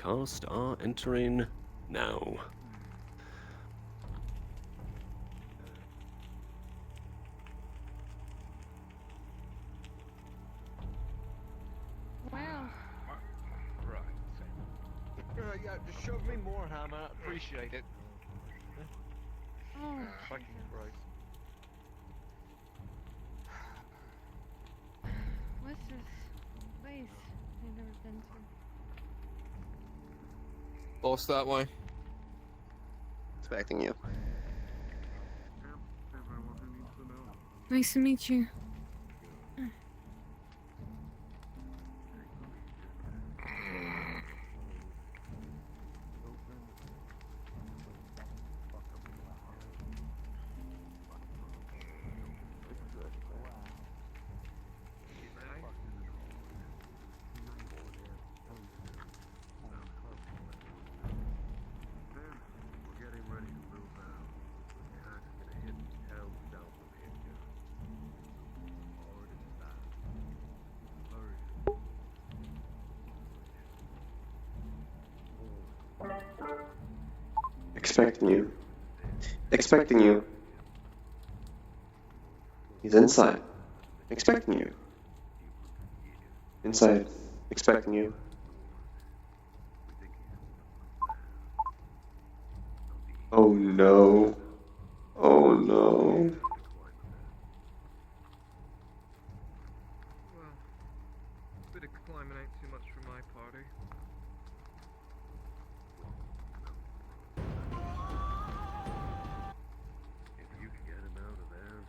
cast are entering now. Wow. Right. Yeah, just shove me more, Hammer. Appreciate it. Oh, Fucking Christ. what's this place I've never been to? Boss that way. Expecting you. Nice to meet you. Expecting you. Expecting you. He's inside. Expecting you. Inside. Expecting you. Oh no. Oh no. Well, a bit of climbing ain't too much for my party. If you can get him out of there.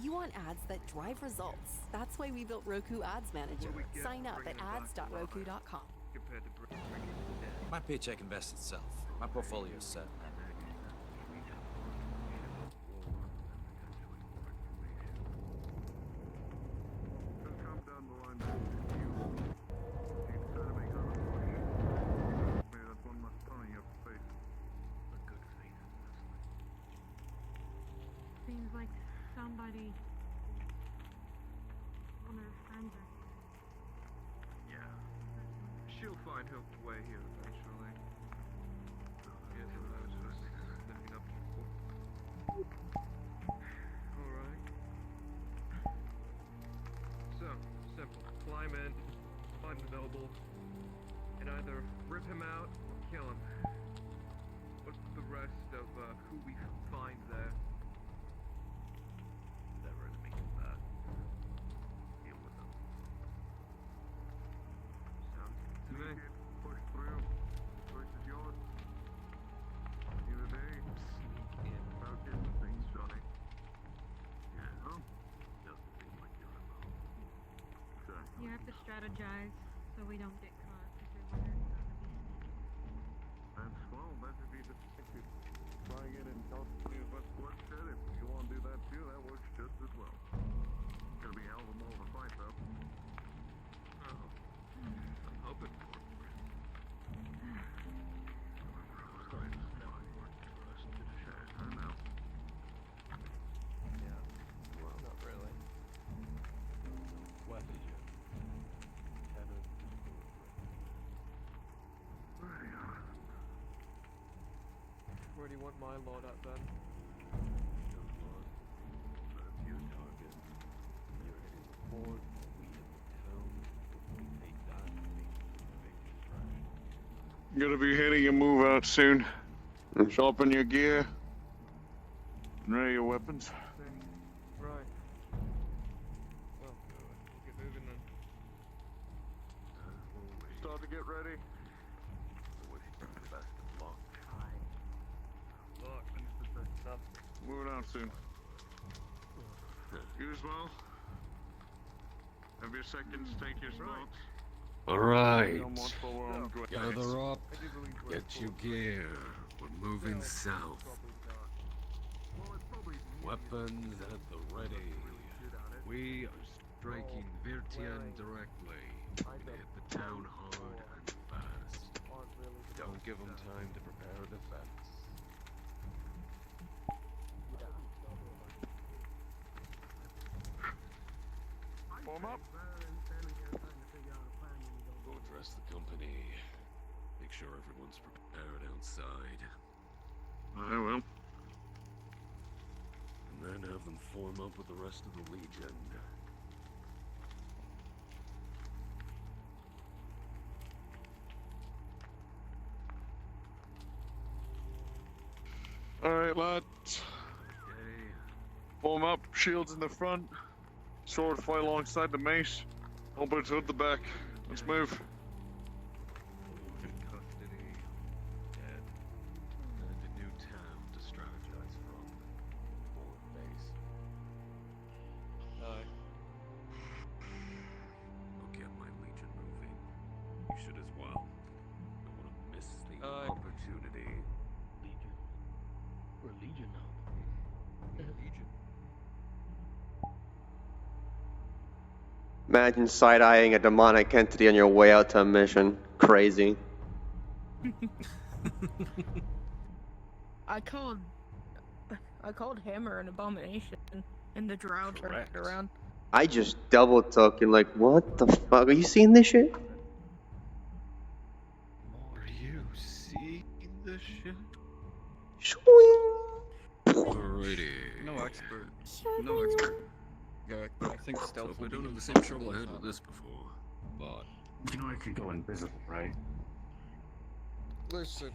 You want ads that drive results. That's why we built Roku Ads Manager. What we get Sign up for at bringing it back to life. ads.roku.com. Compared to bringing it dead. My paycheck invests itself. My portfolio is set. Seems like somebody understands us. Yeah. She'll find her way here eventually. Get him those who are stepping up for. Alright. So, simple. Climb in, find the noble, and either rip him out or kill him. What's the rest of who we find there? Never enemy is that. Deal with them. Sounds good to me. Push through. Choice is yours. Either day. Sneak in. About getting things done. Yeah. Oh. Doesn't seem like you're alone. Exactly. You have to strategize so we don't get caught if you're wondering about the beast. That's well, that would be the ticket. Trying it and constantly as much bloodshed. If you want to do that too, that works just as well. Gonna be a hell of a mole to fight though. Oh. I'm hoping for it. I know. Yeah. Well, not really. What is your Where do you want my lord at then? That's your target. You're hitting the port, we hit the town. We take that, we make distraction. Gonna be hitting your move out soon. Sharpen your gear. And ready your weapons. Right. Well, we'll get moving then. Start to get ready. Wish you the best of luck. Look, nothing. Moving out soon. You as well. Have your seconds, take your spots. Alright. Don't watch while we're on the Gather up. I do believe we're Get your gear. We're moving south. probably not. Well, it's probably Weapons at the ready. We are striking Virtian directly. We hit the town hard and fast. Don't give them time to prepare a defense. form up with the rest of the Legion. Alright, lads. Okay. Form up, shields in the front. Sword fly alongside the mace. Halberds at the back. Let's move. In custody. Dead. And a new town to strategize from. Forward base. Aye. I'll get my Legion moving. You should as well. Don't want to miss the Aye. opportunity. Legion. We're Legion now. Legion. Imagine side-eyeing a demonic entity on your way out to a mission. Crazy. I called Hammer an abomination, and the drow turned Correct. it around. I just double took and like, what the fuck? Are you seeing this shit? Are you seeing this shit? Alrighty. No expert. No expert. Yeah, I think stealth Hope will I be don't have the same useful trouble I for had this with one. this before. But You know I could go invisible, right? Listen,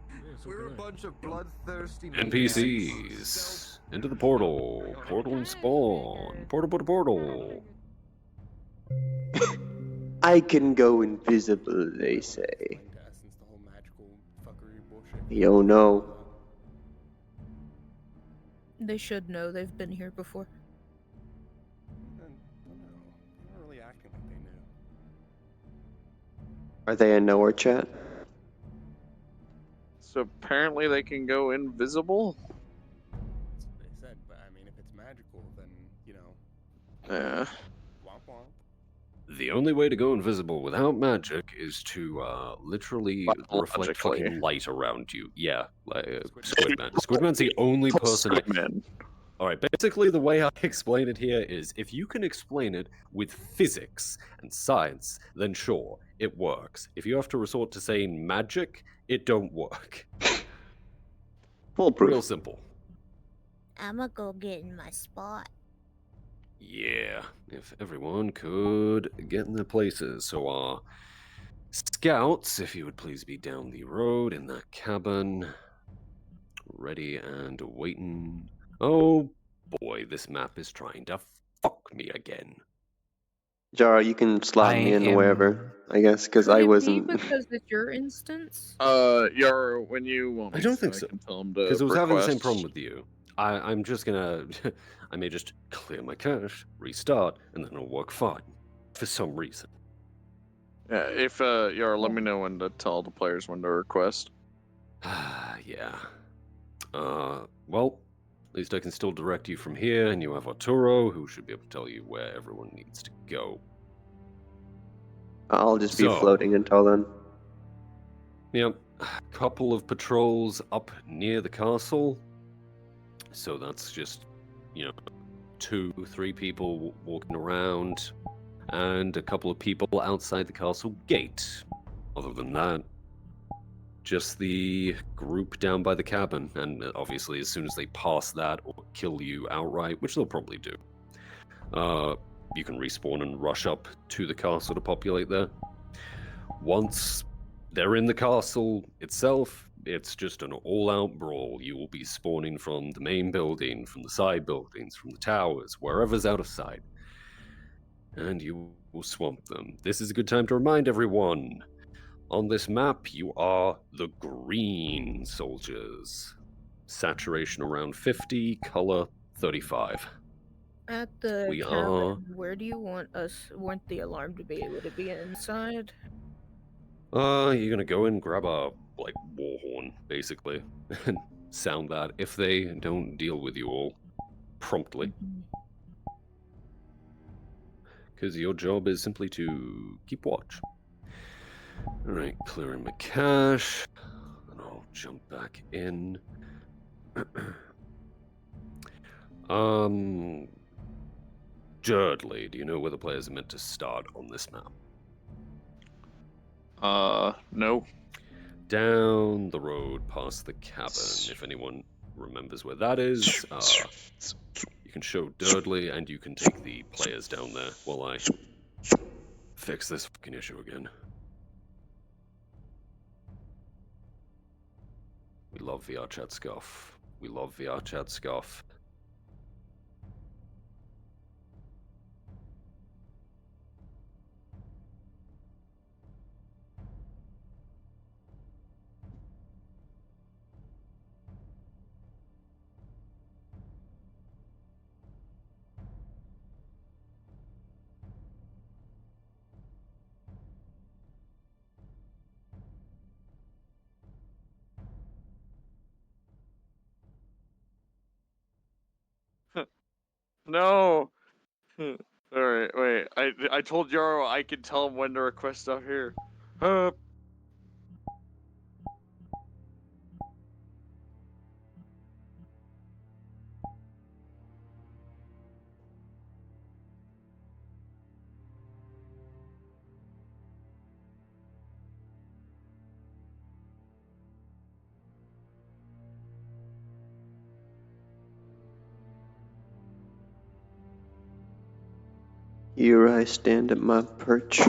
yeah, so we're a can I. bunch of bloodthirsty NPCs into the portal. Portal and spawn. Portal. I can go invisible, they say. Explain to Essence the whole magical fuckery bullshit. Yo, no. They should know. They've been here before. I don't know. They're not really acting like they knew. Are they in nowhere chat? So apparently they can go invisible? That's what they said, but I mean, if it's magical, then, you know, Yeah. womp womp. The only way to go invisible without magic is to literally reflect Biologically. fucking light around you. Yeah, like Squidman. Squidman's the only person. Squidman. All right, basically the way I explain it here is if you can explain it with physics and science, then sure, it works. If you have to resort to saying magic, it don't work. Foolproof. Real simple. I'ma go get in my spot. Yeah, if everyone could get in their places. So, scouts, if you would please be down the road in that cabin. Ready and waiting. Oh boy, this map is trying to fuck me again. Jara, you can slot me in wherever, I guess, because Could I it be wasn't. because it's your instance? Yara, when you want me I don't to, think so. I can tell him to Because I was having the same request. problem with you. I'm just gonna... I may just clear my cache, restart, and then it'll work fine. For some reason. Yeah, if Yara, let me know when to tell the players when to request. Yeah. Well, at least I can still direct you from here, and you have Arturo, who should be able to tell you where everyone needs to go. I'll just be So- floating until then. Yep, a couple of patrols up near the castle. So that's just, 2-3 people walking around, and a couple of people outside the castle gate. Other than that, just the group down by the cabin, and obviously as soon as they pass that or kill you outright, which they'll probably do, you can respawn and rush up to the castle to populate there. Once they're in the castle itself, it's just an all-out brawl. You will be spawning from the main building, from the side buildings, from the towers, wherever's out of sight. And you will swamp them. This is a good time to remind everyone. On this map, you are the green soldiers. Saturation around 50, color 35. At the We cabin, are- where do you want the alarm to be? Would it be inside? You're gonna go and grab a, war horn, basically, and sound that if they don't deal with you all promptly. Because your job is simply to keep watch. Alright, clearing my cache, and I'll jump back in. Jerdley, do you know where the players are meant to start on this map? No. Down the road past the cabin. If anyone remembers where that is, you can show Dudley, and you can take the players down there while I fix this fucking issue again. We love VRChat Scuff. We love VRChat Scuff. No. Alright, wait. I told Yaro I could tell him when to request stuff here. Here I stand at my perch,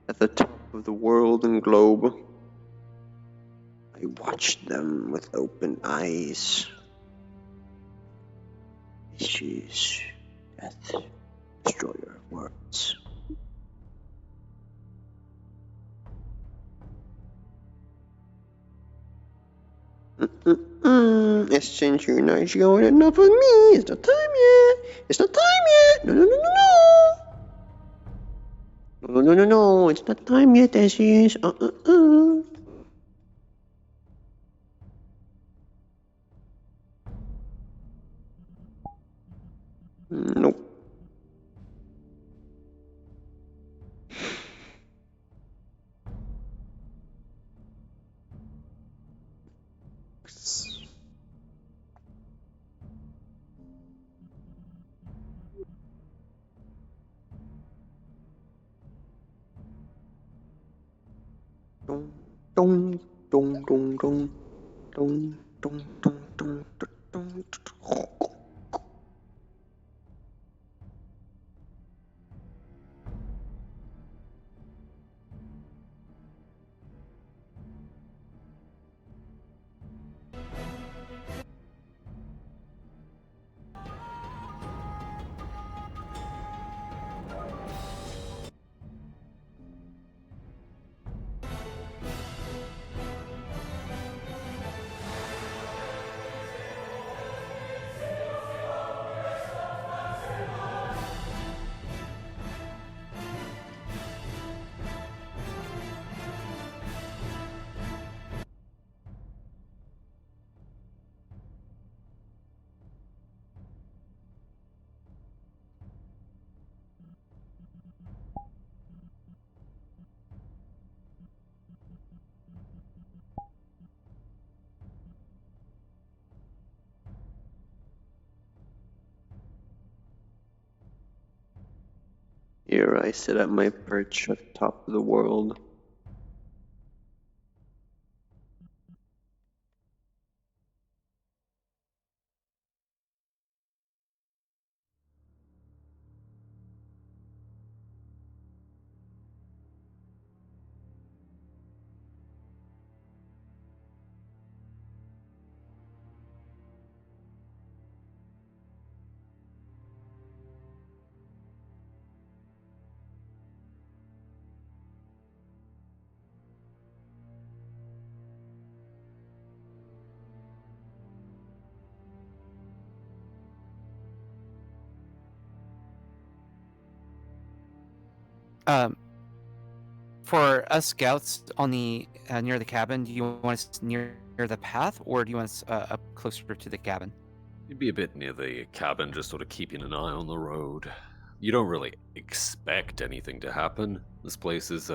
at the top of the world and globe. I watch them with open eyes. This is death, destroyer of worlds. It's synchronized going enough with me. It's not time yet. It's not time yet. No, no, no, no, no. No, no, no, no. It's not time yet, Ashes. Nope. Dong, dong, dong, dong, dong, dong, dong, dong, dong, dong, dong. Here I sit at my perch at the top of the world. For us scouts on the near the cabin, do you want us near the path, or do you want us up closer to the cabin? You'd be a bit near the cabin, just sort of keeping an eye on the road. You don't really expect anything to happen. This place is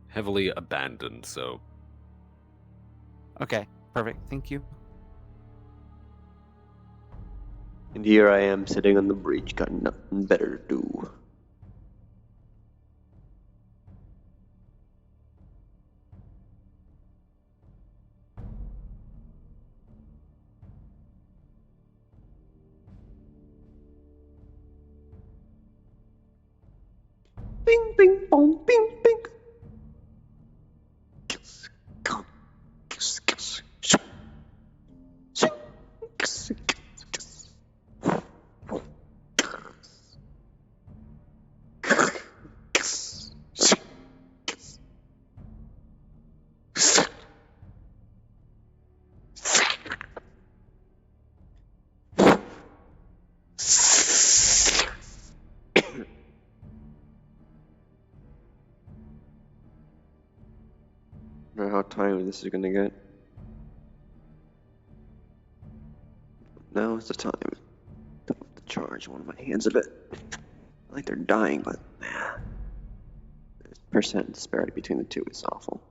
heavily abandoned, so... Okay, perfect. Thank you. And here I am sitting on the breach, got nothing better to do. timely this is gonna get. Now is the time to put the charge one of my hands a bit. I like they're dying, but the percent disparity between the two is awful.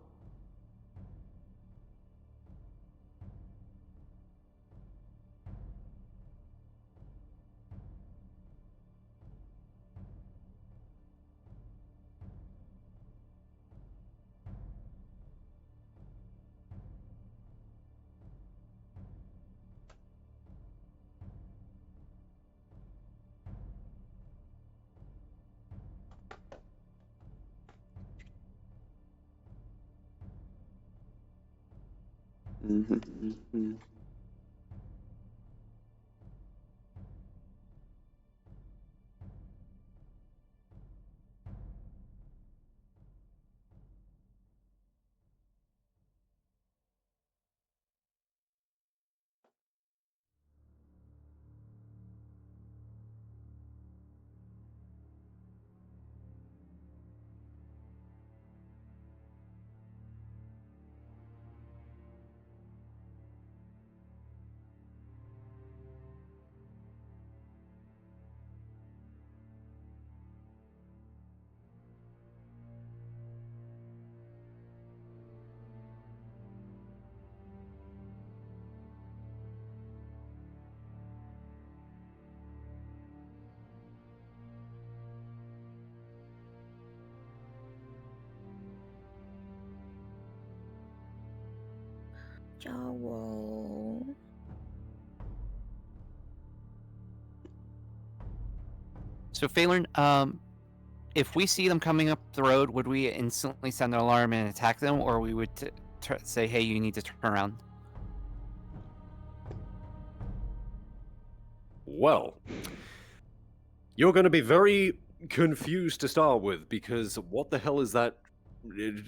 Jowl. So Phelan, if we see them coming up the road, would we instantly send an alarm and attack them, or we would say, "Hey, you need to turn around"? Well, you're going to be very confused to start with, because what the hell is that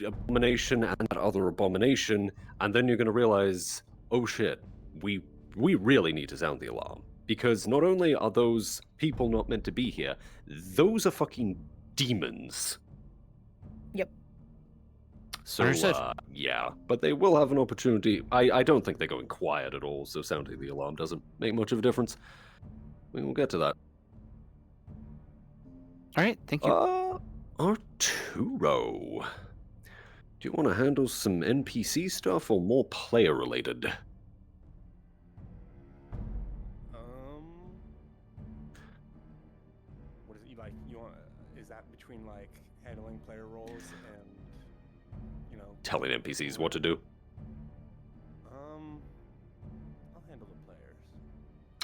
abomination and that other abomination? And then you're going to realize, oh shit, we really need to sound the alarm. Because not only are those people not meant to be here, those are fucking demons. Yep. So, Understood. yeah, but they will have an opportunity. I don't think they're going quiet at all, so sounding the alarm doesn't make much of a difference. We will get to that. All right, thank you. Arturo, do you want to handle some NPC stuff or more player-related? What is it like? You want? Is that between like handling player roles and Telling NPCs what to do? I'll handle the players.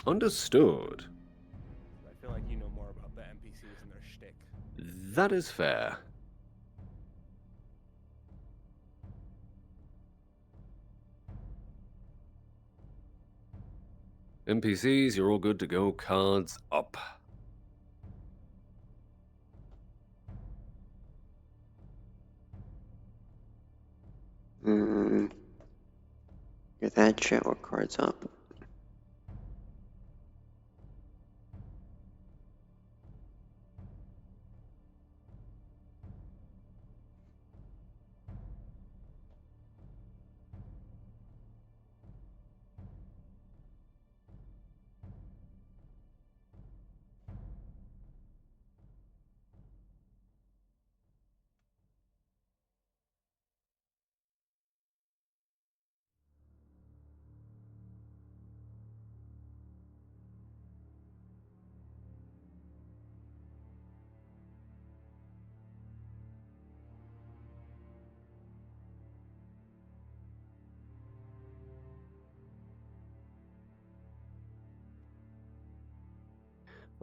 Understood. I feel like you know more about the NPCs and their shtick. That is fair. NPCs, you're all good to go. Cards up. Get that shit with cards up.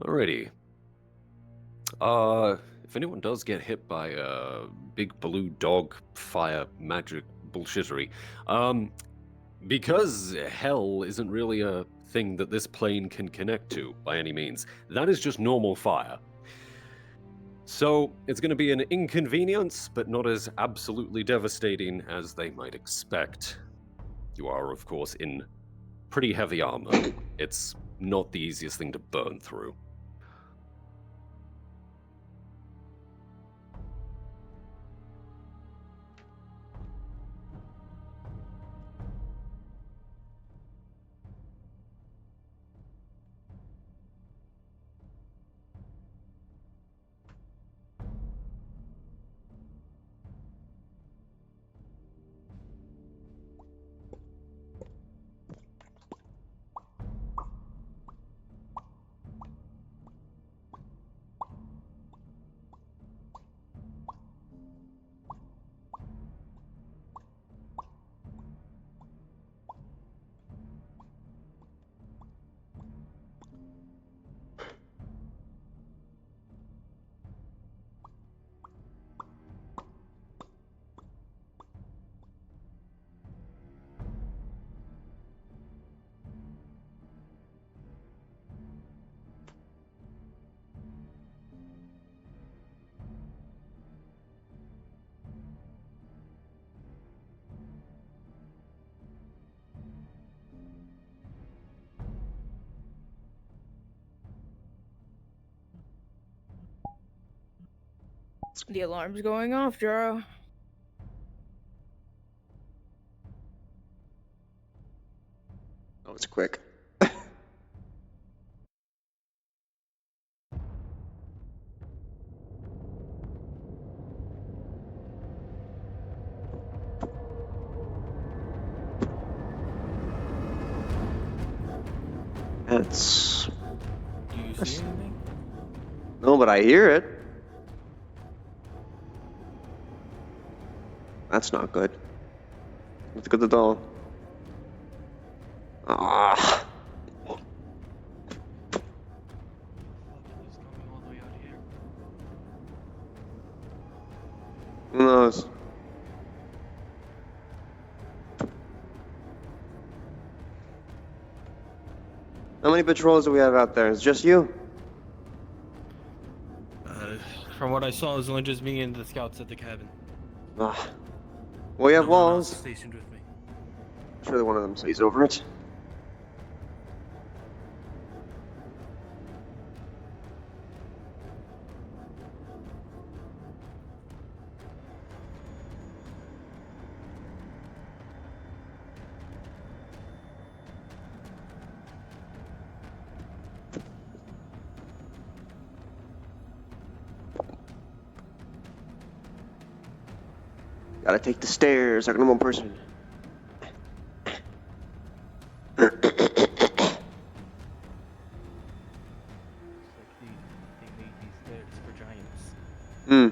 Alrighty. If anyone does get hit by a big blue dog fire magic bullshittery, because hell isn't really a thing that this plane can connect to by any means. That is just normal fire. So it's going to be an inconvenience, but not as absolutely devastating as they might expect. You are, of course, in pretty heavy armor. It's not the easiest thing to burn through. The alarm's going off, Jaro. Oh, it's quick. That's... Do you see anything? No, but I hear it. That's not good. Let's get the doll. Ah. Who knows? How many patrols do we have out there? It's just you? From what I saw, it was only just me and the scouts at the cabin. Ah. Well, you have No one else walls. is stationed with me. Surely one of them stays over it. Gotta take the stairs like a normal person. They made these stairs for giants. Hmm.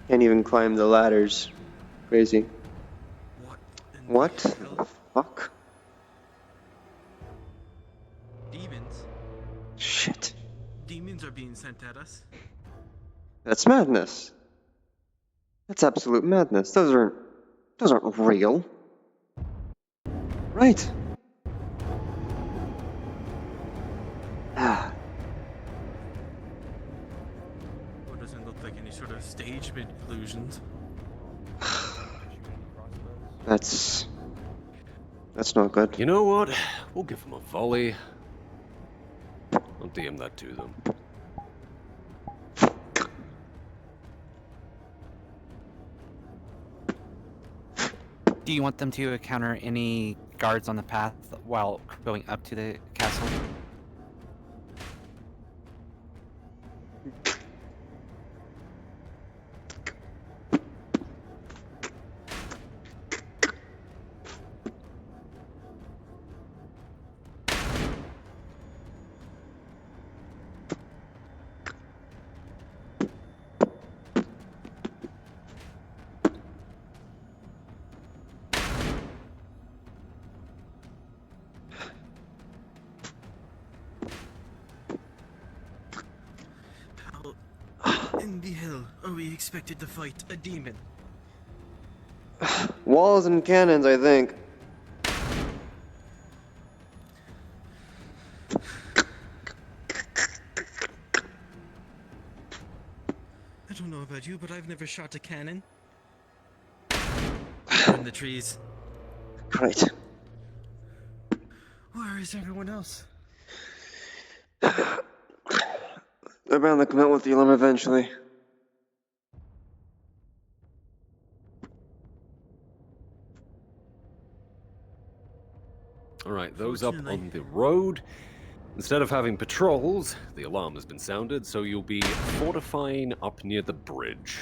Can't even climb the ladders. Crazy. What the fuck? Demons? Shit. Demons are being sent at us. That's madness. That's absolute madness. Those aren't real. Right. Ah. Or doesn't look like any sort of stage illusions. That's not good. You know what? We'll give them a volley. I'll DM that to them. Do you want them to encounter any guards on the path while going up to the castle? How in the hell are we expected to fight a demon? Walls and cannons, I think. I don't know about you, but I've never shot a cannon. In the trees. Right. Where is everyone else? They're bound to come out with the alarm eventually. Alright, those up on the road. Instead of having patrols, the alarm has been sounded, so you'll be fortifying up near the bridge.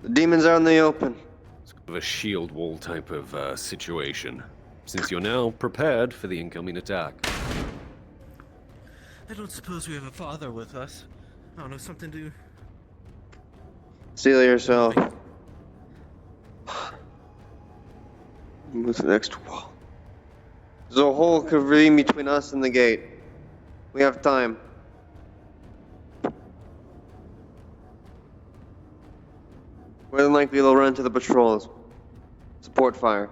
The demons are in the open. It's kind of a shield wall type of situation, since you're now prepared for the incoming attack. I don't suppose we have a father with us. I don't know, something to... Seal yourself. Move to the next wall. There's a hole covering between us and the gate. We have time. More than likely they'll run to the patrols. Support fire.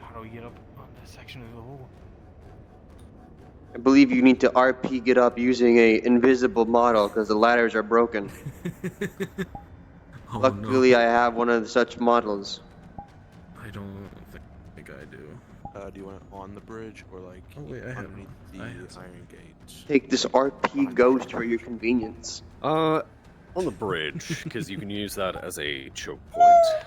How do we get up on this section of the hole? I believe you need to RP get up using a invisible model because the ladders are broken. Oh, Luckily, no. I have one of such models. I don't Do you want it on the bridge or like Oh wait, I have underneath one. I have the some. iron gate? Take this RP ghost for your convenience. On the bridge, because you can use that as a choke point.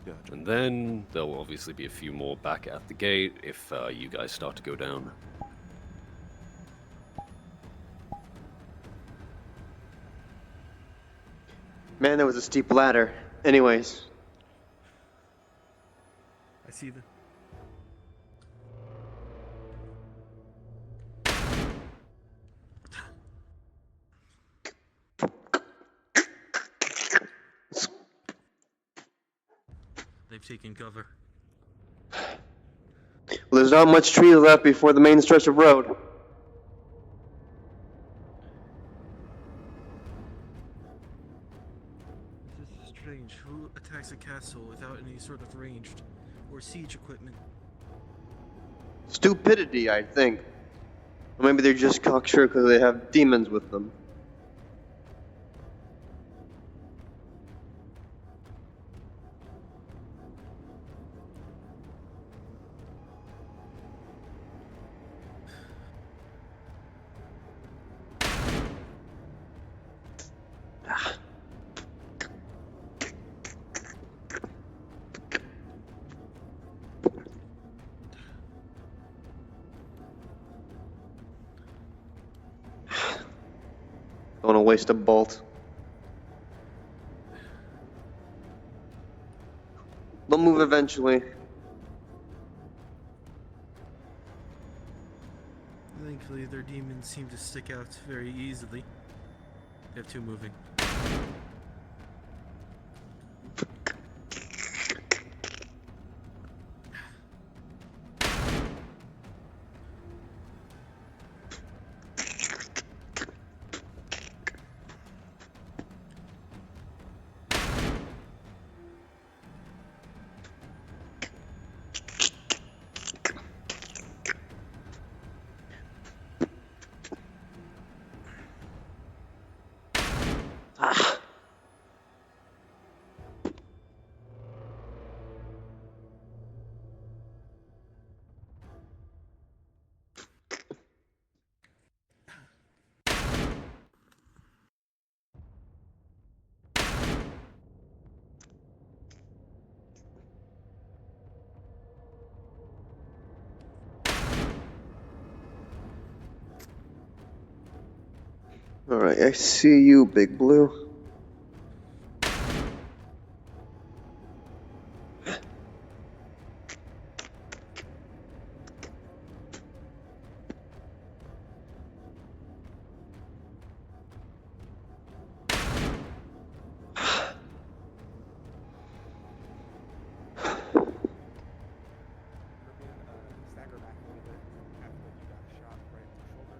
Gotcha. And then there'll obviously be a few more back at the gate if you guys start to go down. Man, that was a steep ladder. Anyways. I see the. They've taken cover. Well, there's not much trees left before the main stretch of road. This is strange. Who attacks a castle without any sort of ranged or siege equipment? Stupidity, I think. Or maybe they're just cocksure because they have demons with them. Don't want to waste a bolt. They'll move eventually. Thankfully, their demons seem to stick out very easily. They have two moving. Alright, I see you, Big Blue. Stagger back a little bit after you got shot right in the shoulder.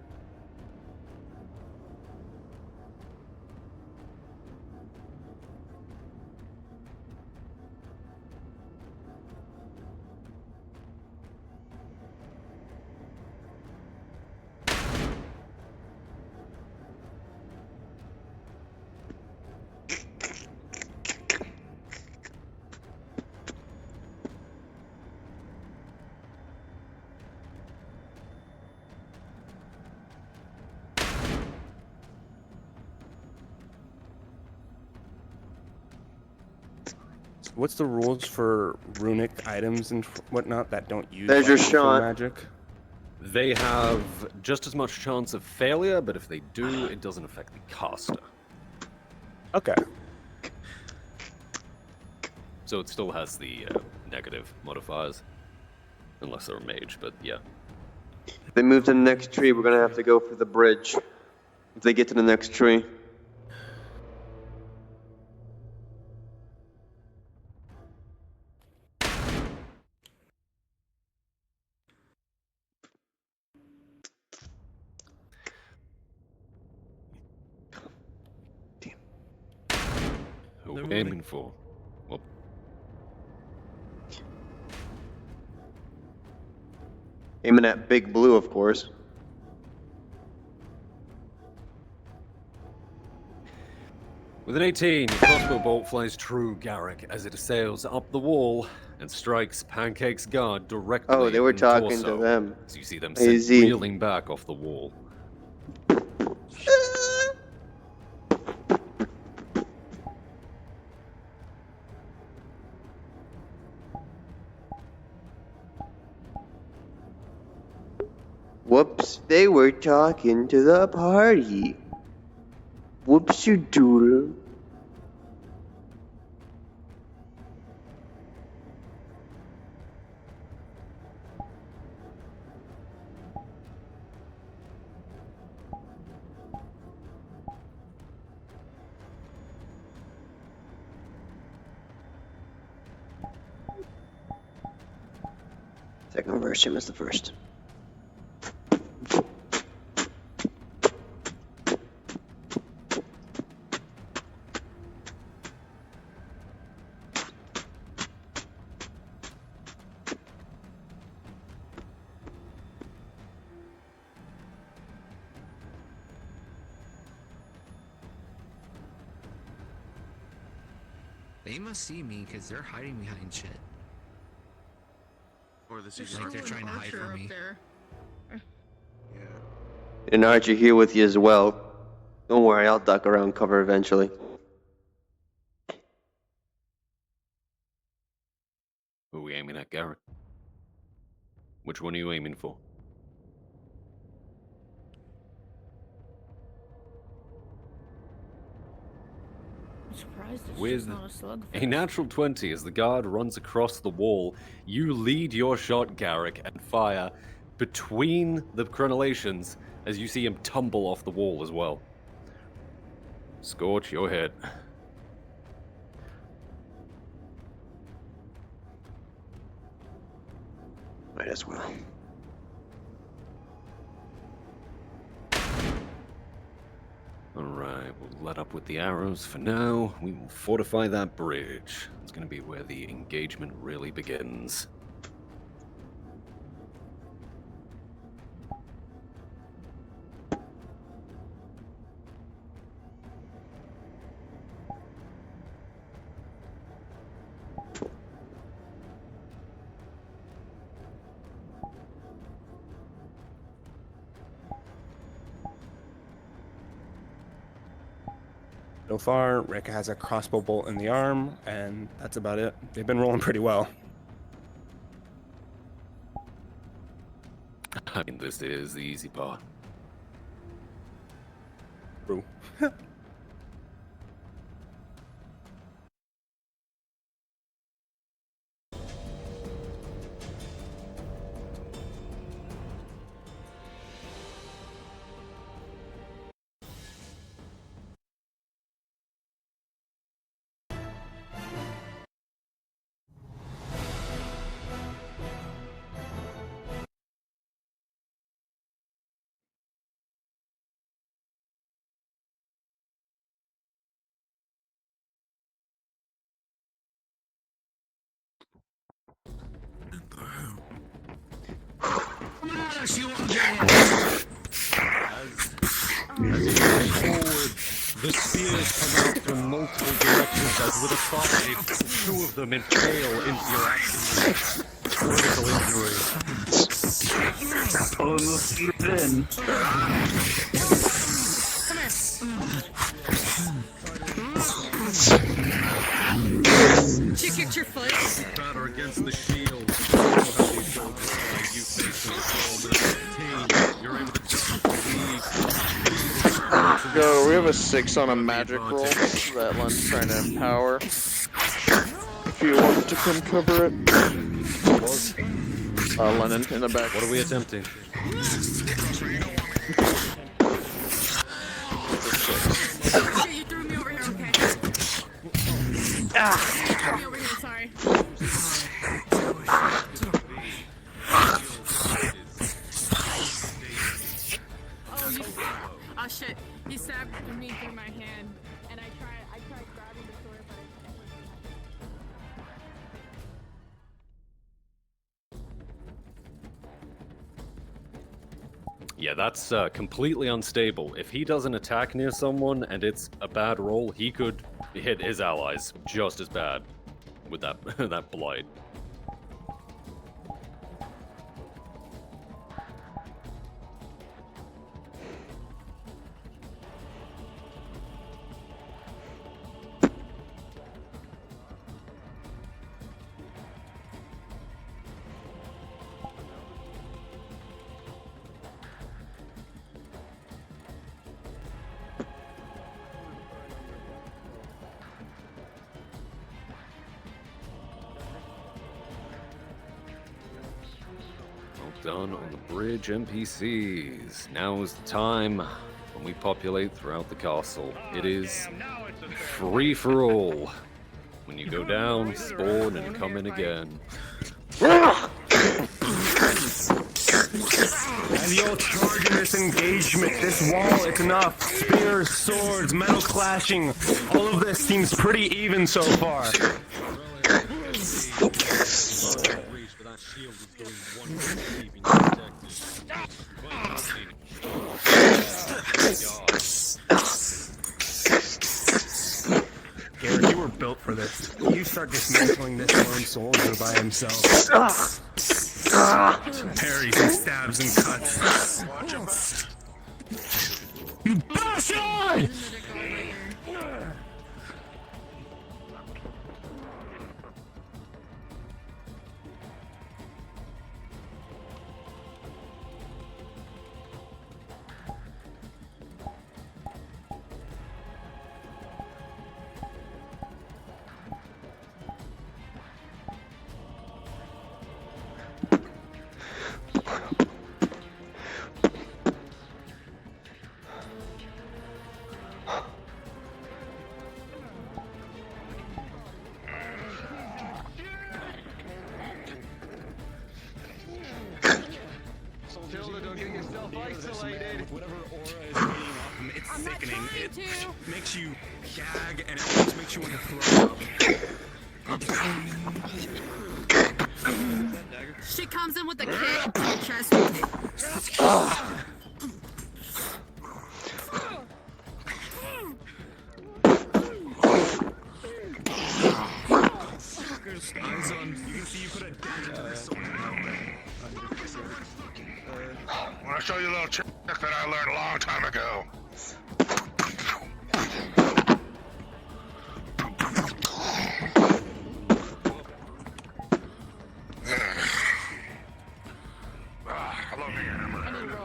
What's the rules for runic items and whatnot that don't use There's your info shot. magic? They have just as much chance of failure, but if they do, it doesn't affect the caster. Okay. So it still has the negative modifiers. Unless they're a mage, but yeah. If they move to the next tree, we're gonna have to go for the bridge. If they get to the next tree. Who They're we moving. aiming for? Well, Aiming at Big Blue, of course. with an 18, your crossbow bolt flies true, Garrick, as it sails up the wall and strikes Pancake's guard directly Oh, they were in the talking to torso, them. as you see them I sent see. reeling back off the wall. Whoops, they were talking to the party. Whoops-a-doodle. Second verse, same as the first. They must see me because they're hiding behind shit. Or this It's like they're trying to hide from me. And Archer here with you as well. Don't worry, I'll duck around cover eventually. Who are we aiming at, Garrett? Which one are you aiming for? I'm surprised it's With just not a slug. a natural 20 as the guard runs across the wall, you lead your shot, Garrick, and fire between the crenellations as you see him tumble off the wall as well. Scorch, your hit. Might as well. Alright, we'll let up with the arrows for now. We will fortify that bridge. It's going to be where the engagement really begins. So far, Rick has a crossbow bolt in the arm, and that's about it. They've been rolling pretty well. I mean, this is the easy part. True. As you move forward, the spears come out from multiple directions as with a fire, two of them impale into your action. Critical injury. Almost in. Did you get your foot? Batter against the shield. You know how these soldiers are. You face them with all the pain. You're able to Go, we have a 6 on a magic roll that Len's trying to empower. If you want to come cover it. Lennon in the back. What are we attempting? Okay, you threw me over here, okay? You threw me over here, sorry. Oh shit, he stabbed me through my hand, and I tried grabbing the sword, but it wasn't. Yeah, that's completely unstable. If he doesn't attack near someone and it's a bad roll, he could hit his allies just as bad with that that blight. done on the bridge, NPCs. Now is the time when we populate throughout the castle. It is free for all. When you go down, spawn, and come in again. As you're charging this engagement, this wall, it's enough. Spears, swords, metal clashing. All of this seems pretty even so far. Garrett, you were built for this. You start dismantling this lone soldier by himself. Parries and stabs and cuts. You bastard! Whatever aura is being off him, it's sickening. It makes you gag and it almost makes you want to throw up. She comes in with a kick to the chest. Eyes on. You can see you put a dent into the sword. I want to show you a little trick that I learned a long time ago.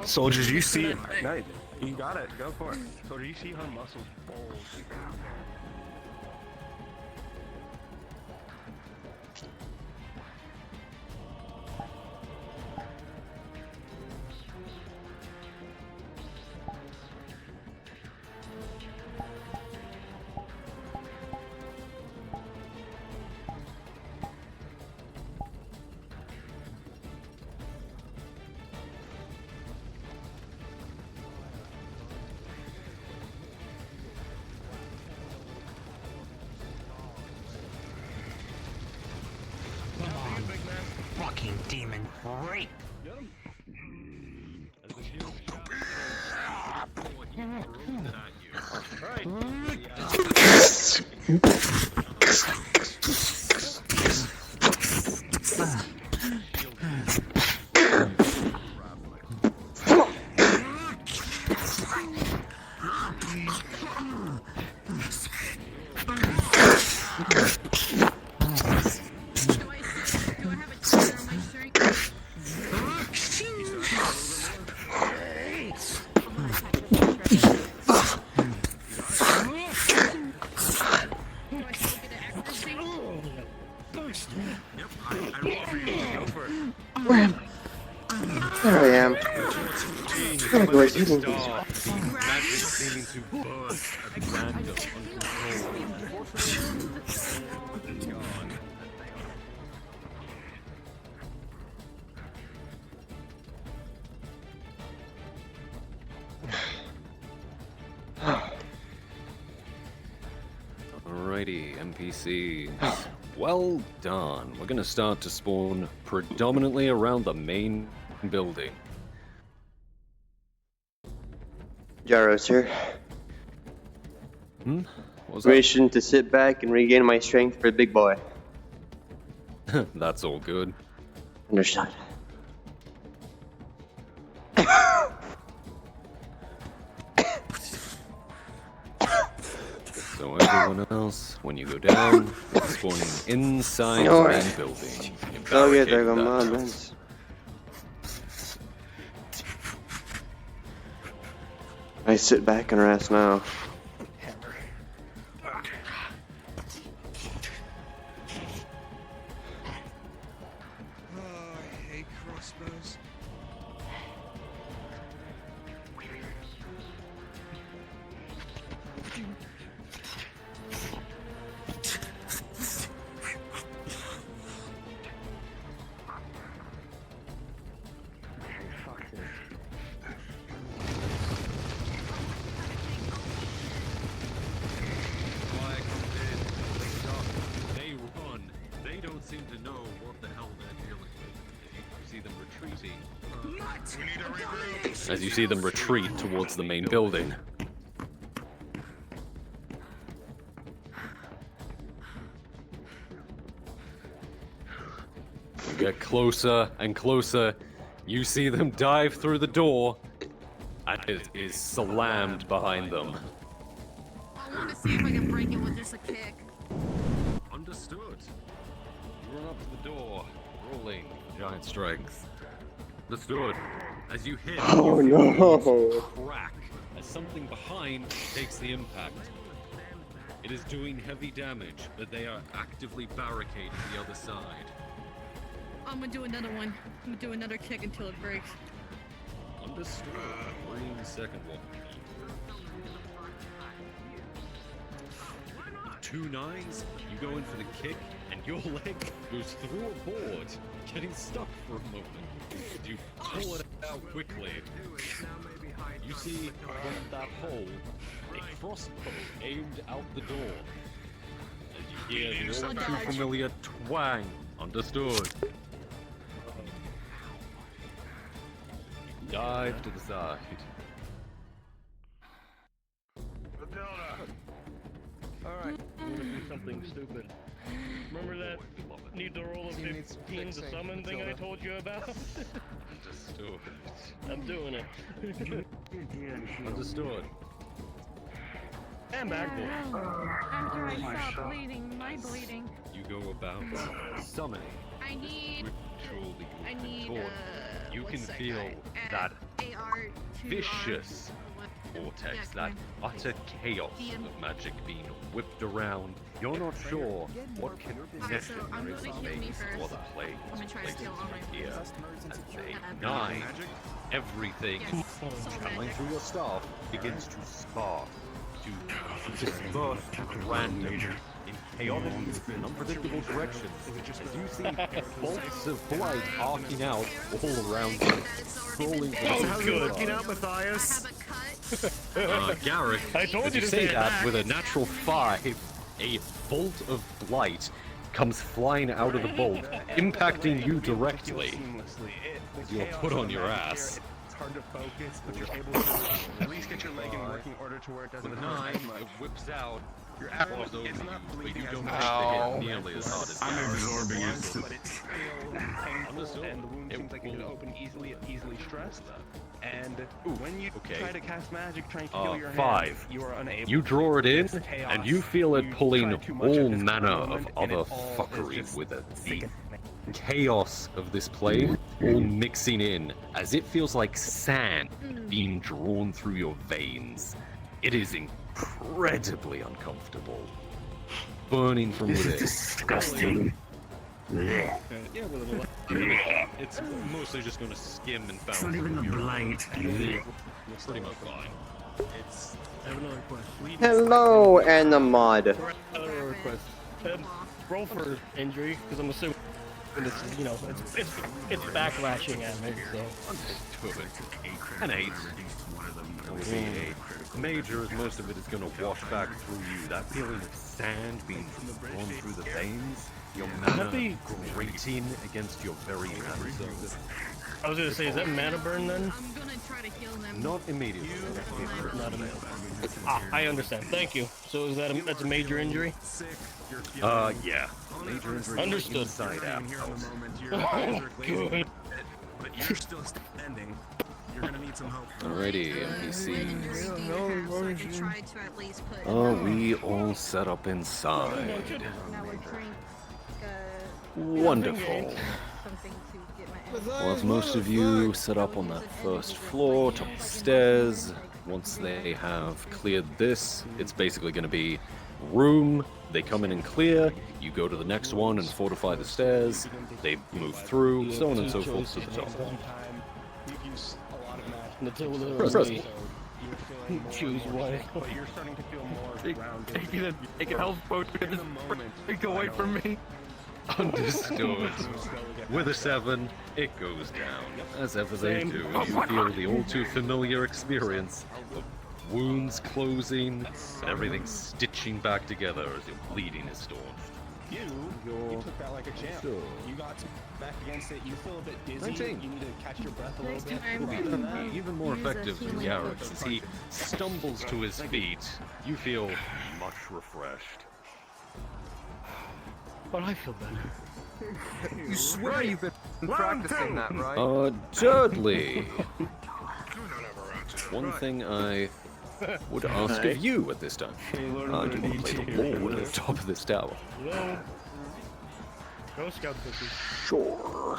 Soldiers, you see it. No, you got it. Go for it. Soldier, you see her muscles bulge. Fucking demon rape! Where am I? There I am. Where do I see them? Magic seeming to burst at random, Alrighty, NPCs. Well done. We're gonna start to spawn predominantly around the main building. Jaros here. What was Permission to sit back and regain my strength for the big boy. that? That's all good. Understood. So everyone else, when you go down, it's spawning inside the main building. You Go get barricade there, that. commandments. I sit back and rest now. Oh, I hate crossbows. as you see them retreat towards the main building. You get closer and closer. You see them dive through the door, and it is slammed behind them. I want to see if I can break it with just a kick. Understood. You run up to the door, rolling Giant strength. Understood. As you hit, Oh, you feel no. the crack as something behind takes the impact. It is doing heavy damage, but they are actively barricading the other side. I'm gonna do another one. I'm gonna do another kick until it breaks. Understood. Bring the second one. 2 9s, you go in for the kick, and your leg goes through a board, getting stuck for a moment. You pull it out quickly. You see from that hole a crossbow aimed out the door. As you hear the all too familiar twang. Understood. Dive to the side. Alright, I'm gonna do something stupid. Remember that need to roll a 15 to summon thing I told you about? Understood. I'm doing it. Understood. And back there. After I stop bleeding, my bleeding. You go about summoning. I need. I need. You can what's that feel guy? that AR2R. vicious vortex, that utter chaos of magic being whipped around. You're not sure what connection there is made or the plague places here. As they nine, everything coming through your staff begins to spark, to disperse at random in chaotic and unpredictable directions. As you see bolts of blood arcing out all around you, scrolling How's it working out, Matthias? Garrick, I told as you you to say say that that. with a natural 5, a bolt of blight comes flying out of the bolt, impacting you directly. You are put on your ass. It's hard to focus, but you're able to at least get your leg in working order to where it doesn't With a hurt 9, as much. it whips out. Your Falls over it's you, not but bleeding you as don't much. take the hit nearly as hard as I'm Garrick. absorbing it. But it's still painful, and the wound seems like it can open easily stressed. And when you try to cast magic, trying to heal your 5. hand, you are unable. You draw it in, It's chaos. and you feel it You pulling try too much all at this manner moment, of and other it all is fuckery just with it. The sickening. chaos of this play all mixing in, as it feels like sand being drawn through your veins. It is incredibly uncomfortable. Burning from within. Disgusting. Yeah, with a little. It's mostly just going to skim and bounce. It's not even a blight. You're pretty much fine. It's. I have another question. Hello, Animod. Another request. Roll for injury, because I'm assuming this is, you know, it's backlashing at me, so. Understood. An 8. That would be a major, as most of it is going to wash back through you. That feeling of sand being drawn through the veins, your mana grating against your very hands. I was gonna say, is that mana burn then? I'm gonna try to heal them. Not immediately. Not a I understand. Thank you. So is that that's a major injury? Yeah. Major injury. Understood. Inside out. Oh, good. But you're still standing. You're gonna need some help. Alrighty, NPC. Try to at least put. Are we all set up inside? Now we're drink. Wonderful. Something to get my. Well, as most of you set up on that first floor, top of the stairs, once they have cleared this, it's basically going to be room, they come in and clear, you go to the next one and fortify the stairs, they move through, so on and so forth to the top. Literally, choose one. But you're starting to feel more grounded. Take a health potion. Take away from me. Understood. With a 7, it goes down. As ever they do, you feel the all too familiar experience of wounds closing and everything stitching back together as your bleeding is staunched. You took that like a champ. Sure. You got back against it. You feel a bit dizzy. 19. You need to catch your breath a little Next bit. time, Will be even more effective than Garrett as he stumbles to his feet. You feel much refreshed. But I feel better. You swear you've been practicing that, right? Dudley. One thing I would ask of you at this time. Do you want to play the Lord at the top of this tower? Hello? Girl Scout cookies. Sure.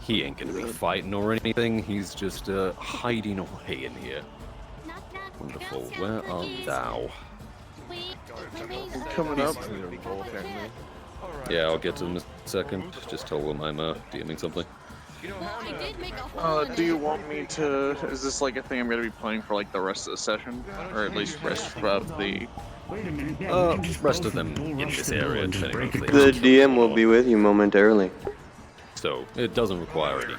He ain't gonna be fighting or anything, he's just hiding away in here. Wonderful, where art thou? Coming up. Yeah, I'll get to him in a second. Just tell him I'm DMing something. Do you want me to? Is this like a thing I'm gonna be playing for like the rest of the session, or at least rest of the? Rest of them in this area, depending on if they The DM will be with you momentarily. So it doesn't require any,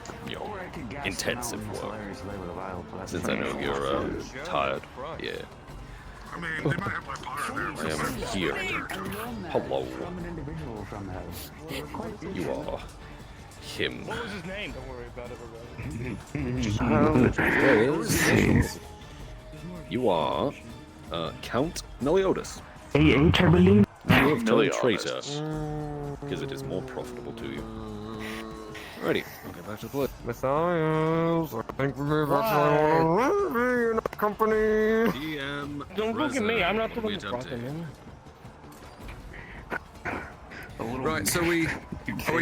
intensive work. Since I know you're tired, yeah. I mean, they might have my power there. I am here. Hello. You are him. What was his name? Don't worry about it. You are Count Meliodas. AH, I believe. You have turned traitor because it is more profitable to you. Alrighty, I'll get back to play. Matthias, I think we're leaving in our company. DM. Don't look at me. I'm not the one talking. Right, so are we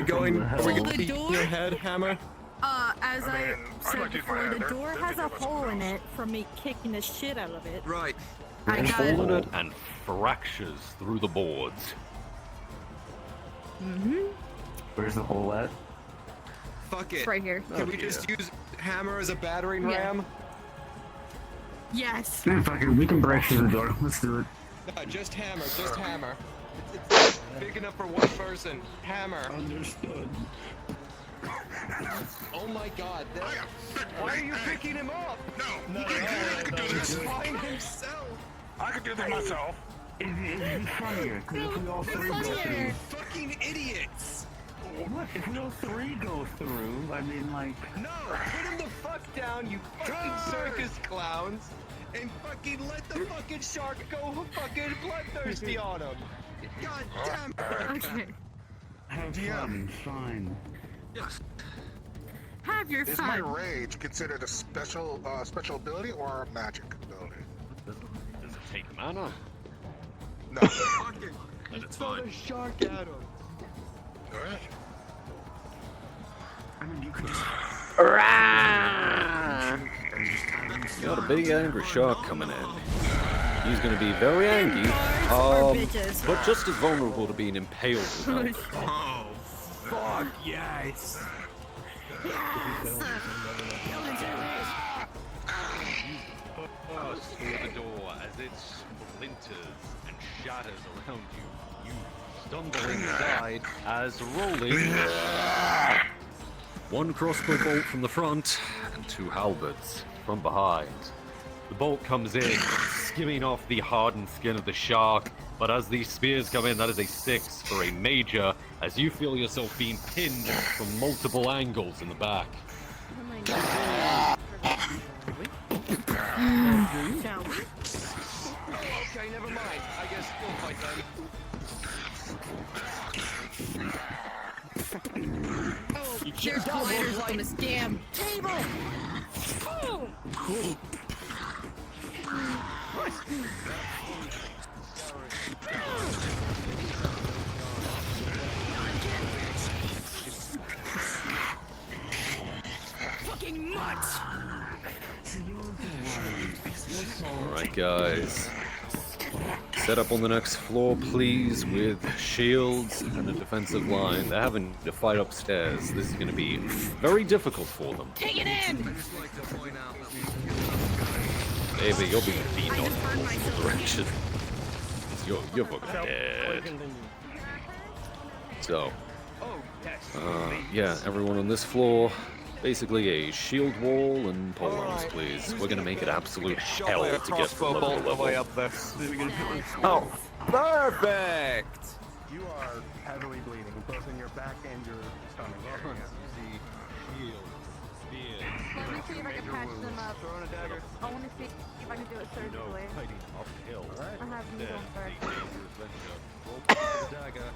going to your head, Hammer? As I said before, the door has a hole in it from me kicking the shit out of it. Right. I got Hole in it and fractures through the boards. Where's the hole at? Fuck it. It's right here. Can we just use Hammer as a battering ram? Yes. Man, fuck it, we can break through the door. Let's do it. No, just Hammer, just Hammer. It's big enough for one person. Hammer. Understood. Oh my god, why are you picking him up? No, I can do this. Find himself. I can do this myself. It's funnier, because if we all three go through... Fucking idiots! What? If we all three go through, I mean, like... No! Put him the fuck down, you fucking circus clowns! And fucking let the fucking shark go fucking bloodthirsty on him! God damn it! Okay. Have fun, fine. Yes. Have your Is fun. my rage considered a special ability or a magic ability? Does it take mana? No. That's fine. Shark at him. Alright. I mean, you could just... Got a big angry shark coming in. He's gonna be very angry, but just as vulnerable to being impaled as well. Oh, fuck yes! Burst through the door as it splinters and shatters around you. You stumble inside as rolling. One crossbow bolt from the front and two halberds from behind. The bolt comes in, skimming off the hardened skin of the shark, but as these spears come in, that is a 6 for a major, as you feel yourself being pinned from multiple angles in the back. Oh my god. Okay, never mind. I guess we'll fight then. Oh, your collider's on this damn table! Oh. Fucking much! Alright guys, set up on the next floor please with shields and a defensive line. They're having to fight upstairs. This is going to be very difficult for them. Take it in! Baby, you'll be beaten on multiple directions. You're fucking dead. So, yeah, everyone on this floor, basically a shield wall and polearms, please. We're gonna make it absolute hell to get from level to level. Way up there. Oh, perfect! You are heavily bleeding, both in your back and your stomach. You see shields, spears. Let me see if I can patch them up. Throwing a dagger. I want to see if I can do it surgically. Fighting uphill. I have Then needle a first. dangerous venture. Roll back the dagger.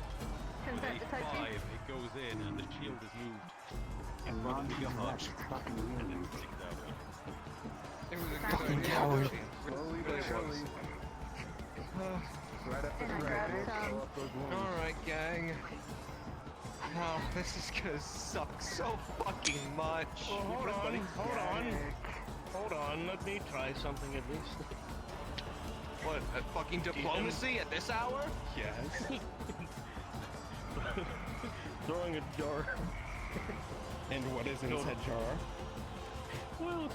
Can that touch A5, you? it goes in and the shield is moved. In front of your heart. And then sticks out. Fucking coward. Slowly but surely. Right up the red. Alright, gang. Oh, this is gonna suck so fucking much. Well, hold on, let me try something at least. What, fucking diplomacy at this hour? Yes. Throwing a jar. And what is inside jar? Well,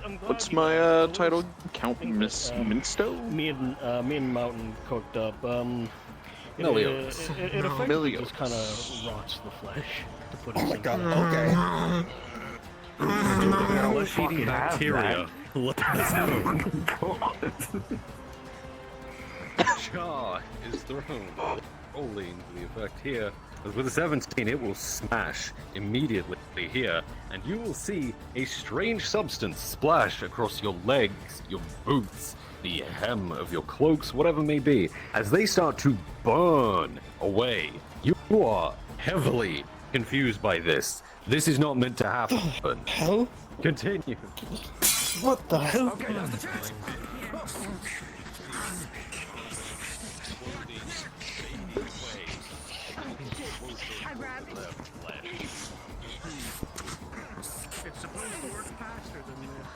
I'm glad What's you my guys- title? Count Minstow? Me and Mountain cooked up. It Milios. it effectively just Milios. kind of rots the flesh, to put it Oh my simply. god, okay. Flesh-eating bacteria. Let us know. Char is thrown. Rolling the effect here. But with a 17, it will smash immediately here, and you will see a strange substance splash across your legs, your boots, the hem of your cloaks, whatever it may be. As they start to burn away, you are heavily confused by this. This is not meant to happen. Hell? Continue. What the hell? Okay, that's the chance. I grabbed it. It's supposed to work faster than this.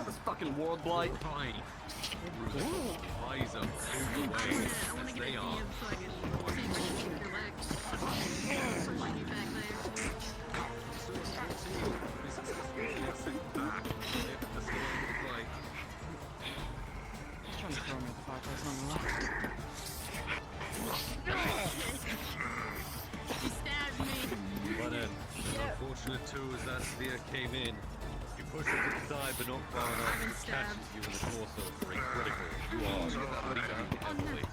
This fucking ward blight. Fine. Eyes up, move away, as they are. Trying to throw me the podcast on the left. She stabbed me. But unfortunate too is that spear came in. You push it to the side, but not far enough. It catches you in the torso for a critical. You are bleeding heavily.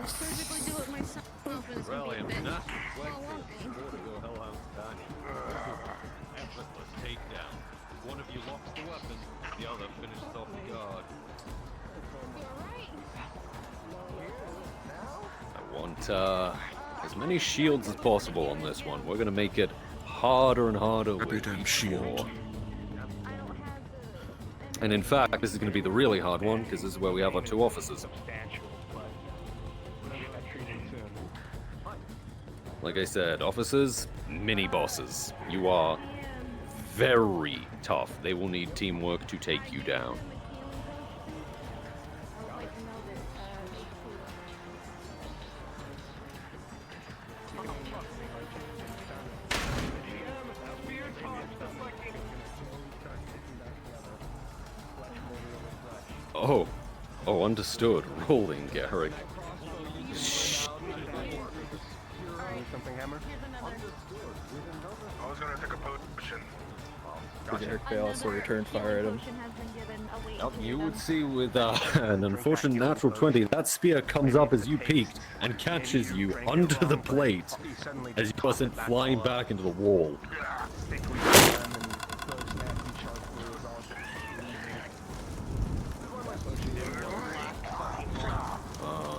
Surgically do it myself. And it's gonna be a bitch. Not Well, it won't be. Order your hellhound companion. Effortless takedown. One of you locks the weapon, the other finishes off the guard. I want as many shields as possible on this one. We're gonna make it harder and harder with each war. And in fact, this is gonna be the really hard one because this is where we have our two officers. Like I said, officers, mini bosses. You are very tough. They will need teamwork to take you down. Oh, understood. Rolling, Garrick. Something hammer? I was gonna take a potion. Garrick, they also return fire at him. You would see with an unfortunate natural 20, that spear comes up as you peeked and catches you under the plate as you are sent flying back into the wall.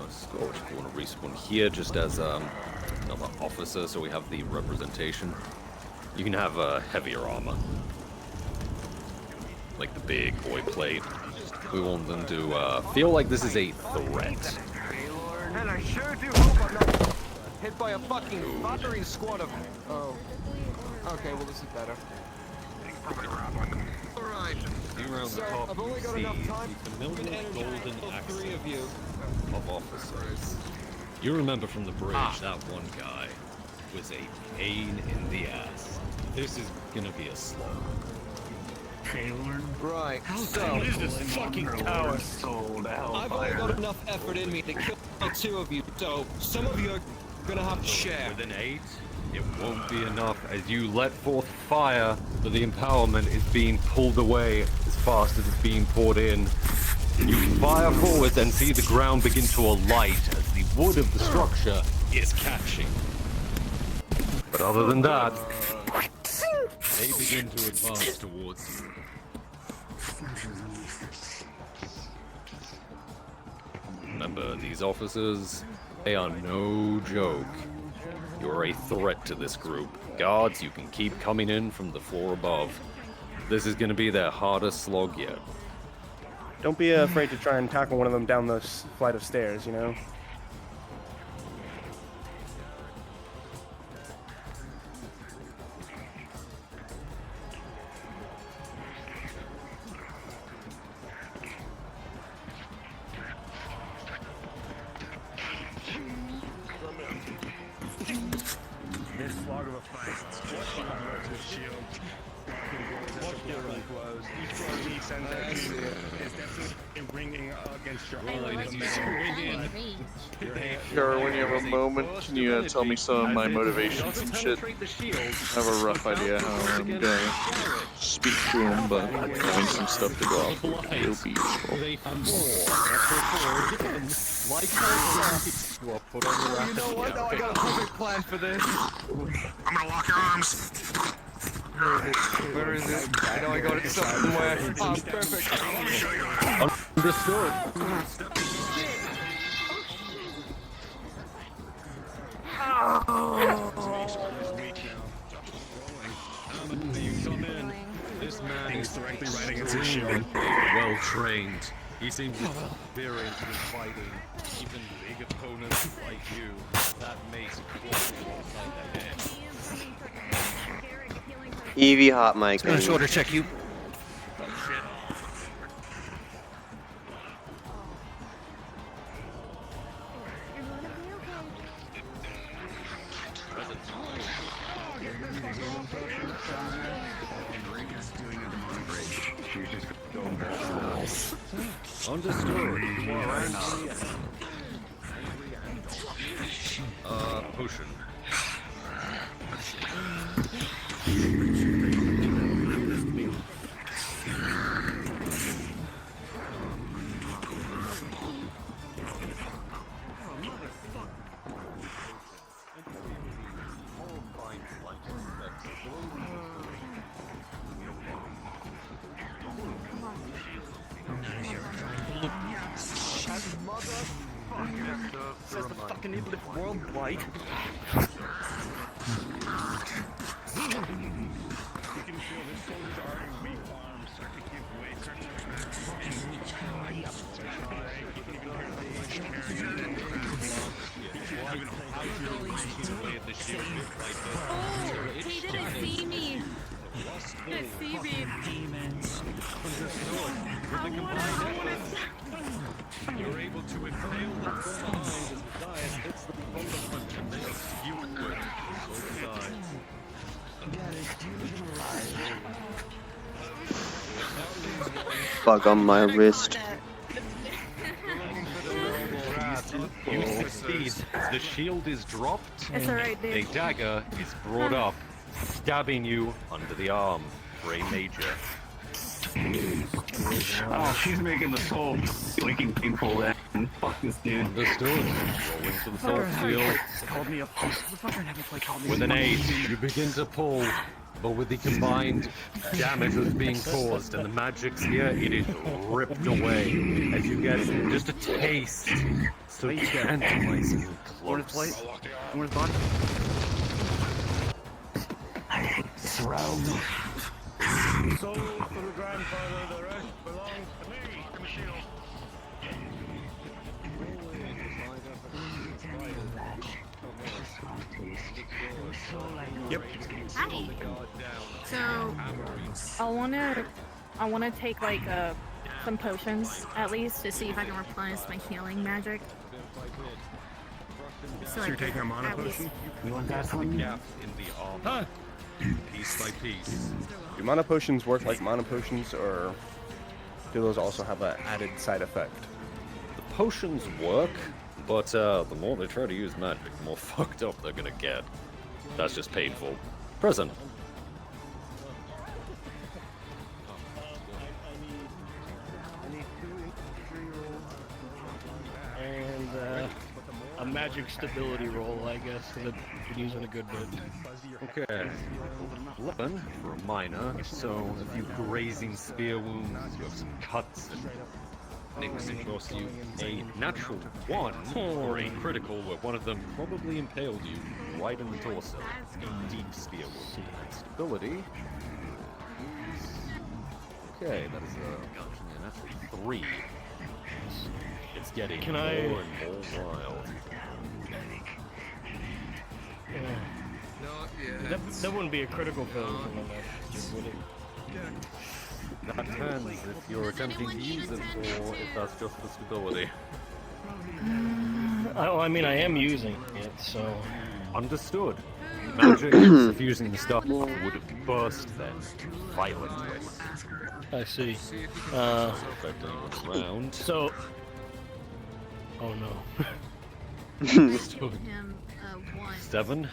Scorch, if you want to respawn here just as another officer so we have the representation. You can have heavier armor. Like the big boy plate. We want them to feel like this is a threat. And I sure do hope I'm not hit by a fucking firing squad of... Oh. Okay, well this is better. Alright. So, I've only got enough time the familiar golden axes three of you. of officers. You remember from the bridge that one guy was a pain in the ass. This is gonna be a slog. Right. So, Is this fucking tower? I've only got enough effort in me to kill 2 of you, so some of you are gonna have to share. With an 8, it won't be enough as you let forth fire, but the empowerment is being pulled away as fast as it's being poured in. You fire forward and see the ground begin to alight as the wood of the structure is catching. But other than that, they begin to advance towards you. Remember, these officers, they are no joke. You're a threat to this group. Guards, you can keep coming in from the floor above. This is going to be their hardest slog yet. Don't be afraid to try and tackle one of them down the flight of stairs, you know? This slog of a fight. Versus shield. Watch your close. Each one he sends at you is definitely ringing against your Sure, when you have a moment, can you tell me some of my motivations and shit? I have a rough idea how I'm gonna speak to him, but having some stuff to go off will be useful. You know what? No, I got a perfect plan for this. I'm gonna lock your arms. Where is it? I know I got it somewhere. Oh, perfect. Understood. You come in. This man is directly right against his shield. Well trained. He seems experienced in fighting. Even big opponents like you. That makes close alongside the head. Evie hot mic. Gonna shoulder check you. Understood. Potion. Says the fucking Iblis worldwide. He didn't see me. He didn't see me. You're able to impale them behind as the diet hits the front of punch and they spew quick. Both sides. Bug on my wrist. You succeed. The shield is dropped. It's alright, A dude. dagger is brought up, stabbing you under the arm for a major. Oh, she's making the soul squeaking painful then. Fuck this dude. Understood. Rolling to the soul seal. Called me a motherfucker never play called me. With an 8, you begin to pull, but with the combined damage that's being caused and the magic sphere, it is ripped away as you get just a taste. So tantalizingly close. Where's body? I hate this round. Soul for the grandfather, the rest belongs to me. Yep. Hi. So I wanna take like some potions at least to see if I can replenish my healing magic. So you're taking a mana potion? You want that one? Gap in the armor. piece by piece. Do mana potions work like mana potions, or do those also have an added side effect? The potions work, but the more they try to use magic, the more fucked up they're gonna get. That's just painful. Present. And a magic stability roll, I guess, because I've been using a good bit. Okay. 11 for a minor, so a few grazing spear wounds, you have some cuts and nicks across you. A natural 1 or a critical where one of them probably impaled you right in the torso. A deep spear wound. And stability. Okay, that is a natural 3. It's getting more and more wild. That wouldn't be a critical failure from my magic, would it? That depends if you're attempting to use it or if that's just the stability. I mean, I am using it, so... Understood. Magic suffusing the stuff would burst then, violently. I see. Affect anyone around. So... Oh no. 7?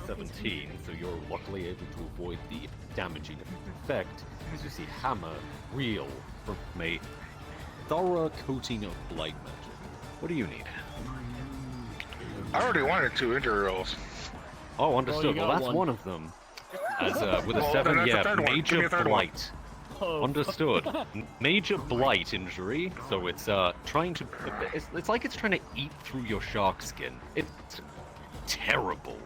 17, so you're luckily able to avoid the damaging effect as you see Hammer reel from a thorough coating of blight magic. What do you need? I already wanted 2 injury rolls. Oh, understood. Well, that's one of them. As with a 7, yeah, major blight. Oh. Understood. Major blight injury, so it's trying to. It's like it's trying to eat through your shark skin. It's terrible.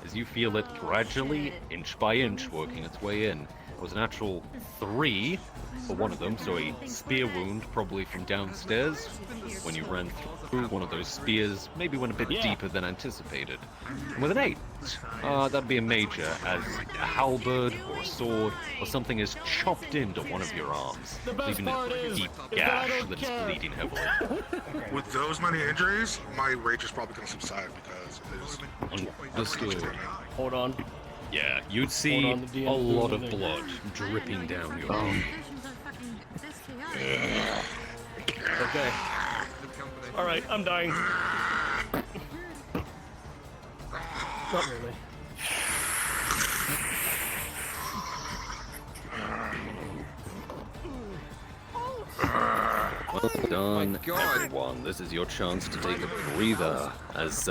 As you feel it gradually, inch by inch, working its way in. It was an actual 3 for one of them, so a spear wound, probably from downstairs, when you ran through one of those spears, maybe went a bit deeper than anticipated. And with an 8, that'd be a major, as a halberd or a sword or something is chopped into one of your arms, leaving a deep gash that is bleeding heavily. With those many injuries, my rage is probably going to subside because it is... Understood. Hold on. Yeah, you'd see a lot of blood dripping down your arm. Okay. Alright, I'm dying. Not really. Well done, everyone. This is your chance to take a breather, as,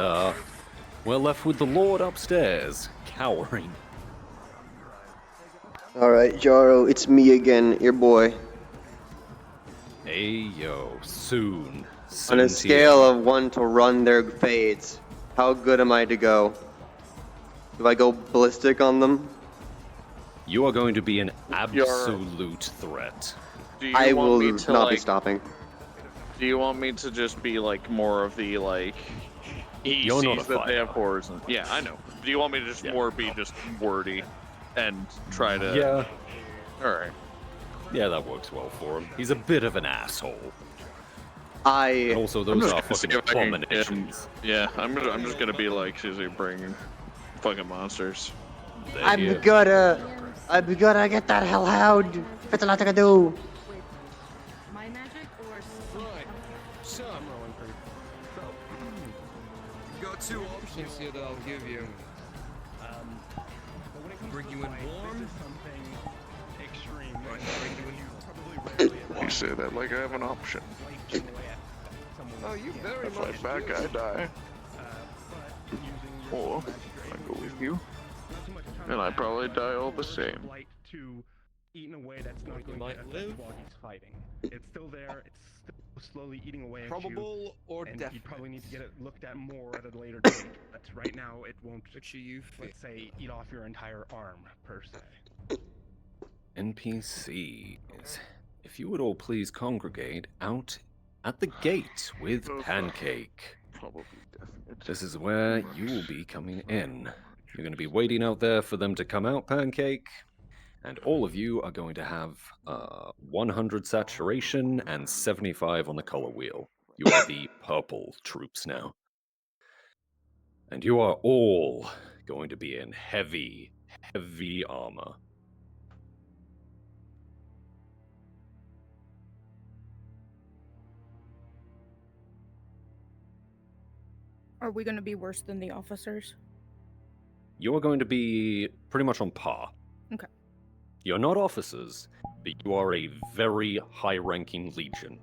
we're left with the Lord upstairs, cowering. Alright, Jaro, it's me again, your boy. Hey, yo, soon. On a scale of 1 to run their fades, how good am I to go? Do I go ballistic on them? You are going to be an absolute threat. I will not be stopping. Do you want me to just be like more of the like he sees that they have horrors and yeah, I know. Do you want me to just more be just wordy and try to Alright. Yeah, that works well for him. He's a bit of an asshole. And also I'm those just are gonna see fucking if I can abominations. Yeah, I'm just gonna be like Susie bringing fucking monsters. I'm gonna get that hellhound. That's a lot to do. My magic or Right. So, I'm rolling pretty. You've got 2 options here that I'll give you. Bring you in warm. You say that like I have an option. Oh, you very If much I back, do. I die. Or I go with you, and I probably die all the same. To eat in a way that's not going to affect while he's fighting. It's still there. It's still slowly eating away at you. Probable or and definite? you probably need to get it looked at more at a later date. But right now, it won't. Which are you? Let's say eat off your entire arm per se. NPCs. If you would all please congregate out at the gate with Pancake. Probably definite. This is where you will be coming in. You're going to be waiting out there for them to come out, Pancake. And all of you are going to have 100 saturation and 75 on the color wheel. You are the purple troops now. And you are all going to be in heavy, heavy armor. Are we going to be worse than the officers? You are going to be pretty much on par. Okay. You're not officers, but you are a very high-ranking legion.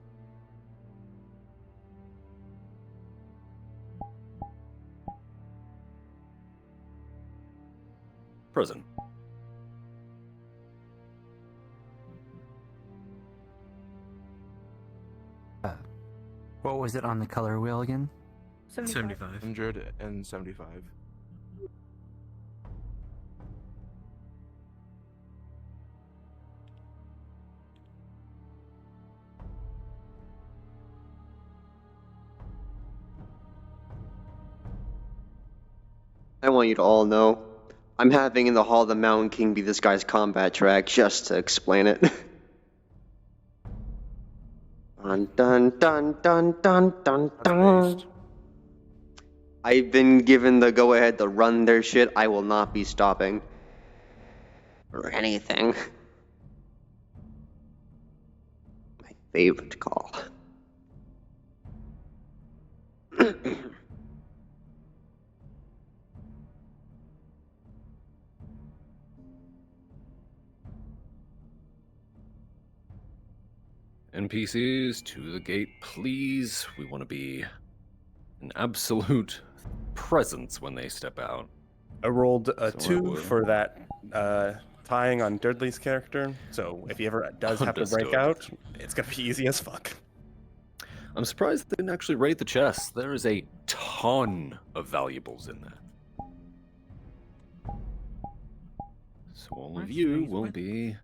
Prison. What was it on the color wheel again? 75. 175. I want you to all know, I'm having in the Hall of the Mountain King be this guy's combat track just to explain it. Dun dun dun dun dun dun dun. I've been given the go-ahead to run their shit. I will not be stopping. Or anything. My favorite call. NPCs, to the gate, please. We want to be an absolute presence when they step out. I rolled a So 2 for that tying on Dudley's character, so if he ever does have to break Understood. out, it's gonna be easy as fuck. I'm surprised they didn't actually raid the chest. There is a ton of valuables in there. So all of you will be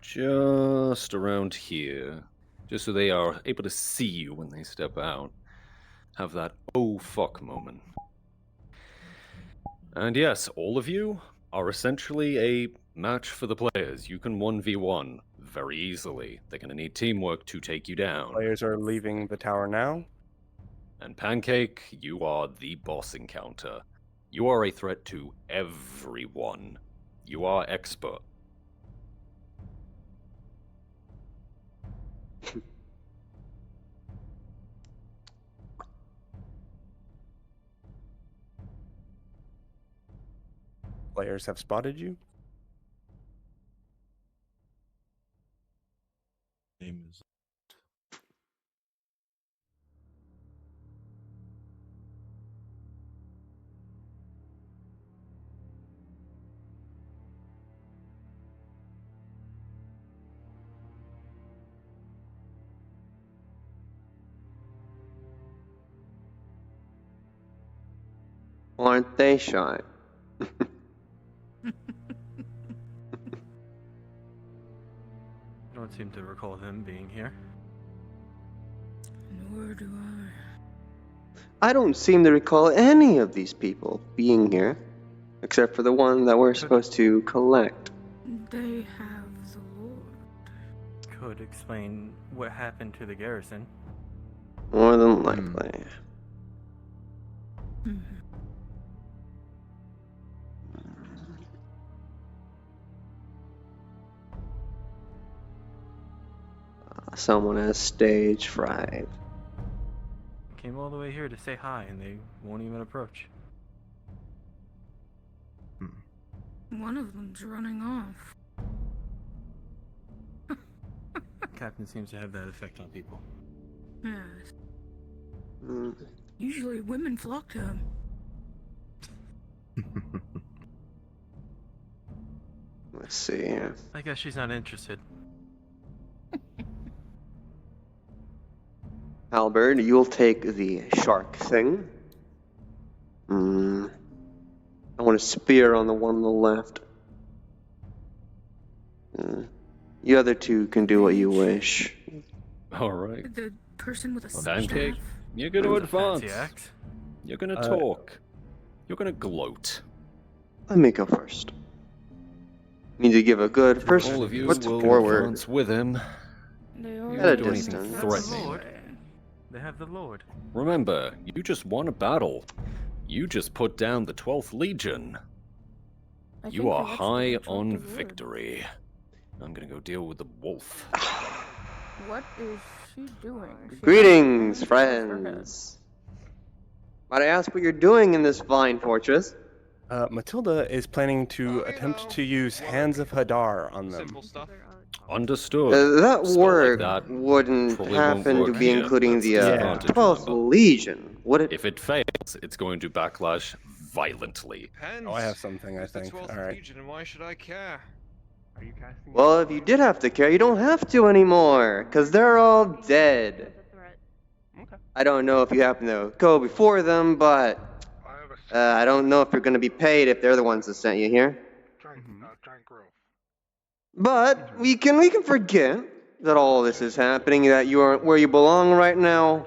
just around here, just so they are able to see you when they step out. Have that oh fuck moment. And yes, all of you are essentially a match for the players. You can 1v1 very easily. They're going to need teamwork to take you down. Players are leaving the tower now. And Pancake, you are the boss encounter. You are a threat to everyone. You are expert. Players have spotted you. Name is Aren't they shy? I don't seem to recall them being here. Nor do I don't seem to recall any of these people being here, except for the one that we're supposed to collect. They have the Lord. Could explain what happened to the garrison. More than likely. Someone has stage fright. Came all the way here to say hi, and they won't even approach. One of them's running off. Captain seems to have that effect on people. Yes. Usually women flock to him. Let's see here. I guess she's not interested. Halberd, you'll take the shark thing. I want a spear on the one on the left. You other two can do what you wish. Alright. The person with a Pancake, staff. you're going to That's a fancy advance. axe. You're going to talk. You're going to gloat. Let me go first. Need to give a good first All of you foot will forward. advance with him. They You are At a don't do anything distance. threatening. They have the Lord. Remember, you just won a battle. You just put down the 12th Legion. You are high on victory. I'm gonna go deal with the wolf. What is she doing? Greetings, friends. Might I ask what you're doing in this fine fortress? Matilda is planning to attempt to use Hands of Hadar on them. Understood. That Spell work like that wouldn't probably won't happen to work be here. including That's the disadvantage, 12th remember. Legion, would it? If it fails, it's going to backlash violently. Oh, I have something, I think. Alright. And why should I care? Are you casting? Well, if you did have to care, you don't have to anymore, because they're all dead. Okay. I don't know if you happen to go before them, but I don't know if you're going to be paid if they're the ones that sent you here. Giant growth. But we can forget that all this is happening, that you aren't where you belong right now,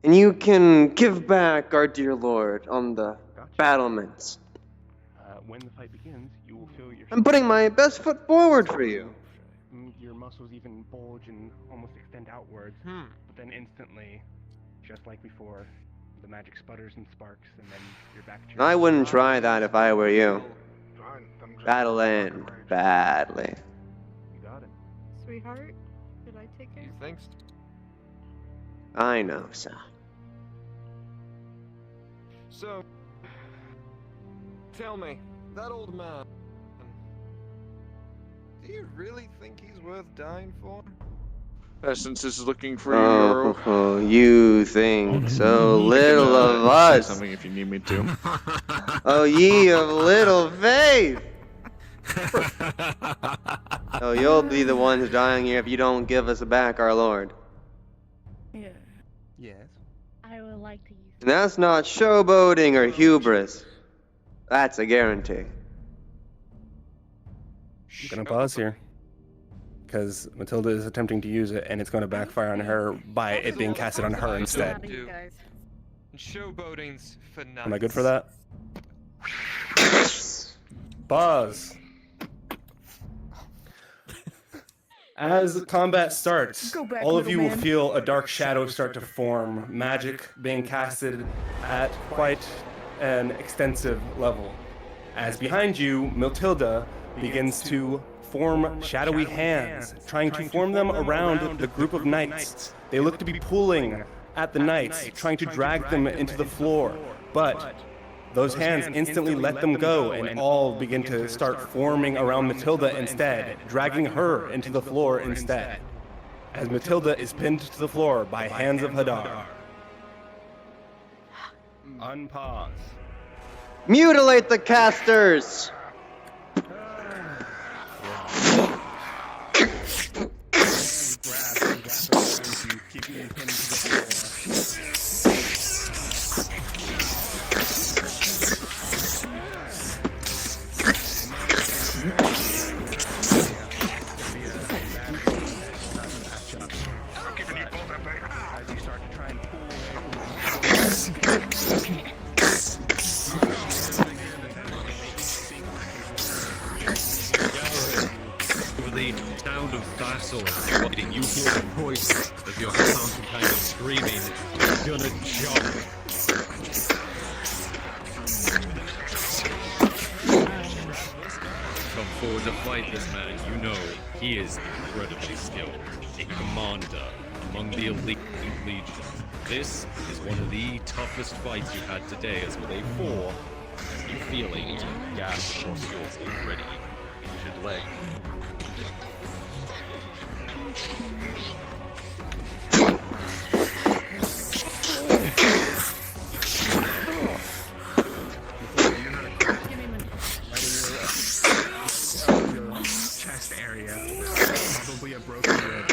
and you can give back our dear Lord on the battlements. When the fight begins, you will feel your. I'm putting my best foot forward for you. Your muscles even bulge and almost extend outwards, but then instantly, just like before, the magic sputters and sparks, and then you're back to your. I wouldn't try that if I were you. That'll end badly. You got it. Sweetheart, did I take care? Thanks. I know, sir. So, tell me, that old man, do you really think he's worth dying for? Essence is looking for you, Euro. Oh, you think so little of us. Say something if you need me to. Oh, ye of little faith! Oh, you'll be the ones dying here if you don't give us back our Lord. Yeah. Yes. I would like to use. And that's not showboating or hubris. That's a guarantee. I'm gonna pause here. Because Matilda is attempting to use it, and it's going to backfire on her by it being casted on her instead. Showboating's for nuts. Am I good for that? Pause. As combat starts, back, all of little you will man. feel a dark shadow start to form, magic being casted at quite an extensive level. As behind you, Matilda begins to form shadowy hands, trying to form them around the group of knights. They look to be pulling at the knights, trying to drag them into the floor, but those hands instantly let them go and all begin to start forming around Matilda instead, dragging her into the floor instead, as Matilda is pinned to the floor by Hands of Hadar. Unpause. Mutilate the casters! With the sound of battle, you hear the voice of your companion screaming, "You're gonna jump." Come forward to fight this man. You know he is incredibly skilled, a commander among the elite legion. This is one of the toughest fights you've had today, as with a 4, you feeling gas across your already injured leg. Chest area. Probably a broken rib.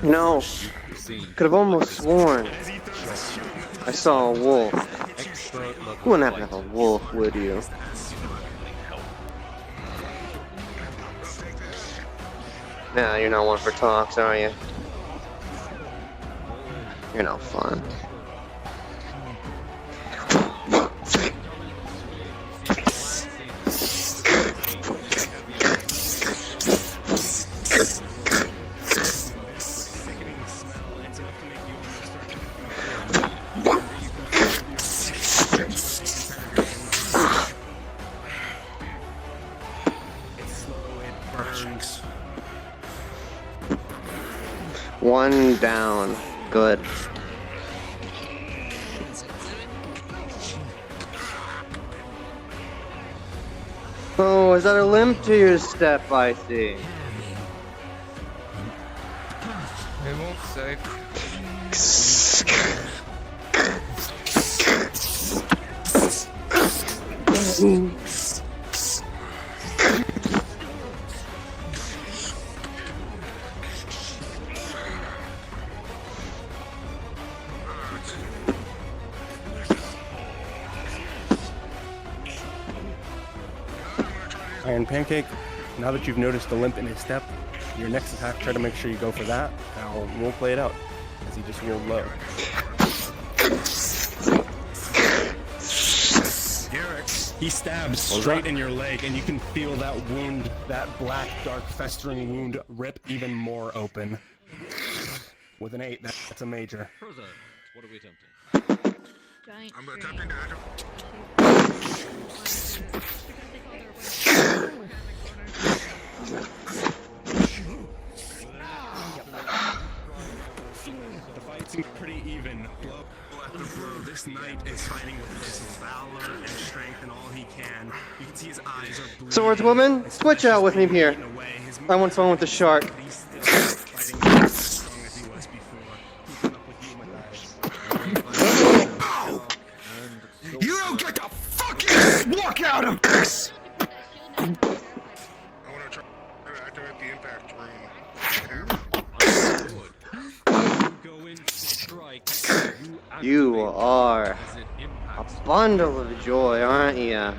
No. Could have almost sworn I saw a wolf. You wouldn't happen to have a wolf, would you? Nah, you're not one for talks, are you? You're no fun. One down. Good. Oh, is that a limp to your step, I see? It won't save. Iron Pancake, now that you've noticed the limp in his step, your next attack, try to make sure you go for that. We'll play it out, as he just rolled low. Garrick, he stabs straight in your leg, and you can feel that wound, that black, dark, festering wound rip even more open. With an 8, that's a major. What are we attempting? I'm attempting to The fight seems pretty even. Blow after blow. This knight is fighting with his valor and strength and all he can. You can see his eyes are blue. Swordswoman, switch out with me here. I want someone with the shark. You don't get to fucking walk out of this! I want to try to activate the impact room. You are a bundle of joy, aren't you?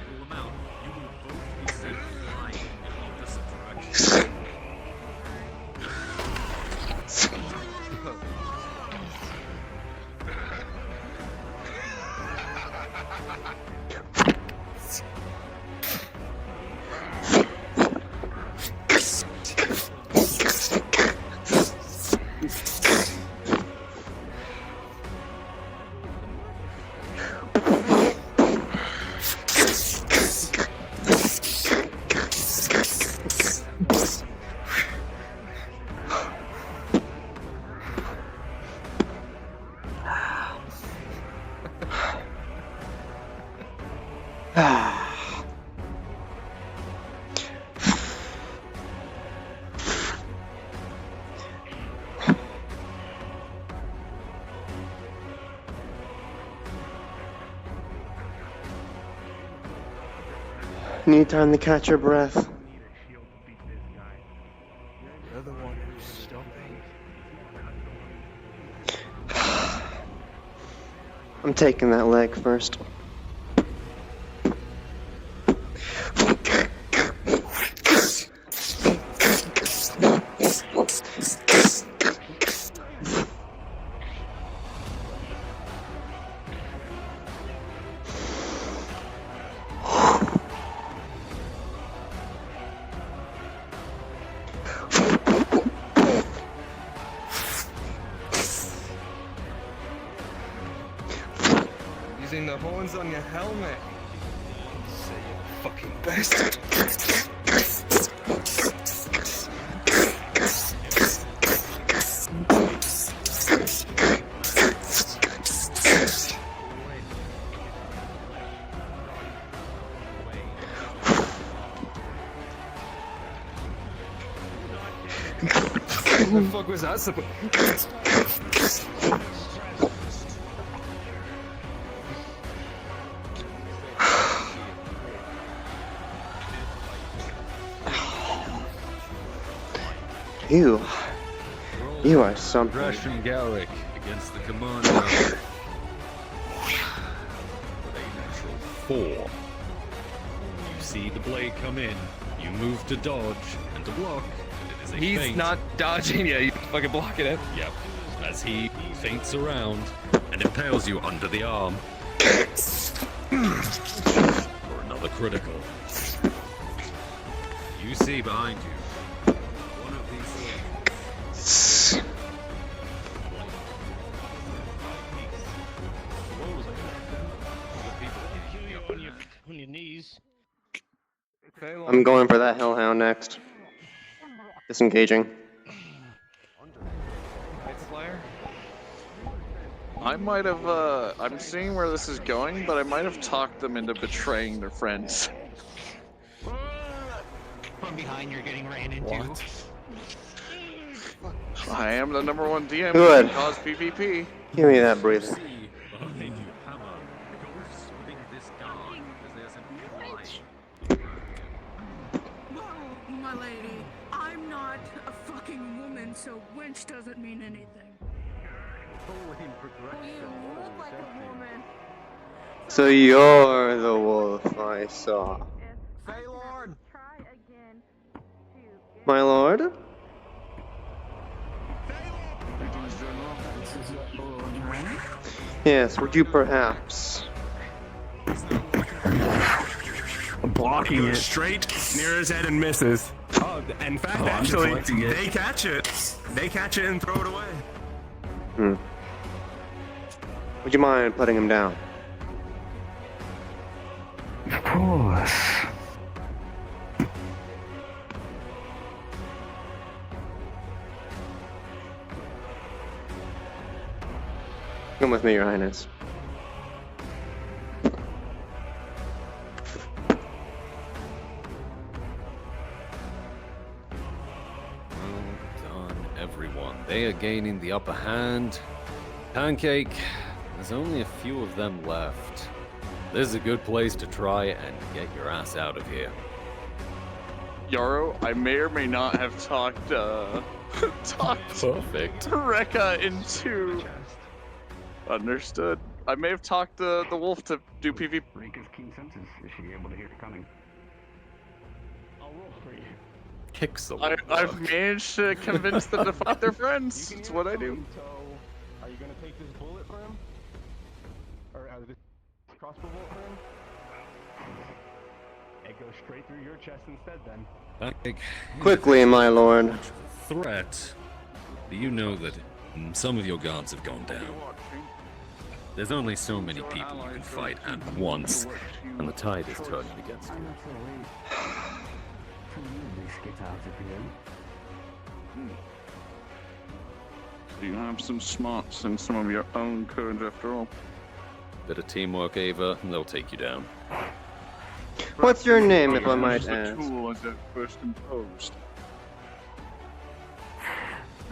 Need time to catch your breath. You're the one who's stopping. I'm taking that leg first. Using the horns on your helmet. Say your fucking best. What the fuck was that supposed? You are something. Russian Garrick against the commander with a natural 4. You see the blade come in, you move to dodge and to block, and it is a He's feint. not dodging you, he's fucking blocking it. Yep, as he feints around and impales you under the arm. For another critical. You see behind you one of these things. On your knees. I'm going for that hellhound next. Disengaging. I might have, I'm seeing where this is going, but I might have talked them into betraying their friends. From behind, you're getting ran into. What? I am the #1 DM Good. who can cause PvP. Give me that breather. Behind you, hammer. Go swimming this guard, as there's an ally. Whoa, my lady. I'm not a fucking woman, so wench doesn't mean anything. You look like a woman. So you're the wolf I saw. Faylorn! My lord? Yes, would you perhaps? Blocking it straight near his head and misses. Oh, in fact, actually, they catch it. They catch it and throw it away. Hmm. Would you mind putting him down? Of course. Come with me, Your Highness. Well done, everyone. They are gaining the upper hand. Pancake, there's only a few of them left. This is a good place to try and get your ass out of here. Yarrow, I may or may not have talked Perfect. Rekka into... Understood. I may have talked the wolf to do PvP. Rika's keen senses. Is she able to hear it coming? I'll roll for you. Kicks the I've managed to convince them to fight their friends. It's what I do. So, are you gonna take this bullet for him? Or this crossbow bolt for him? It goes straight through your chest instead then. Pancake. Quickly, my lord. Threat. Do you know that some of your guards have gone down? There's only so many people you can fight at once, and the tide is turning against you. You have some smarts and some of your own courage after all. Bit of teamwork, Ava, and they'll take you down. What's your name, if I might The ask? tool as it first imposed.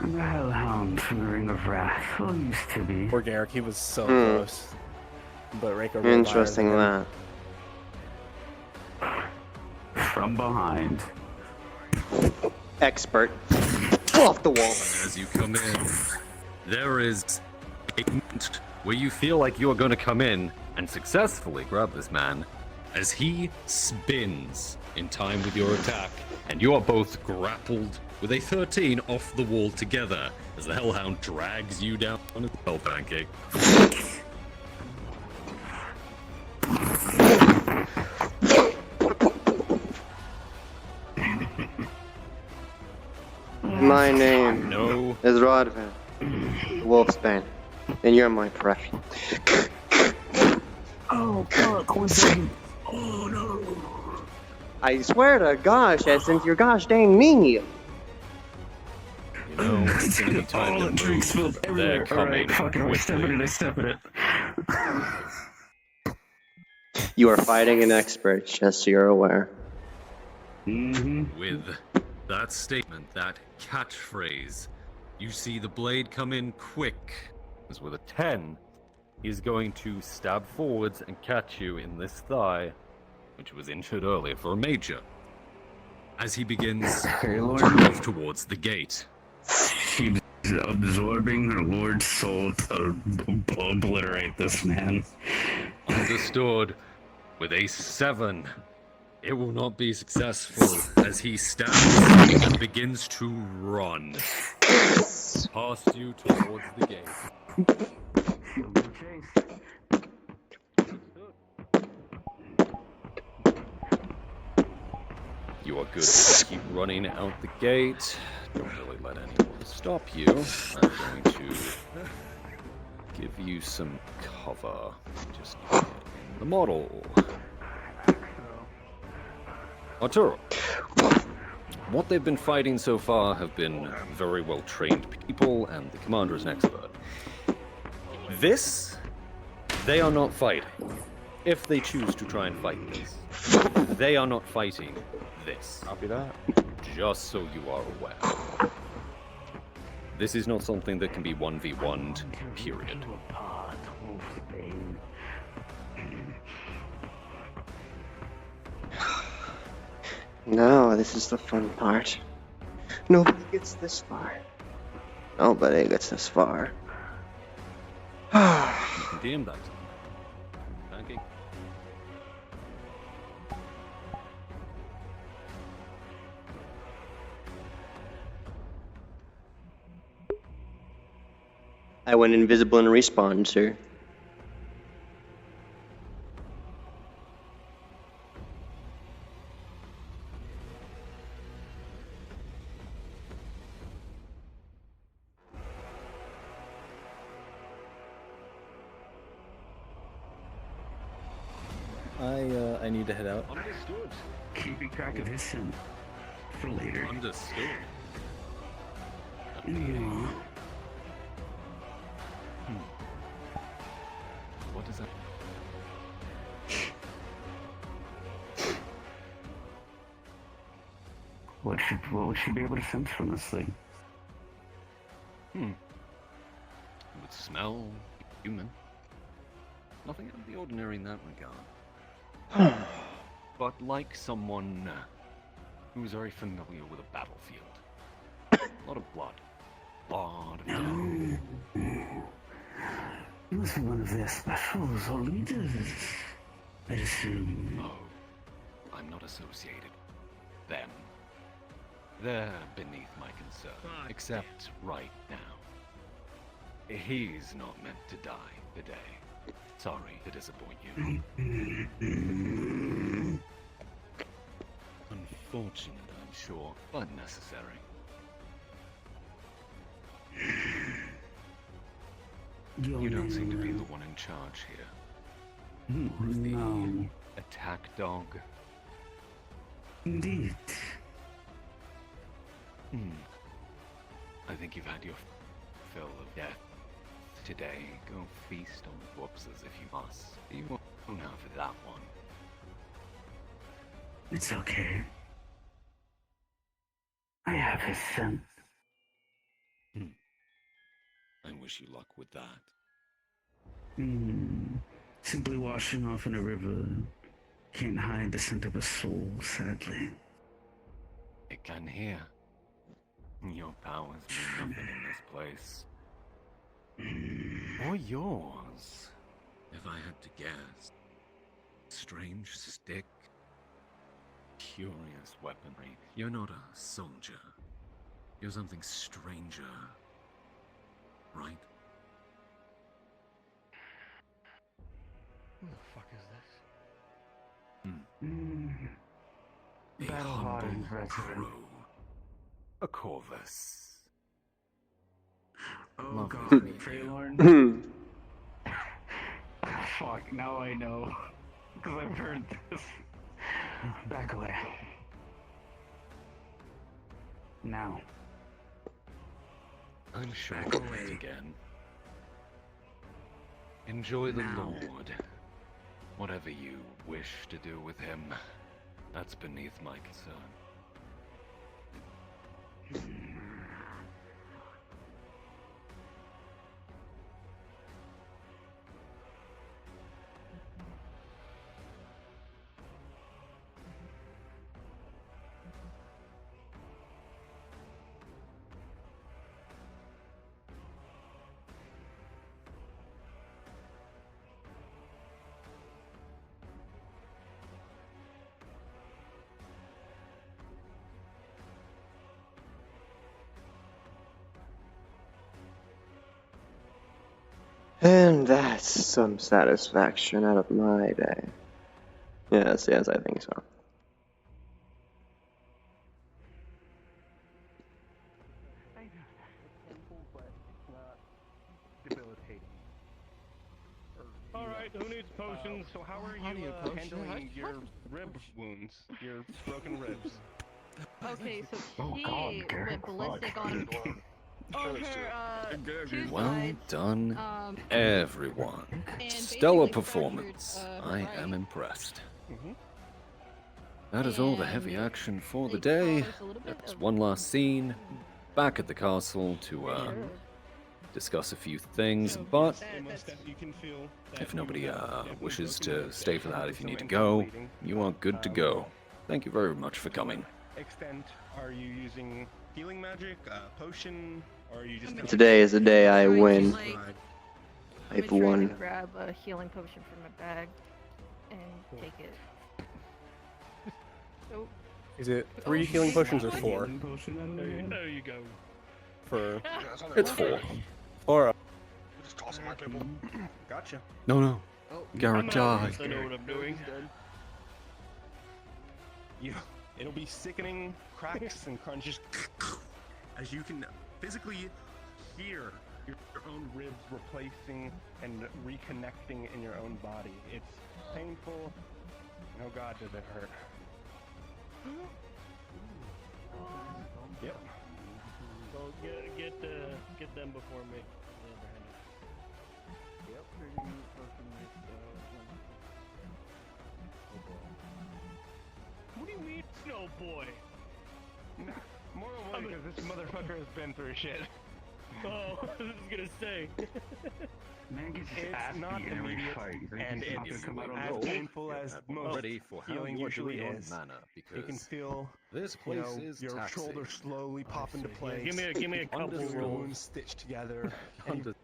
I'm the Hellhound from the Ring of Wrath. Who used to be? Poor Garrick, he was so close. But Reiko Interesting that. From behind. Expert. Off the wall. As you come in, there is a moment where you feel like you are going to come in and successfully grab this man as he spins in time with your attack, and you are both grappled with a 13 off the wall together as the Hellhound drags you down on his bell, Pancake. My name is Rodvan, Wolfsbane, and you're my prey. Oh, fuck, 1 second. Oh, no. I swear to gosh, that since you're gosh dang mean you. You know, it's gonna be time All to the drinks move. spilled everywhere. They're coming Alright, fucking, I step in quickly. it, I step in it. You are fighting an expert, just so you're aware. With that statement, that catchphrase, you see the blade come in quick. As with a 10, he's going to stab forwards and catch you in this thigh, which was injured earlier for a major. As he begins to move towards the gate. She's absorbing her lord's soul to obliterate this man. Understood. With a 7, it will not be successful as he stabs and begins to run past you towards the gate. You are good to keep running out the gate. Don't really let anyone stop you. I'm going to give you some cover. Just get in the model. Arturo. What they've been fighting so far have been very well trained people, and the commander is an expert. This, they are not fighting. If they choose to try and fight this, they are not fighting this. Copy that. Just so you are aware. This is not something that can be 1v1'd, period. No, this is the fun part. Nobody gets this far. Nobody gets this far. You can DM that. Okay. I went invisible and respawned, sir. I need to head out. Understood. Keeping track of his scent for later. Understood. What is that? What would she be able to sense from this thing? It would smell human. Nothing out of the ordinary in that regard. But like someone who's very familiar with a battlefield. A lot of blood. A lot of blood. You must be one of their specials or leaders, I assume. Oh, I'm not associated with them. They're beneath my concern. Except right now. He's not meant to die today. Sorry to disappoint you. Unfortunate, I'm sure, but necessary. You don't seem to be the one in charge here. No. Attack dog. Indeed. I think you've had your fill of death. Today, go feast on the corpses if you must. You won't have that one. It's okay. I have his scent. I wish you luck with that. Simply washing off in a river can't hide the scent of a soul, sadly. It can hear. Your powers mean nothing in this place. Or yours, if I had to guess. Strange stick. Curious weaponry. You're not a soldier. You're something stranger. Right? Who the fuck is this? A humble crow. A corvus. Oh god, Freylorn. Fuck, now I know. Because I've heard this. Back away. Now. I'm sure we'll meet again. Enjoy the Lord. Whatever you wish to do with him, that's beneath my concern. And that's some satisfaction out of my day. Yes, I think so. Alright, who needs potions? So how are you handling your rib wounds? Your broken ribs? Okay, so Oh, he God, went Garrett, ballistic on Well done, everyone. and Stellar basically performance. fractured, I her am right. impressed. That is all the heavy action for the day. There's one last scene back at the castle to discuss a few things, but You can feel that if nobody you've definitely wishes broken to the stay for that, cycle if you so need to into go, waiting. you are good to go. Thank you very much for coming. Extent, are you using healing magic, potion, or are you just... Today is the day I win. Like, I've I'm trying won. to grab a healing potion from my bag and take it. Oh. Is it 3 healing potions or 4? There you go. For... It's 4. Or... Just toss my people. Gotcha. No. Garrett died. I know what I'm doing. It'll be sickening cracks and crunches as you can physically hear your own ribs replacing and reconnecting in your own body. It's painful. And oh God, does it hurt. Yep. So get them before me. What do you mean, Snow Boy? More than one because this motherfucker has been through shit. Oh, I was gonna say. Man gets his ass It's not beat in every immediate, fight. You think and he's not it's gonna come out as on painful as most ready for how healing you are usually doing on is. mana, You because can feel this you place know, is your taxing. shoulders slowly pop into Yeah, place. give me a couple your rolls. wounds stitched together. and you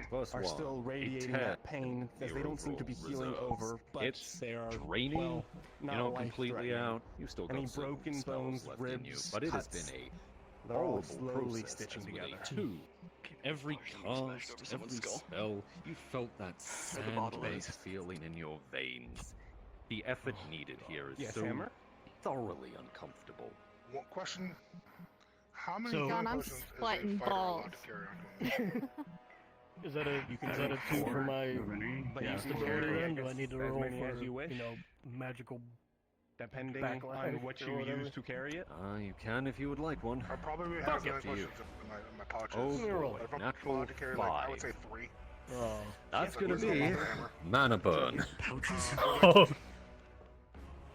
First are one, still radiating a 10 that pain as they don't seem to be healing reserves. over, but It's they are draining. well, not You're not completely life-threatening. out. You still got Any some broken spells bones, left in you, ribs, but it has cuts, been a they're all horrible slowly process, stitching as with together. a 2. Every cast, every spell, you felt that sand-based feeling in your veins. The effort needed here is Yes, so Hammer? thoroughly uncomfortable. One question. How many So- healing John, I'm potions is a splitting fighter balls. allowed to carry on? Is that a 2 for my But you can stability carry, I then? Do I guess, need to as roll many for as you wish. magical? Depending Backline on what or you whatever. use to carry it. You can if you would like one. I probably Fuck have it as for much you. in my pouches. Oh boy, If I'm natural allowed to carry, like, I would 5. say 3. Oh. That's Yeah, gonna but where's be the hammer? mana burn. Oh.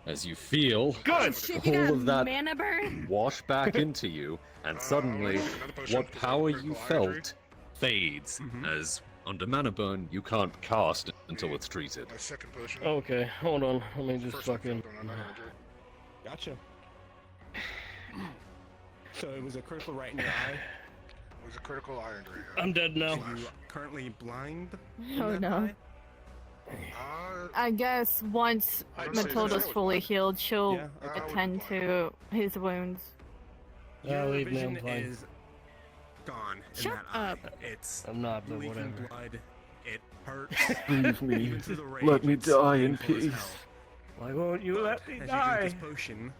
As you feel Good. Shit, you all got of that mana burn? wash back into you, and suddenly another potion what because power of you critical eye injury. felt fades, as under mana burn you can't cast until it's treated. My second potion. Okay, hold on. Let me just First one fucking. failed on another injury. Gotcha. So it was a critical right in your eye. It was a critical eye injury. I'm dead now. Are you currently blind? in Oh that no. eye? I guess once I'd say Matilda's so. fully healed, she'll Yeah, I would attend be to his wounds. Yeah, Your leave me, I'm vision fine. is gone in Shut that eye. up. It's I'm not, but leaking whatever. blood. It hurts. Leave me. Even through the rage, Let me it's die in painful as peace. hell. Why won't you let me As you die? drink this potion,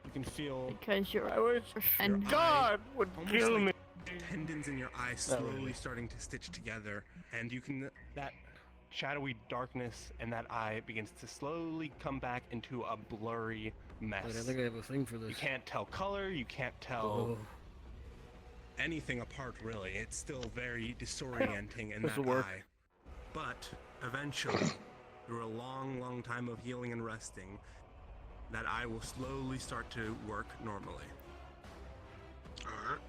you can feel Because you're I wish and God would almost kill like me. tendons in your eye slowly starting to stitch together, and you can that shadowy darkness in that eye begins to slowly come back into a blurry mess. Wait, I think I have a thing for this. You can't tell color, you can't tell Oh. anything apart really. It's still very disorienting in that This'll work. eye. But eventually, through a long, long time of healing and resting, that eye will slowly start to work normally. Alright.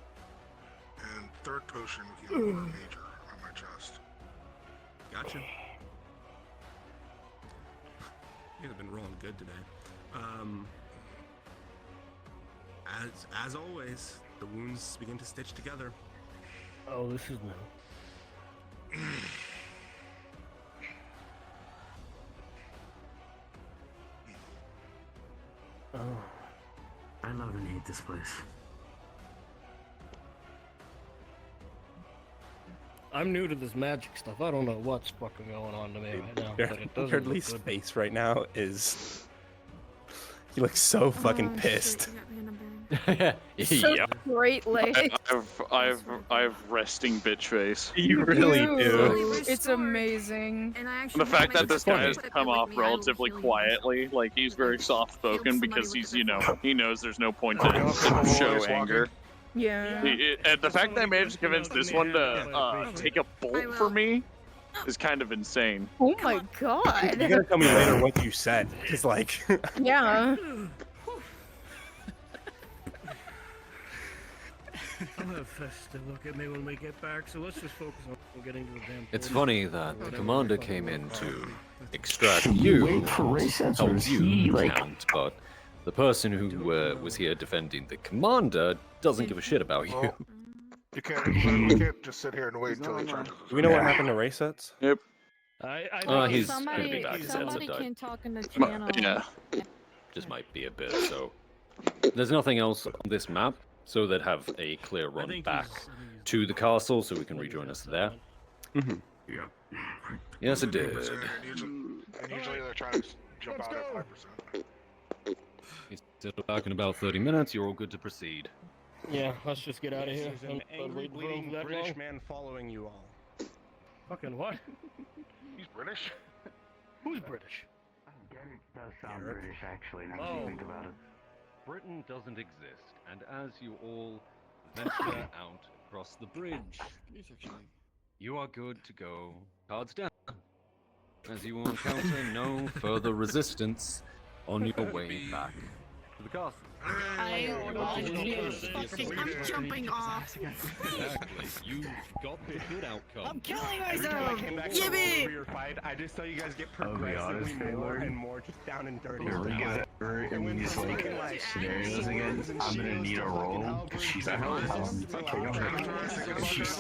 And third potion of healing major on my chest. Gotcha. You have been rolling good today. As always, the wounds begin to stitch together. Oh, this is new. Oh. I love and hate this place. I'm new to this magic stuff. I don't know what's fucking going on to me right now, but it doesn't look Yardley's good. face right now is. He looks so fucking Oh, pissed. shit, you got mana burn. So So greatly. I've resting bitch face. You really do. It's amazing. And I actually The fact that this guy has clip come it with off me, I will relatively heal you. quietly, like he's very soft spoken somebody because with he's, the you know, best. he knows there's no point to show anger. Yeah. And the fact that I managed to convince this one to take a bolt for me is kind of insane. Oh my god. You gotta tell me later what you said. It's like. Yeah. I'll have Fest to look at me when we get back, so let's just focus on getting to the damn It's portal. funny that the commander came in to extract you, help you count, but the person who was here defending the commander doesn't give a shit about you. Well, we can't just sit here and wait until they try to. Do we know what happened to race sets? Yep. He's gonna be back. Somebody Died. can talk in the channel. Yeah. Just might be a bit, so. There's nothing else on this map, so they'd have a clear run back to the castle, so we can rejoin us there. Yeah. Yes, it did. And usually they're trying to jump out at 5%. He's still back in about 30 minutes. You're all good to proceed. Yeah, let's just get out of here. There's an angry, bleeding British man following you all. Fucking what? He's British? Who's British? It does sound British, actually, now that you think about it. Britain doesn't exist, and as you all venture out across the bridge, you are good to go. Cards down. As you will encounter no further resistance on your way back to the castle. I'm jumping off. Exactly. You got the good outcome. I'm killing Every time I myself. came back Yippee! from your fight, I just saw you guys get I'll be honest, progressively more Taylor. and more just down and dirty. If we get ever in these like scenarios again, I'm gonna need a roll because she's at home. She's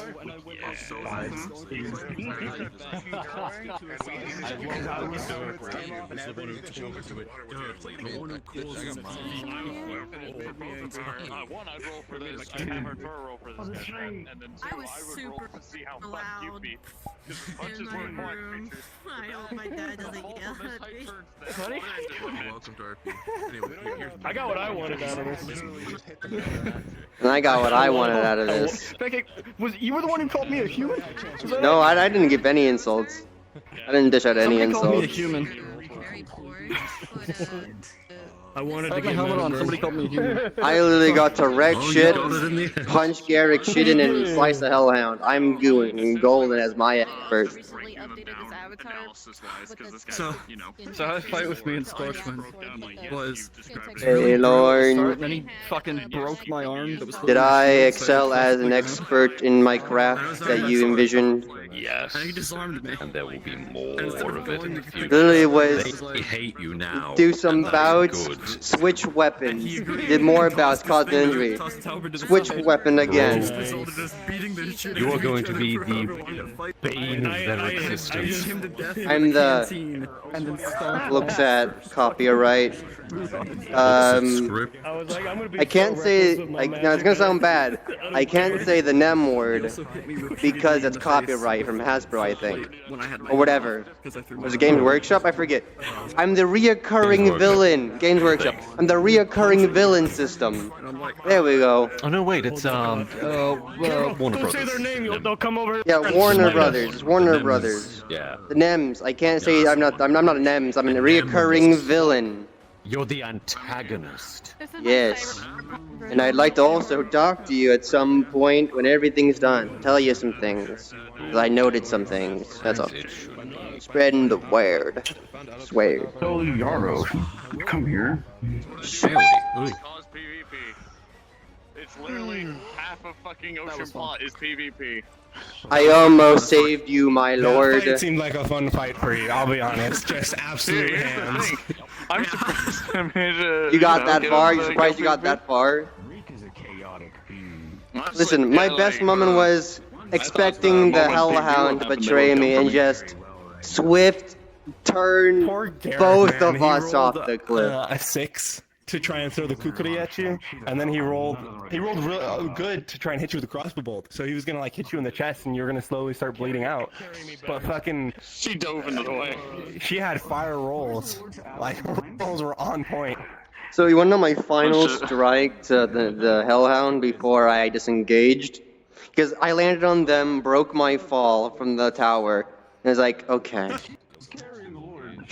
One, I'd roll for this. I'd have her roll for this. And then two, I was would roll super to see how loud fun you'd be. Because punches in my weren't black room. creatures. I hope my dad doesn't yell at me. Honey? Welcome to RP. Anyway, here's I got what I wanted out of this. And I got what I wanted out of this. Becky, you were the one who called me a human? No, I didn't give any insults. I didn't dish out any Somebody called me a insults. human. I wanted to my get helmet on. members. Somebody called me a human. I literally got to wreck shit, punch Garrick shit in, and slice the hellhound. I'm doing golden as my expert. Recently updated his avatar. So how his fight with me and Scorchman was Hey, Lorne. and then he fucking broke my arm. That was Did I excel as an expert in my craft that you envisioned? Yes. And he disarmed me. And there will be more of it in the future. Literally was They hate you now. do some and that is bouts, good. switch weapons, did more bouts, caused an injury, switch weapon again. You are going to be the bane of their existence. I'm the looks at copyright. I can't say like now it's gonna sound bad. I can't say the NEM word because it's copyright from Hasbro, I think, or whatever. Was it Games Workshop? I forget. I'm the reoccurring villain. Games Workshop. I'm the reoccurring villain system. There we go. Oh no, wait, it's Warner Don't say Brothers. their name, they'll come over. Yeah, and Warner smite us. Brothers. Warner NEMs. Brothers. Yeah. The NEMs. I can't say I'm not a NEMs. I'm a reoccurring villain. You're the antagonist. Yes. And I'd like to also talk to you at some point when everything's done. Tell you some things. 'Cause I noted some things. That's all. Spreading the word. Swear. So Yarrow, come here. Cause PvP. It's literally half of fucking Ocean Plot is PvP. I almost saved you, my lord. It seemed like a fun fight for you, I'll be honest. Just absolute Dude, here's the hands. thing. I'm surprised I managed to, You got that get far? up You to surprised you go got that far? Honestly, Listen, my yeah, best like, moment was expecting the moment Hellhound to happened betray to me and me. just swift turn Garrett, both man, of he us off rolled, the cliff. a 6 to try and throw the kukri at you, and then he rolled real good to try and hit you with a crossbow bolt. So he was gonna like hit you in the chest, and you're gonna slowly start bleeding out. But fucking, she dove into the way. She had fire rolls, like her rolls were on point. So you want to know my final strike to the Hellhound before I disengaged? Because I landed on them, broke my fall from the tower, and I was like, okay.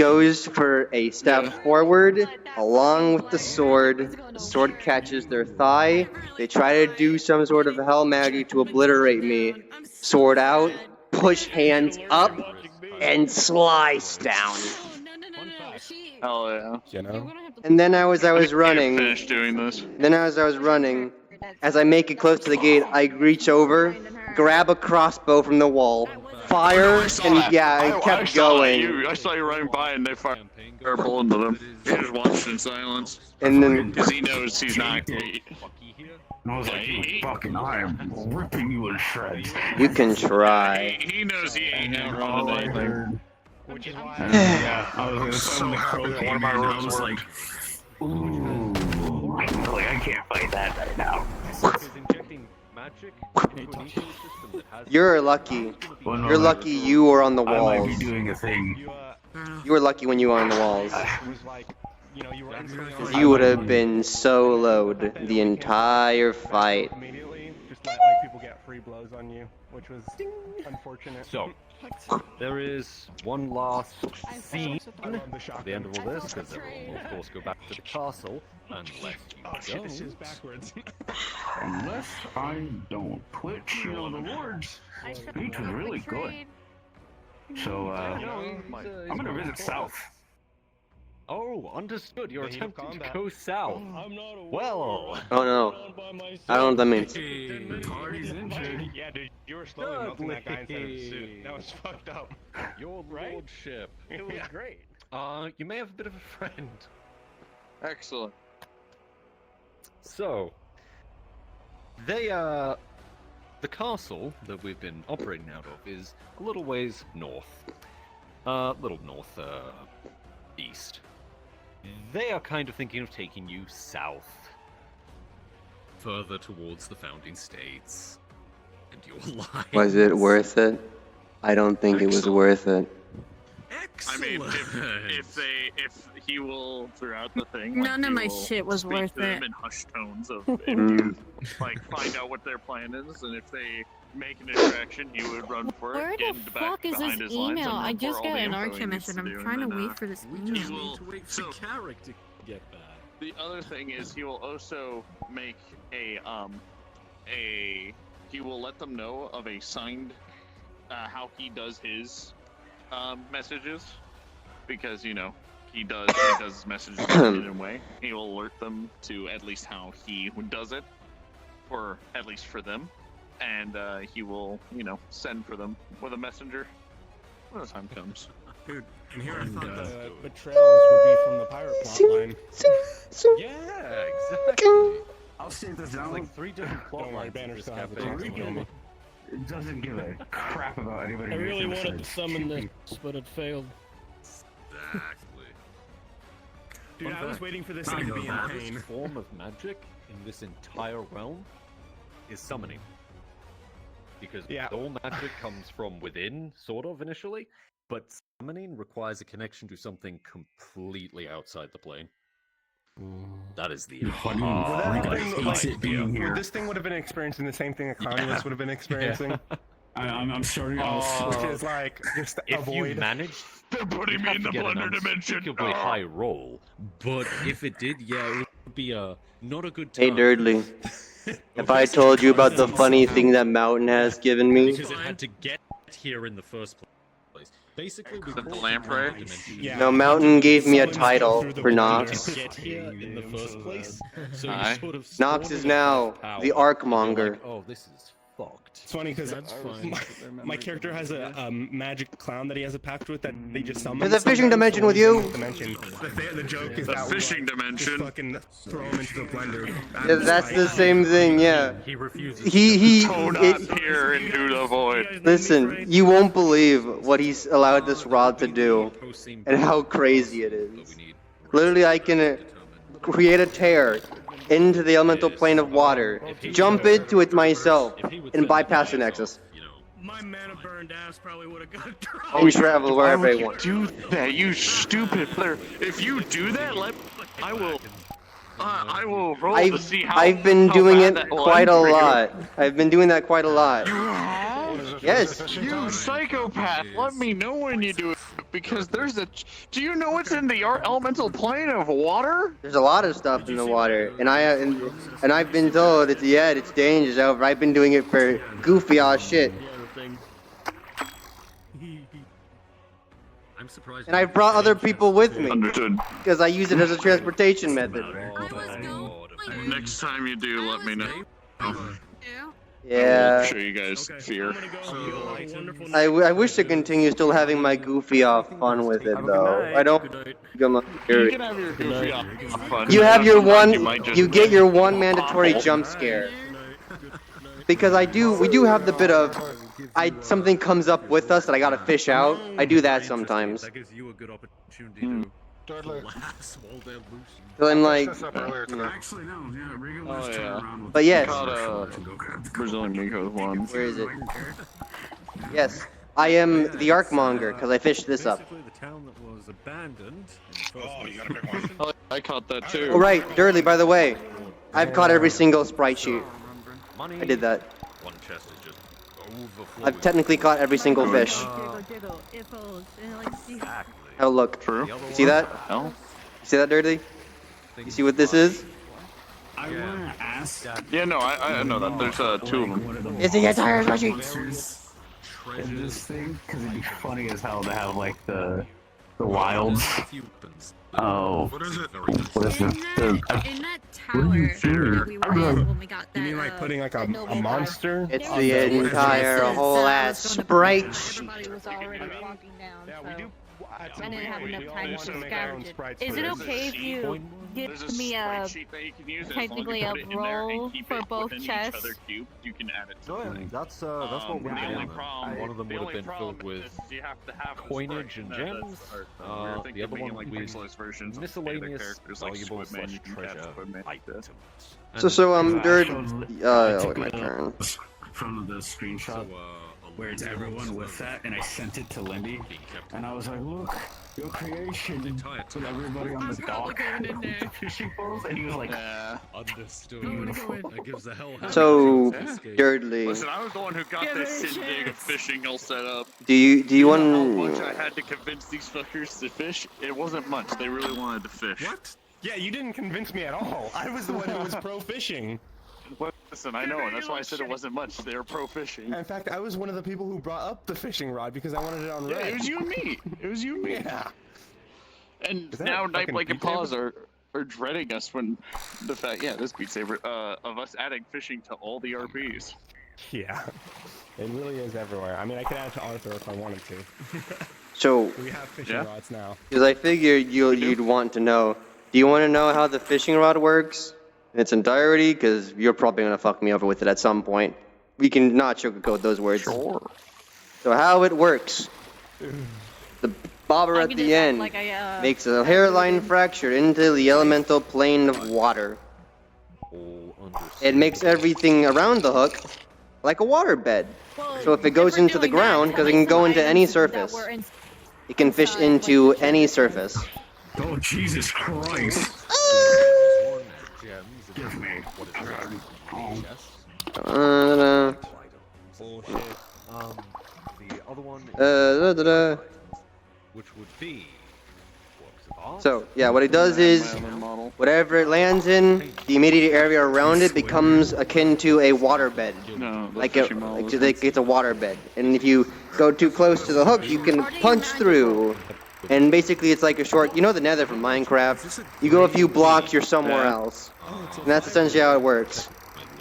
goes for a step forward along with the sword. The sword catches their thigh. They try to do some sort of hell magic to obliterate me. Sword out, push hands up, and slice down. Hell yeah. You know? And then as I was running, Finish doing this. then as I was running, as I make it close to the gate, I reach over, grab a crossbow from the wall, fire, and yeah, it kept going. I saw you running by and they fired a bullet into them. He just watched in silence. And then, because he knows he's not. I was like, you fucking, I am ripping you in shreds. You can try. He knows he ain't outrunning anything. Which is why. Yeah, I was so happy that one of my I rolls was worked. like, ooh, like, I can't fight that right now. You're lucky. You're lucky you were on the I might be walls. doing a thing. You were lucky when you were on the walls. You You would have been soloed the entire fight. immediately just let people get free blows on you, which was unfortunate. So, there is one last scene at the end of all this, because everyone will of course go back to the castle, unless you don't. This is backwards. Unless I don't. Twitch, you know, the Lord's speech was really good. So, I'm gonna visit South. Oh, understood. You're attempting to go south. Well. Oh no. I don't know what that means. Yeah, dude, you were slowly melting that guy inside of the suit. That was fucked up. Your lordship. It was great. You may have a bit of a friend. Excellent. So, the castle that we've been operating out of is a little ways north. East. They are kind of thinking of taking you south. Further towards the founding states. And your lives. Was it worth it? I don't think it was worth it. I mean, if he will throughout the thing, None of my he will shit was speak worth to them it. in hushed tones of like find out what their plan is, and if they make an attraction, he would run for Where it, the get back fuck is this behind his lines, email? and I run for just all got the an info he archer needs mission. to I'm do, trying to and then, wait for this We email. just need to wait for Carrick to get back. The other thing is he will also make he will let them know of a signed how he does his messages, because you know he does his messages in a way. He will alert them to at least how he does it, or at least for them, and he will send for them with a messenger when the time comes. Dude, and here I thought the betrayals would be from the pirate plotline. Yeah, exactly. I'll save this There's down. like 3 different plot Don't worry, lines in Banner this still has campaign. it. It doesn't give a crap about anybody. I really making wanted to sense. summon this, but it failed. Exactly. Dude, I was waiting for this thing The to be in hardest pain. form of magic in this entire realm is summoning. Because all magic comes from within, sort of, initially, but summoning requires a connection to something completely outside the plane. That is the This thing would have been experiencing the same thing that Clownius would have been experiencing. I'm starting off. Which is like, just if avoid. you manage, they're putting me in the blender dimension. Unspeakably high roll, but if it did, yeah, it would be not a good time. Hey, Durdley. Have I told you about the funny thing that Mountain has given me? Because it had to get here in the first place. Basically, we the lamprey. No, Mountain gave me a title for Nox. Get here in the first place. So you Aye. sort of Nox is now the Arcmonger. oh, this is fucked. It's funny because my character has a magic clown that he has a pact with that they just summon. To the fishing dimension with you. The joke is The that fishing just dimension. fucking throw him into the blender. Yeah, that's the same thing, yeah. He refuses. He Do not peer into the void. Listen, you won't believe what he's allowed this rod to do, and how crazy it is. Literally, I can create a tear into the elemental plane of water, jump into it myself, and bypass the nexus. My mana burned ass probably would have got dry. And travel wherever I want. Do that, you stupid player. If you do that, I will roll to see how. I've been how doing bad it that will quite end a for you. lot. I've been doing that quite a lot. Yes. You psychopath! Let me know when you do it, because there's a. Do you know what's in the elemental plane of water? There's a lot of stuff in the water, and I've been told it's dangerous. I've been doing it for goofy ass shit. I'm surprised. And I brought other people with me. Understood. Because I use it as a transportation method. Next time you do, let me know. Yeah. I'll show you guys fear. I wish to continue still having my goofy off fun with it though. I don't. You can have your goofy off fun. You have your one. might just- You get your one mandatory jump scare. Because we do have the bit of, something comes up with us that I gotta fish out. I do that sometimes. That gives you a good opportunity to blast while they're loose. So I'm like, Actually, no, yeah, Rigo was turning around with but yes. Brazilian Migos one. Where is it? Yes, I am the Arkmonger because I fished this up. Basically, the town that was abandoned. Oh, you got a big one. I caught that too. Oh right, Dirtly. By the way, I've caught every single sprite sheet. I did that. One chest is just overflowing. I've technically caught every single fish. Oh look. True. You see that? No. You see that, Dirtly? You see what this is? I want to ask. Yeah, no, I know that. There's two of them. Is the entire spreadsheet? In this thing, because it'd be funny as hell to have like the wilds. Oh, What is it? what is it? In that tower that we were in when we got that. You mean like putting like a monster? It's the entire whole ass sprite sheet. Everybody was already walking down. Yeah, we do. I didn't have enough time to make our own scavenge it. sprites Is for it this. okay if you give me a technically a roll for both chests? You can add it. That's what we're the only doing. problem. One of them the would have only been problem filled with is you have to have coinage and gems. The other one like with pixelized versions of miscellaneous characters like valuable Squidman, you can catch treasure Squidman like this. Dirt. Oh, my turn. From the screenshot where it's everyone with that, and I sent it to Lindy, and I was like, look, your creation with everybody on the dock fishing boats, and he was like, Understood. That gives the hell. So, Dirtly. Listen, I was the one who got this shindig of fishing all set up. Do you How want? much I had to convince these fuckers to fish? It wasn't much. They really wanted to fish. What? Yeah, you didn't convince me at all. I was the one who was pro fishing. Listen, I know, and that's why I said it wasn't much. They were pro fishing. In fact, I was one of the people who brought up the fishing rod because I wanted it on red. Yeah, it was you and me. It was you and me. Yeah. And Is that now a fucking Nightblight and Beat Saber? Paws are dreading us when the fact, yeah, this Beat Saber, of us adding fishing to all the RPs. Yeah. It really is everywhere. I mean, I could add it to Arthur if I wanted to. So, We have fishing rods now. because I figured you'd want to know. Do you want to know how the fishing rod works in its entirety? Because you're probably gonna fuck me over with it at some point. We can not sugarcoat those words. Sure. So how it works? The bobber I at can the just act end like I, makes a hairline fracture into the elemental plane of water. It makes everything around the hook like a waterbed. So if it goes into the ground, because it can go into any surface, it can fish into any surface. oh, Jesus Christ. Give me. Bullshit. The other one, which would be works of art. So, yeah, what it does is, whatever it lands in, the immediate area around it becomes akin to a waterbed. No, Like it's a waterbed. And if you go too close to the hook, you can punch through. And basically it's like a short, you know the nether from Minecraft? You go a few blocks, you're somewhere else. And that's essentially how it works.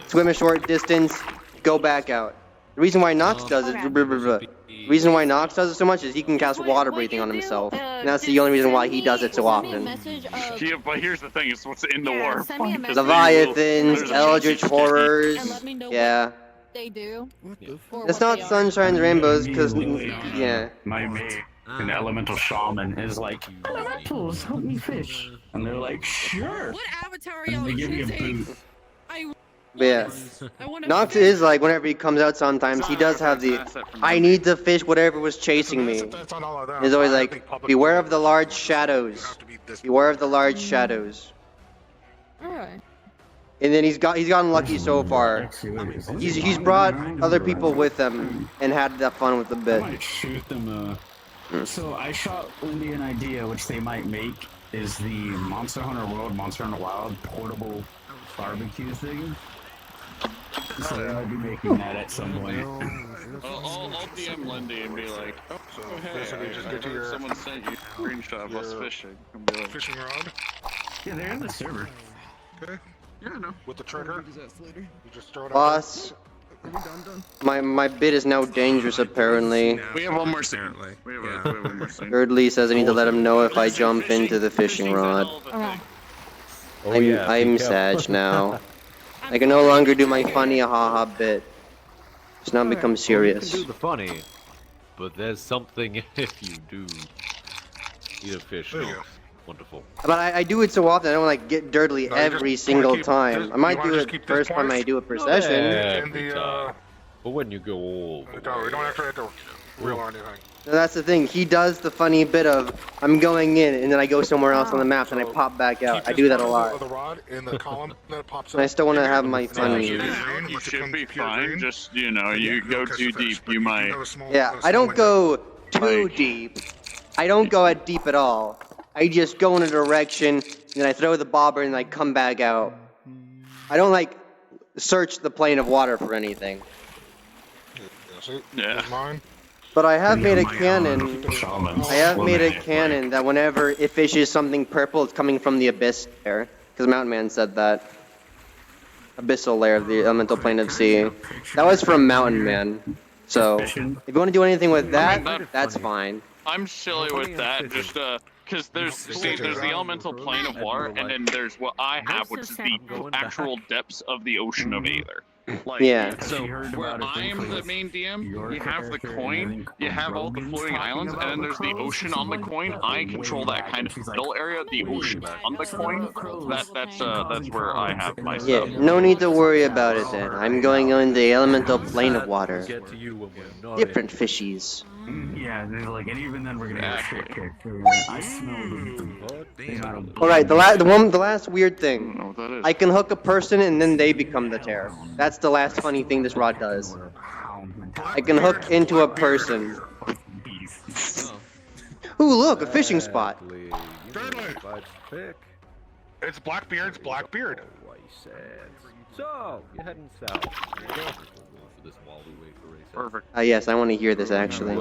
Swim a short distance, go back out. The reason why Nox does it, the reason why Nox does it so much is he can cast water breathing on himself. And that's the only reason why he does it so often. Yeah, but here's the thing, it's what's in the warp. Leviathans, Eldritch Horrors, yeah. They do. It's not sunshines, rainbows, because, yeah. My mate, an elemental shaman, is like, elementals, help me fish. And they're like, sure. What avatar are And y'all they give me a choosing? boot. But yeah, Nox is like, whenever he comes out sometimes, he does have the, I need to fish whatever was chasing me. He's always like, beware of the large shadows. Beware of the large shadows. Alright. And then he's gotten lucky so far. He's brought other people with him and had that fun with the I bit. might shoot them. So I shot Lindy an idea, which they might make, is the Monster Hunter World, Monster Hunter Wild portable barbecue thing. So they might be making that at some point. I'll DM Lindy and be like, oh, hey, basically just get to your someone sent you a screenshot of us fishing. And be like, fishing rod. Yeah, they're in the server. Okay. Yeah, no. With the trigger. You just throw it out. Boss, my bit is now dangerous apparently. we have one more scene. We have one more scene. Thirdly says I need to let him know if I jump into the fishing rod. I'm Sag now. I can no longer do my funny haha bit. It's now become serious. You can do the funny, but there's something if you do eat a fish. Wonderful. But I do it so often I don't like get dirtily every single time. I might do it first time I do it per session. Every time. But when you go all the way, we don't have to reel or anything. So that's the thing. He does the funny bit of I'm going in and then I go somewhere else on the map and I pop back out. I do that a lot. The rod in the column that pops And I still want to have my funny. You should be fine. Just you go too deep, you might. Yeah, I don't go too deep. I don't go at deep at all. I just go in a direction and then I throw the bobber and I come back out. I don't like search the plane of water for anything. Yeah. Mine. But I have made a canon. I have made a canon that whenever it fishes something purple, it's coming from the abyss layer. Because Mountain Man said that. Abyssal layer of the elemental plane of sea. That was from Mountain Man. So, if you want to do anything with that, that's fine. I'm silly with that, just because there's the elemental plane of water, and then there's what I have, which is the actual depths of the ocean of Aether. Like, yeah. So where I am the main DM, you have the coin, you have all the floating islands, and then there's the ocean on the coin. I control that kind of middle area, the ocean on the coin. That's where I have my Yeah, stuff. no need to worry about it then. I'm going on the elemental plane of water. Different fishies. Yeah, they're like, and even then we're gonna get a short character. I smell them. Alright, the last weird thing. I can hook a person and then they become the terror. That's the last funny thing this rod does. I can hook into a person. Ooh, look, a fishing spot. It's Blackbeard's Blackbeard. So, you're heading south. For this while we wait for Racer. Perfect. Yes, I want to hear this actually.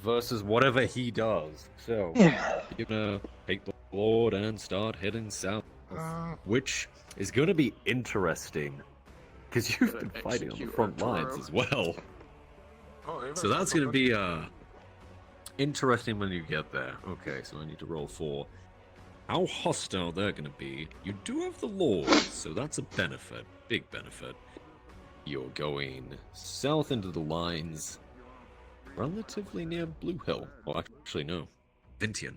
Versus whatever he does. So, Yeah. you're gonna take the Lord and start heading south. Which is gonna be interesting. Because you've been fighting on the front lines as well. So that's gonna be interesting when you get there. Okay, so I need to roll for how hostile they're gonna be. You do have the Lord, so that's a benefit. Big benefit. You're going south into the lines, relatively near Blue Hill. Well, actually, no. Vintian.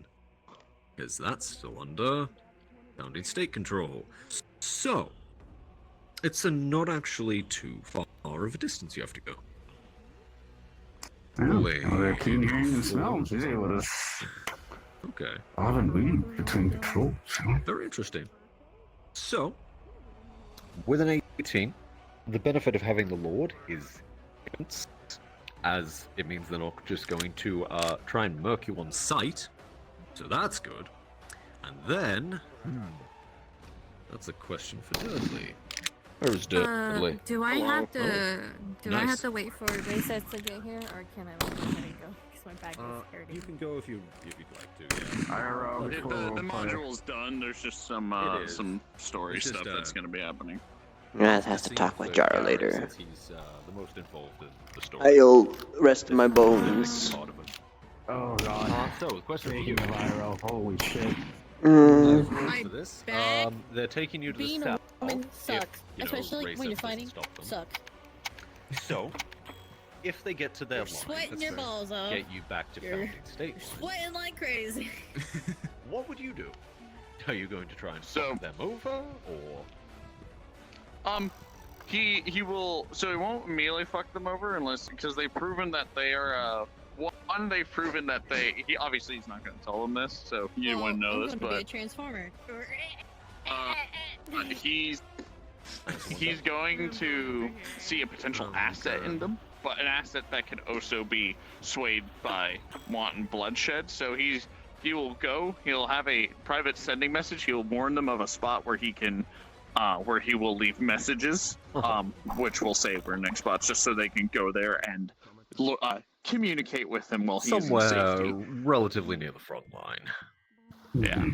Because that's still under founding state control. So, it's not actually too far of a distance you have to go. They're keen hearing the smells. He's able to. Okay. I haven't been between patrols. Very interesting. So, with an 18, the benefit of having the Lord is immense, as it means they're not just going to try and murk you on sight. So that's good. And then, that's a question for Dudley. Where's Dudley? Do I have to? Do I have Nice. to wait for Recess to get here, or can I let him go? Because my bag is dirty. You can go if you'd like to. Yeah. If the module's done, there's just some story It's just, stuff that's going to be happening. Raz has to talk with Jara later. Since he's the most involved in the story. I'll rest my bones. Oh god. So, the question for Speaking you. of IRL, holy shit. For this, they're taking you to the Being a south. woman if, sucks, you know, especially when racism you're doesn't fighting. stop them. Sucks. So, if they get to their line, Sweating your balls off. get you back to You're founding state line, sweating like crazy. what would you do? Are you going to try and fuck them over, or? He will. So he won't melee fuck them over unless because they've proven that they are. One, they've proven that he obviously he's not going to tell them this, so you wouldn't know this, I'm but going to be a transformer. he's going to see a potential asset in them, but an asset that could also be swayed by wanton bloodshed. So he will go. He'll have a private sending message. He'll warn them of a spot where he can, where he will leave messages, which will say we're next spots, just so they can go there and communicate with him while he's in Somewhere safety. relatively near the front line. Yeah.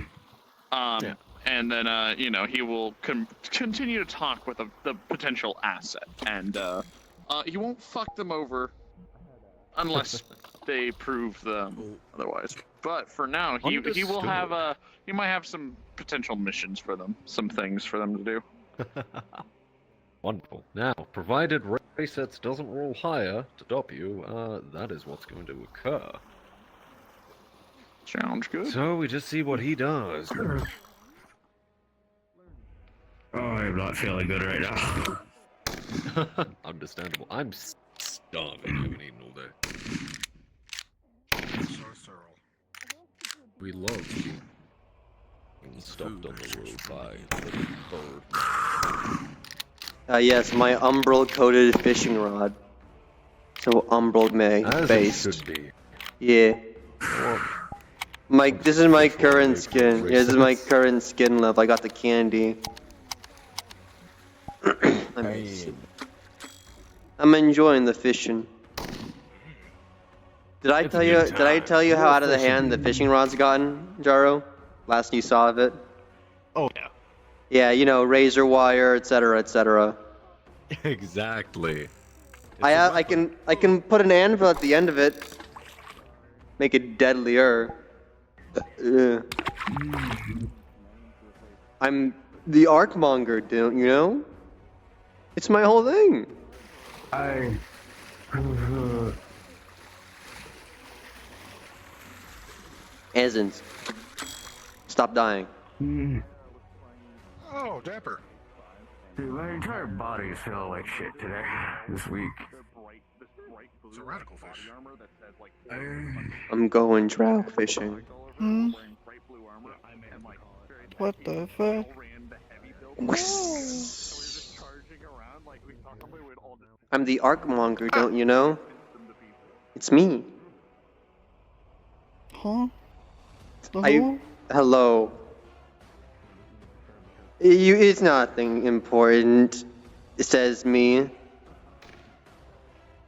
And then, you know, he will continue to talk with the potential asset, and he won't fuck them over unless they prove them otherwise. But for now, he will have he might have some potential missions for them, some things for them to do. Wonderful. Now, provided Raysets doesn't roll higher to stop you, that is what's going to occur. Sounds good. So we just see what he does. Oh, I'm not feeling good right now. Understandable. I'm starving. I haven't eaten all day. So thorough. We love being stopped on the road by the bird. Yes, my umbral-coated fishing rod. So umbral As based. it should be. Yeah. This is my current skin. Yeah, this is my current skin level. I got the candy. I'm enjoying the fishing. Did I tell you how out of the hand the fishing rod's gotten, Jaro? Last you saw of it? Oh yeah. Yeah, you know, razor wire, etc., etc. Exactly. I can put an anvil at the end of it. Make it deadlier. I'm the Arcmonger, don't you know? It's my whole thing. Essence. Stop dying. Oh, Dapper. Dude, my entire body is feeling like shit today, this week. It's a radical fish. I'm going drow fishing. What the fuck? I'm the Arcmonger, don't you know? It's me. Huh? Hello. It's nothing important. It says me.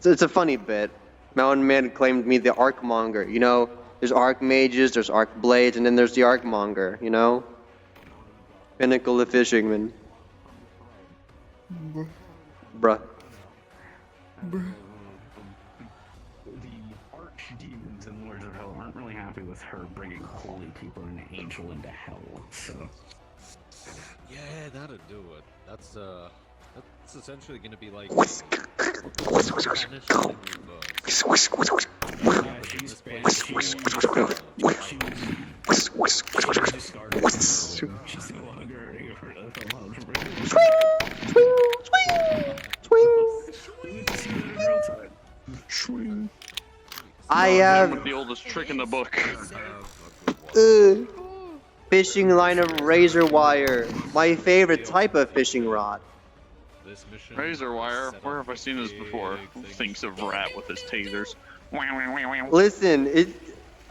So it's a funny bit. Mountain Man claimed me the Arcmonger. You know, there's Archmages, there's Arcblades, and then there's the Arcmonger, you know? Pinnacle of Fishingman. Bruh. The archdemons and lords of hell aren't really happy with her bringing holy people and an angel into hell, so... Yeah, that'll do it. That's essentially gonna be like I have the oldest trick in the book. Fishing line of razor wire. My favorite type of fishing rod. Razor wire? Where have I seen this before? Thinks of Rat with his tasers. Listen,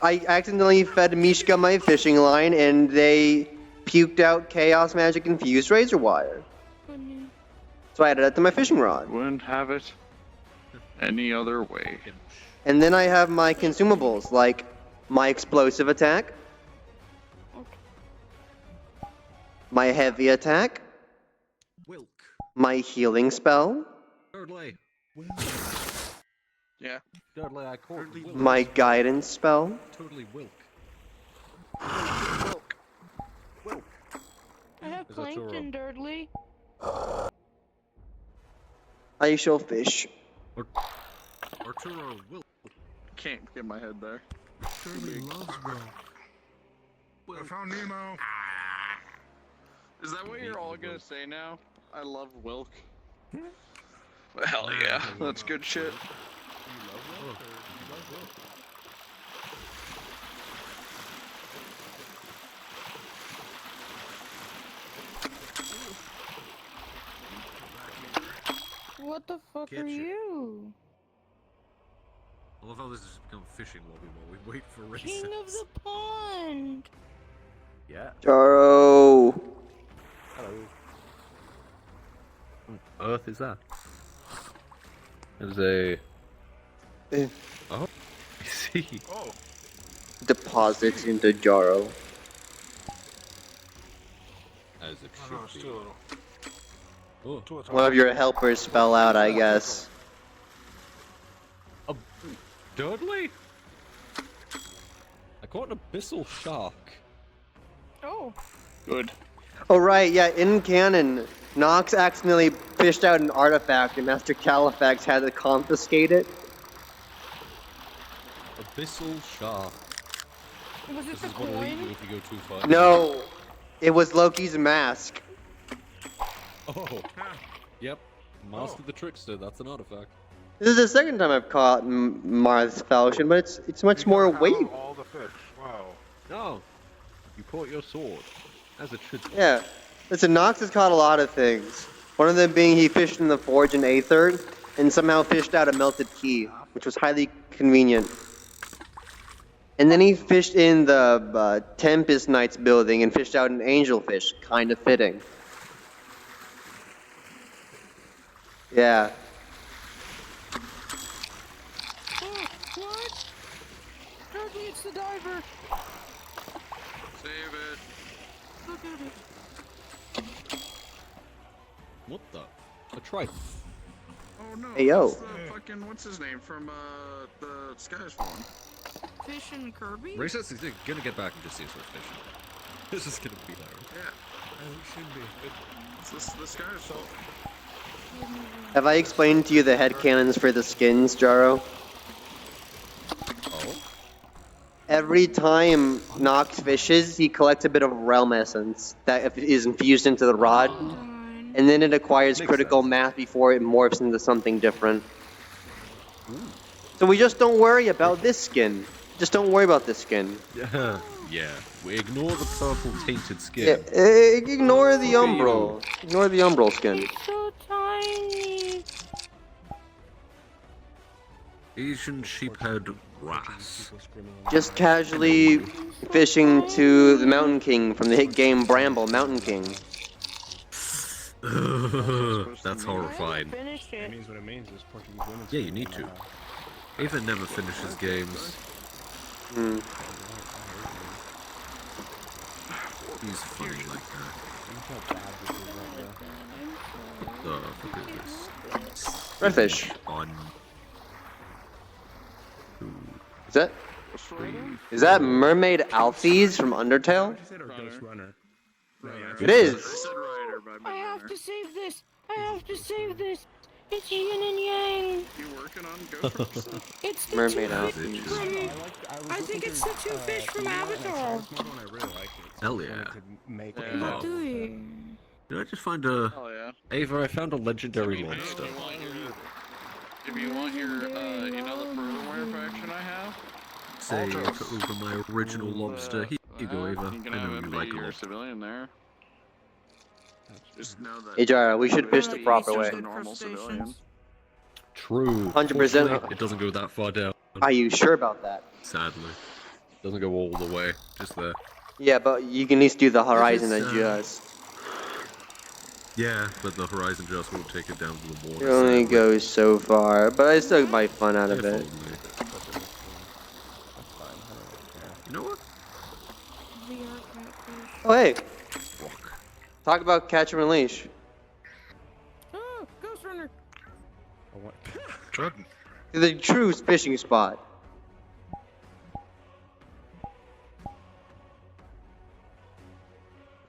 I accidentally fed Mishka my fishing line and they puked out chaos magic infused razor wire. So I added that to my fishing rod. Wouldn't have it any other way. And then I have my consumables, like my explosive attack, my heavy attack, my healing spell, yeah, my guidance spell, Totally Wilk. I have plankton, Dudley. I shall fish. Arturo Wilk. Can't get my head there. Shirley loves I found Nemo. Is that what you're all gonna say now? I love Wilk. Hell yeah, that's good shit. What the fuck Catch are it. you? I love how this has become fishing lobby while we wait for races. King of the pond. Yeah. Jaro. Hello. What on earth is that? There's a... Oh, I see. Oh. Deposits into Jaro. As it Oh, should no, it's be. too little. Oh. One of your helpers fell out, I guess. Dudley? I caught an abyssal shark. Oh. Good. Oh right, yeah, in canon, Nox accidentally fished out an artifact and Master Califax had to confiscate it. Abyssal shark. Was it This the is what'll eat you coin? if you go too far. No, it was Loki's mask. Oh. Yep. Master the Trickster, that's an artifact. This is the second time I've caught Mars Falchion, but it's much more weight. All the fish. Wow. No. You caught your sword. As it should be. Yeah. Listen, Nox has caught a lot of things. One of them being he fished in the forge in Aether, and somehow fished out a melted key, which was highly convenient. And then he fished in the Tempest Knights building and fished out an angelfish, kind of fitting. Yeah. Oh, what? Dudley, it's the diver. Save it. Look at it. What the? A tripe. Oh no. Hey, yo. That's the fucking, what's his name from the Sky's Fallen. Fish and Kirby? Racers is gonna get back and just see us with fishing. This is gonna be there. Yeah. As it should be. It's the Sky's Fallen. Have I explained to you the headcanons for the skins, Jaro? Oh? Every time Nox fishes, he collects a bit of realm essence that is infused into the rod, and then it acquires critical mass before it morphs into something different. So we just don't worry about this skin. Just don't worry about this skin. Yeah. Yeah. We ignore the purple tainted skin. Yeah, ignore the umbral. Ignore the umbral skin. So tiny. Asian sheephead wrasse. Just casually fishing to the Mountain King from the hit game Bramble, Mountain King. That's horrifying. Finished It it. means what it means is Portuguese women's. Yeah, you need to. Ava never finishes games. Hmm. He's funny like that. What the fuck is this? Redfish. On. Is that Mermaid Alphys from Undertale? Ghost Runner. It is. I have to save this. I have to save this. It's yin and yang. You working on Ghost Runner? It's the Mermaid two Alphys. fish from... I think it's the two fish from Avatar. Hell yeah. What do we? Did I just find a... Oh yeah. Ava, I found a legendary monster. If you want your, you know the Furtherware faction I have? Say over my original lobster. Here you go, Ava. You can I have know it you be like your them. civilian there. Just know that. Hey Jara, we should fish the proper way. a normal civilian. True. 100%. It doesn't go that far down. Are you sure about that? Sadly. Doesn't go all the way. Just there. Yeah, but you can at least do the horizon adjust. Yeah, but the horizon just won't take it down to the It water. only sadly. goes so far, but I still get my fun out of If it. only. You know what? Oh hey! Talk about catch and release. Oh, Ghost Runner. Jordan. The true fishing spot.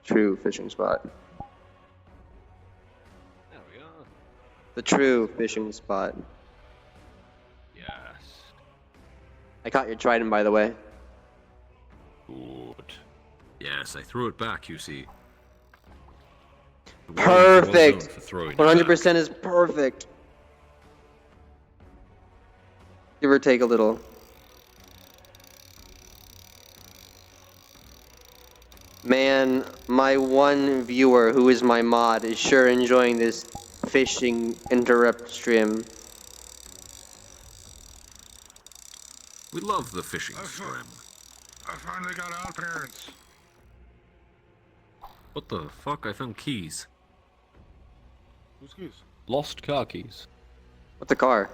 True fishing spot. There we are. The true fishing spot. Yes. I caught your trident, by the way. Good. Yes, I threw it back, you see. The Perfect! warriors are well known for throwing it back. 100% is perfect. Give or take a little. Man, my one viewer who is my mod is sure enjoying this fishing interrupt stream. We love the fishing stream. I finally got out, parents. What the fuck? I found keys. Whose keys? Lost car keys. What's the car?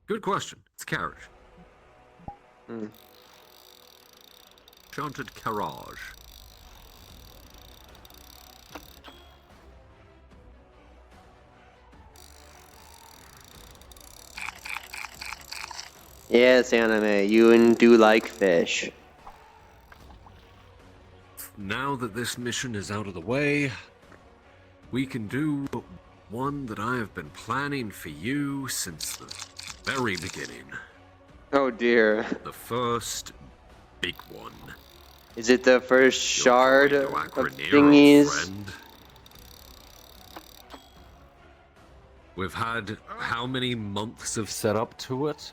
Good question. It's a carriage. Hmm. Enchanted carriage. Yes, anime, you do like fish. Now that this mission is out of the way, we can do one that I have been planning for you since the very beginning. Oh dear. The first big one. Is it the first shard of thingies? Friend. We've had how many months of setup to it?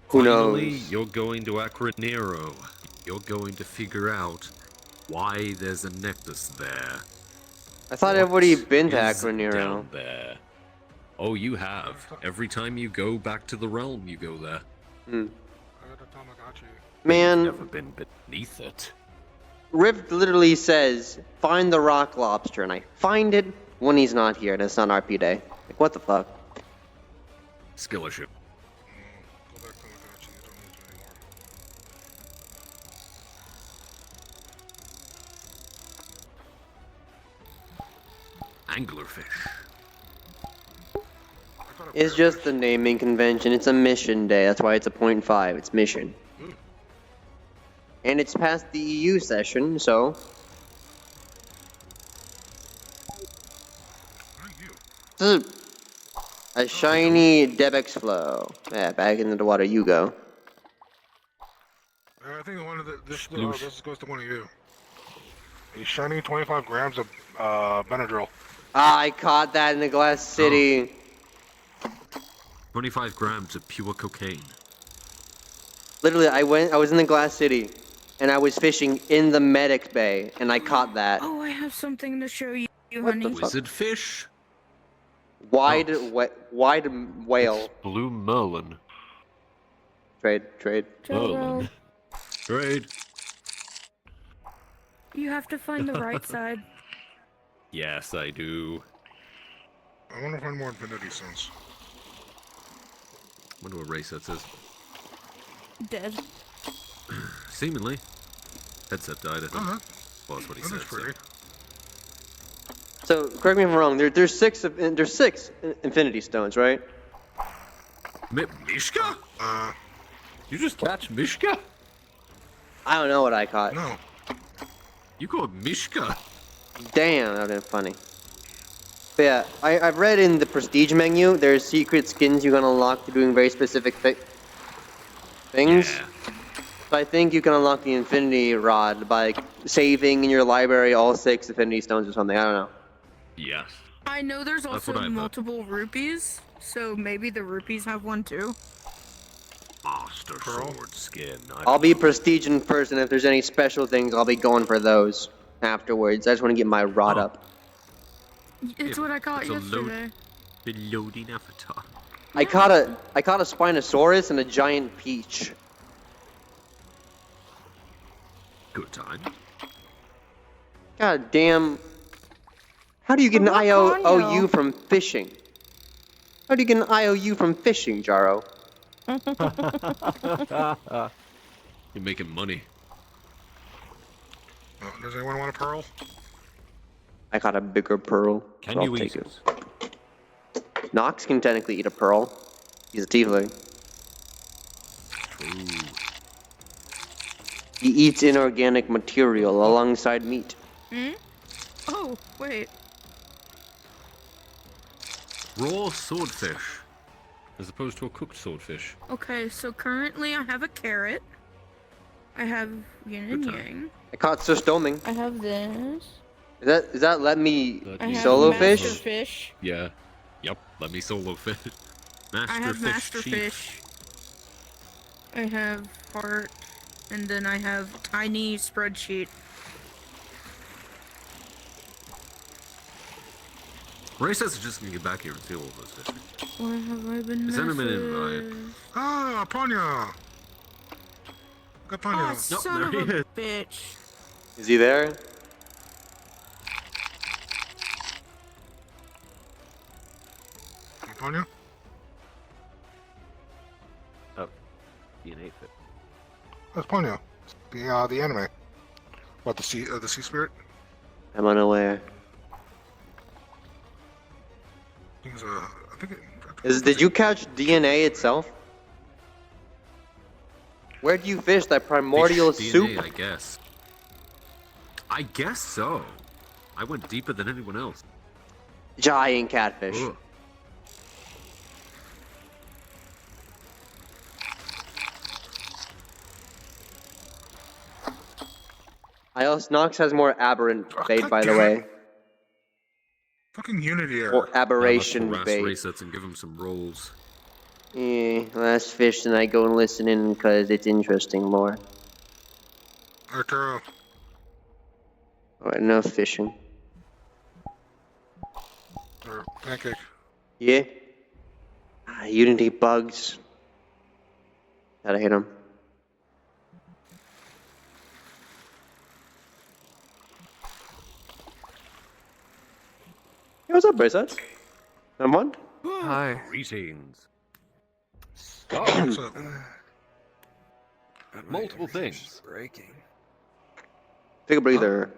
Who Finally, knows? you're going to Acronero. You're going to figure out why there's a necklace there. I thought everybody been to Is Acronero. down there. Oh, you have. Every time you go back to the realm, you go there. Hmm. You've Man, never been beneath it. Rift literally says, find the rock lobster, and I find it when he's not here, and it's not RP day. Like, what the fuck? Skill issue. Anglerfish. It's just the naming convention. It's a mission day. That's why it's a 0.5. It's mission. And it's past the EU session, so... This is a shiny Debex flow. Yeah, back into the water you go. I think one of this goes to one of you. A shiny 25 grams of Benadryl. Ah, I caught that in the Glass City. 25 grams of pure cocaine. Literally, I was in the Glass City, and I was fishing in the Medic Bay, and I caught that. Oh, I have something to show you, What honey. the fuck? Wizard fish? Wide whale. Blue Merlin. Trade. Merlin. Trade. You have to find the right side. Yes, I do. I want to find more Infinity Stones. Wonder what race that says. Dead. Seemingly. Headset died, I think. Uh-huh. Well, that's what he That said. looks pretty. So, correct me if I'm wrong. There's six Infinity Stones, right? Mishka? You just catch Mishka? I don't know what I caught. No. You caught Mishka? Damn, that would've been funny. But yeah, I've read in the prestige menu, there's secret skins you can unlock to doing very specific things. Yeah. So I think you can unlock the Infinity Rod by like, saving in your library all 6 Infinity Stones or something. I don't know. Yes. I know there's That's also what I thought. multiple rupees, so maybe the rupees have one too. Master Sword skin. I'll be prestiging first, and if there's any special things, I'll be going for those afterwards. I just want to get my rod up. It's what I caught it's a yesterday. The loading avatar. I caught a Spinosaurus and a giant peach. Good time. God damn. How do you get an IOU from fishing? How do you get an IOU from fishing, Jaro? You're making money. Does anyone want a pearl? I got a bigger pearl. Can so you I'll eat take it? Nox can technically eat a pearl. He's a tiefling. Ooh. He eats inorganic material alongside meat. Hmm? Oh, wait. Raw swordfish. As opposed to a cooked swordfish. Okay, so currently I have a carrot. I have yin and yang. I caught Sustoming. I have this. Is that let me I have solo fish? master fish. Yeah. Yep. Let me solo fish. Master I have fish master chief. fish. I have heart, and then I have tiny spreadsheet. Ray says he's just gonna get back here and see all those fish. Why have I been Send him an messaged? invite. Ah, Panya! Got Panya. Oh, son of a bitch. Is he there? Panya? Oh, DNA fit. That's Panya. The anime. What, the sea spirit? I'm unaware. He's I think it, Did you catch DNA itself? Where do you fish that primordial Fish soup? DNA, I guess. I guess so. I went deeper than anyone else. Giant catfish. Ugh. Nox has more aberrant bait, by the way. fucking Unity error. Or aberration harass bait. Raysets and give him some rolls. Last fish, and I go and listen in because it's interesting lore. Arturo. Alright, enough fishing. Or pancake. Yeah? Unity bugs. Gotta hit them. Hey, what's up, Braysets? Someone? Hi. Greetings. What's up? Multiple things. Breaking. Take a breather.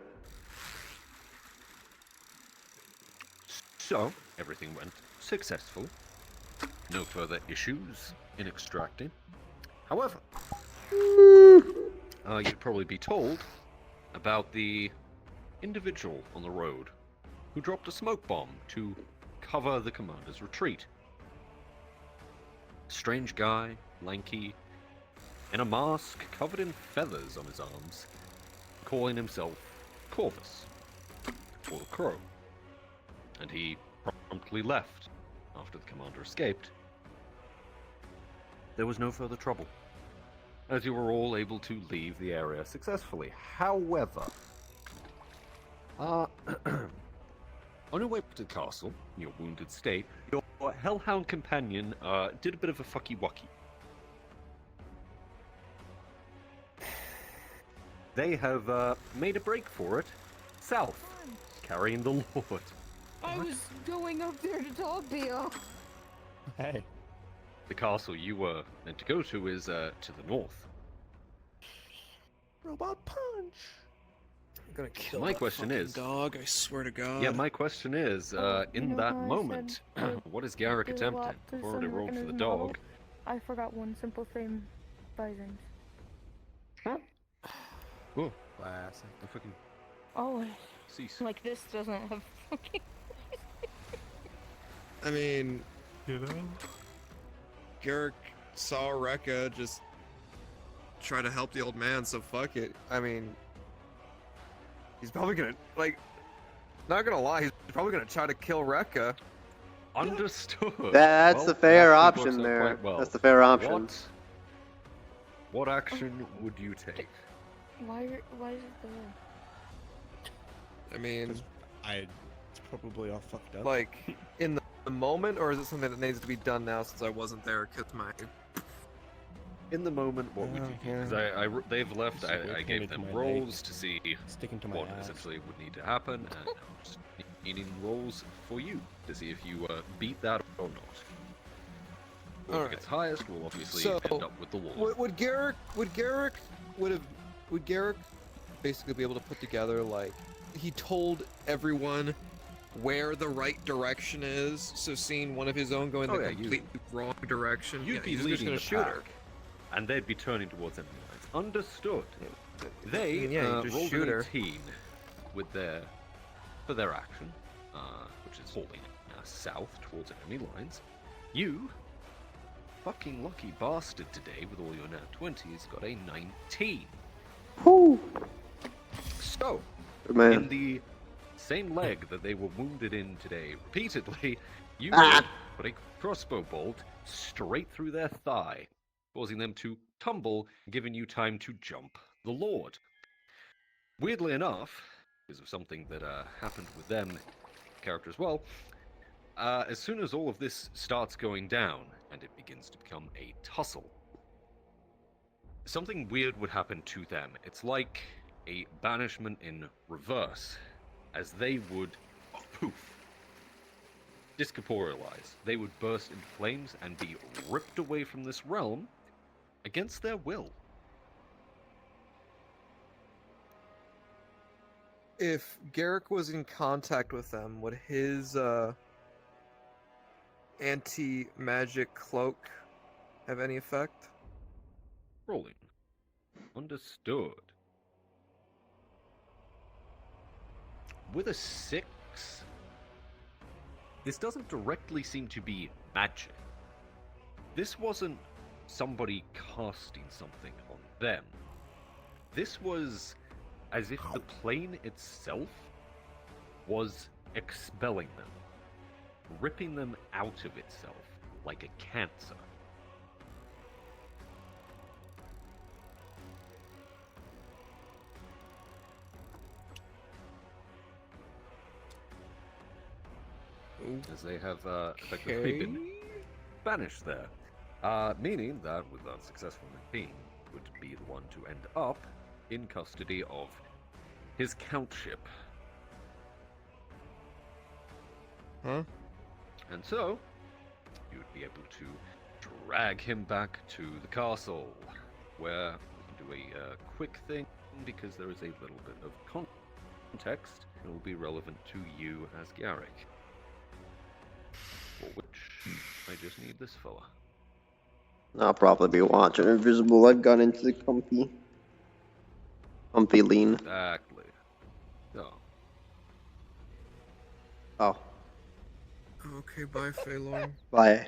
So, everything went successful. No further issues in extracting. However, you'd probably be told about the individual on the road who dropped a smoke bomb to cover the commander's retreat. Strange guy, lanky, in a mask covered in feathers on his arms, calling himself Corvus, or the Crow. And he promptly left after the commander escaped. There was no further trouble, as you were all able to leave the area successfully. However, on your way to the castle, in your wounded state, your hellhound companion did a bit of a fucky-wucky. They have made a break for it, south, carrying the Lord. I was going up there to talk to you. Hey. The castle you were meant to go to is to the north. Robot punch. I'm gonna kill My that question fucking is, dog. I swear to God. yeah, my question is, in know that how I moment, said what is Garrick there's a lot attempting? to I've already some rolled in for the his model. dog. I forgot one simple thing. Bisons. Oh, Classic. I fucking Oh, cease. like this doesn't have fucking. I mean, You know? Garrick saw Rekka just try to help the old man, so fuck it. I mean, he's probably gonna, like, not gonna lie, he's probably gonna try to kill Rekka. Understood. That's Well, the fair that option works out there. quite well. That's the fair option. What action would you take? Why is it there? I mean, It's probably all fucked up. like, in the moment, or is it something that needs to be done now since I wasn't there? Cause In the moment, what would you do? Because they've left. Just I wait gave for them me to my rolls leg. to see Sticking to my what ass. essentially would need to happen, and I'm just needing rolls for you to see if you beat that or not. Whoever gets highest will obviously end up with the wall. Would Garrick basically be able to put together, like, he told everyone where the right direction is, so seeing one of his own go in the completely wrong direction, You'd be he's just leading gonna the shoot pack, her. and they'd be turning towards enemy lines. Understood. They Yeah, you just rolled shoot an her. 18 with for their action, which is holding south towards enemy lines. You, fucking lucky bastard today, with all your nat 20s, got a 19. Whoo! So, Good man. in the same leg that they were wounded in today repeatedly, you put a crossbow bolt straight through their thigh, causing them to tumble, giving you time to jump the Lord. Weirdly enough, because of something that happened with them character as well, As soon as all of this starts going down, and it begins to become a tussle, something weird would happen to them. It's like a banishment in reverse, as they would, poof, discorporealize. They would burst into flames and be ripped away from this realm against their will. If Garrick was in contact with them, would his anti-magic cloak have any effect? Rolling. Understood. With a 6, this doesn't directly seem to be magic. This wasn't somebody casting something on them. This was as if the plane itself was expelling them, ripping them out of itself like a cancer. As they have effectively been banished there. Meaning that, with unsuccessful McBean, would be the one to end up in custody of his countship. Huh? And so, you would be able to drag him back to the castle, where we can do a quick thing, because there is a little bit of context that will be relevant to you as Garrick. For which, I just need this fella. I'll probably be watching Invisible. I've gone into the comfy lean. Exactly. So. Oh. Okay, bye, Phalorn. Bye.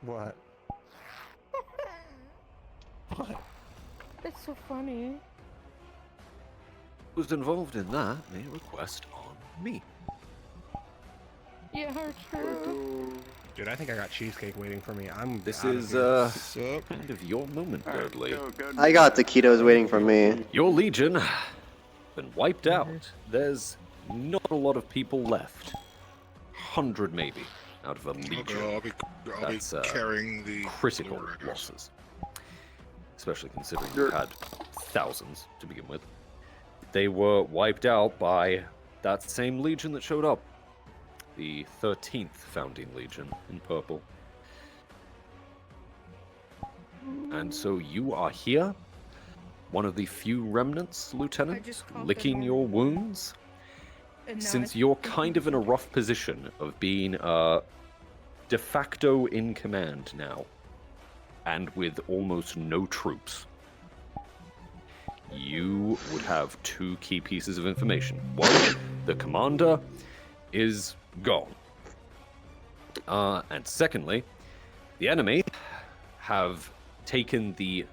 What? What? That's so funny. Who's involved in that may request on me. Yeah, true. Dude, I think I got cheesecake waiting for me. This out is of here. kind of your moment, Dudley. I got taquitos waiting for me. Your legion been wiped out. There's not a lot of people left. 100 maybe out of a legion. I'll be That's carrying the critical losses, especially considering you had thousands to begin with. They were wiped out by that same legion that showed up. The 13th Founding Legion in purple. And so you are here, one of the few remnants, Lieutenant, licking your wounds. Since you're kind of in a rough position of being de facto in command now, and with almost no troops, you would have two key pieces of information. One, the commander is gone. And secondly, the enemy have taken the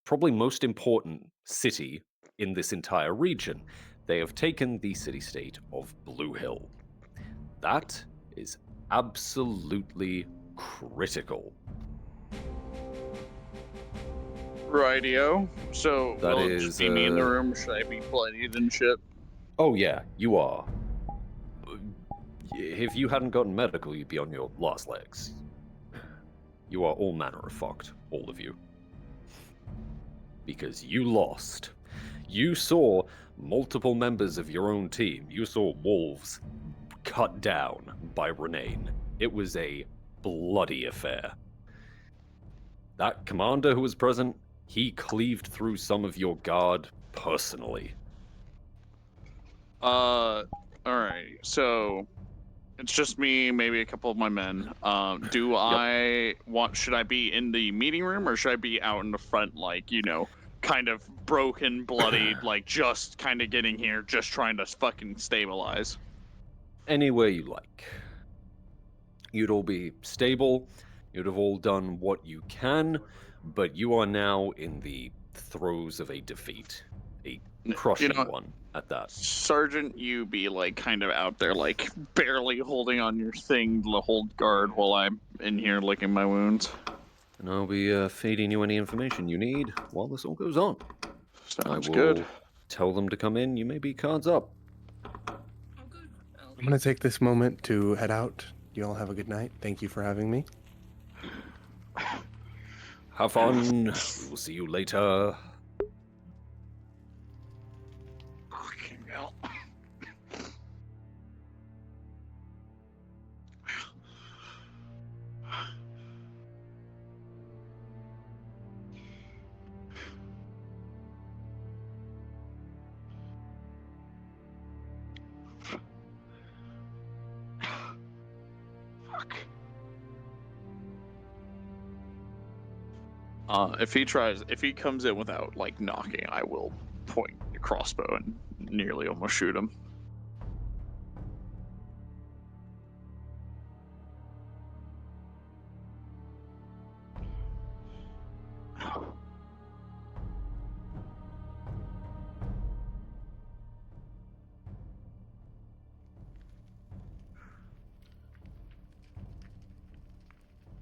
probably most important city in this entire region. They have taken the city-state of Blue Hill. That is absolutely critical. Rightio. So, That will it is, just be me in the room? Should I be bloodied and shit? Oh yeah, you are. If you hadn't gotten medical, you'd be on your last legs. You are all manner of fucked, all of you. Because you lost. You saw multiple members of your own team. You saw wolves cut down by Renane. It was a bloody affair. That commander who was present, he cleaved through some of your guard personally. Alright, so it's just me, maybe a couple of my men. Should I be in the meeting room or should I be out in the front, like, you know, kind of broken, bloodied, like just kind of getting here, just trying to fucking stabilize? Anywhere you like. You'd all be stable, you'd have all done what you can, but you are now in the throes of a defeat. A crushing one at that. Sergeant, you be like kind of out there, like barely holding on your thing to hold guard while I'm in here licking my wounds. And I'll be feeding you any information you need while this all goes on. Sounds I will good. tell them to come in. You may be cards up. I'm gonna take this moment to head out. You all have a good night. Thank you for having me. Have fun. We'll see you later. Fucking hell. If he comes in without like knocking, I will point a crossbow and nearly almost shoot him.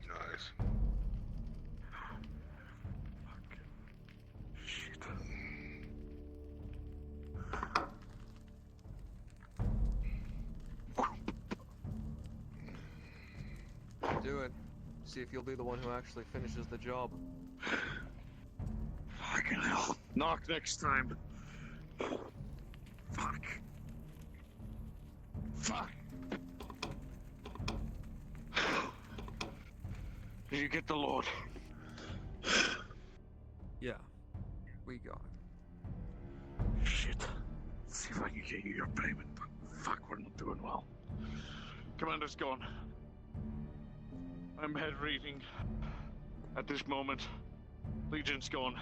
Nice. Do it. See if you'll be the one who actually finishes the job. Fucking hell. Knock next time. Fuck. Fuck. Did you get the Lord? Yeah. We got it. Shit. See if I can get you your payment, but fuck, we're not doing well. Commander's gone. I'm head reading. At this moment, Legion's gone.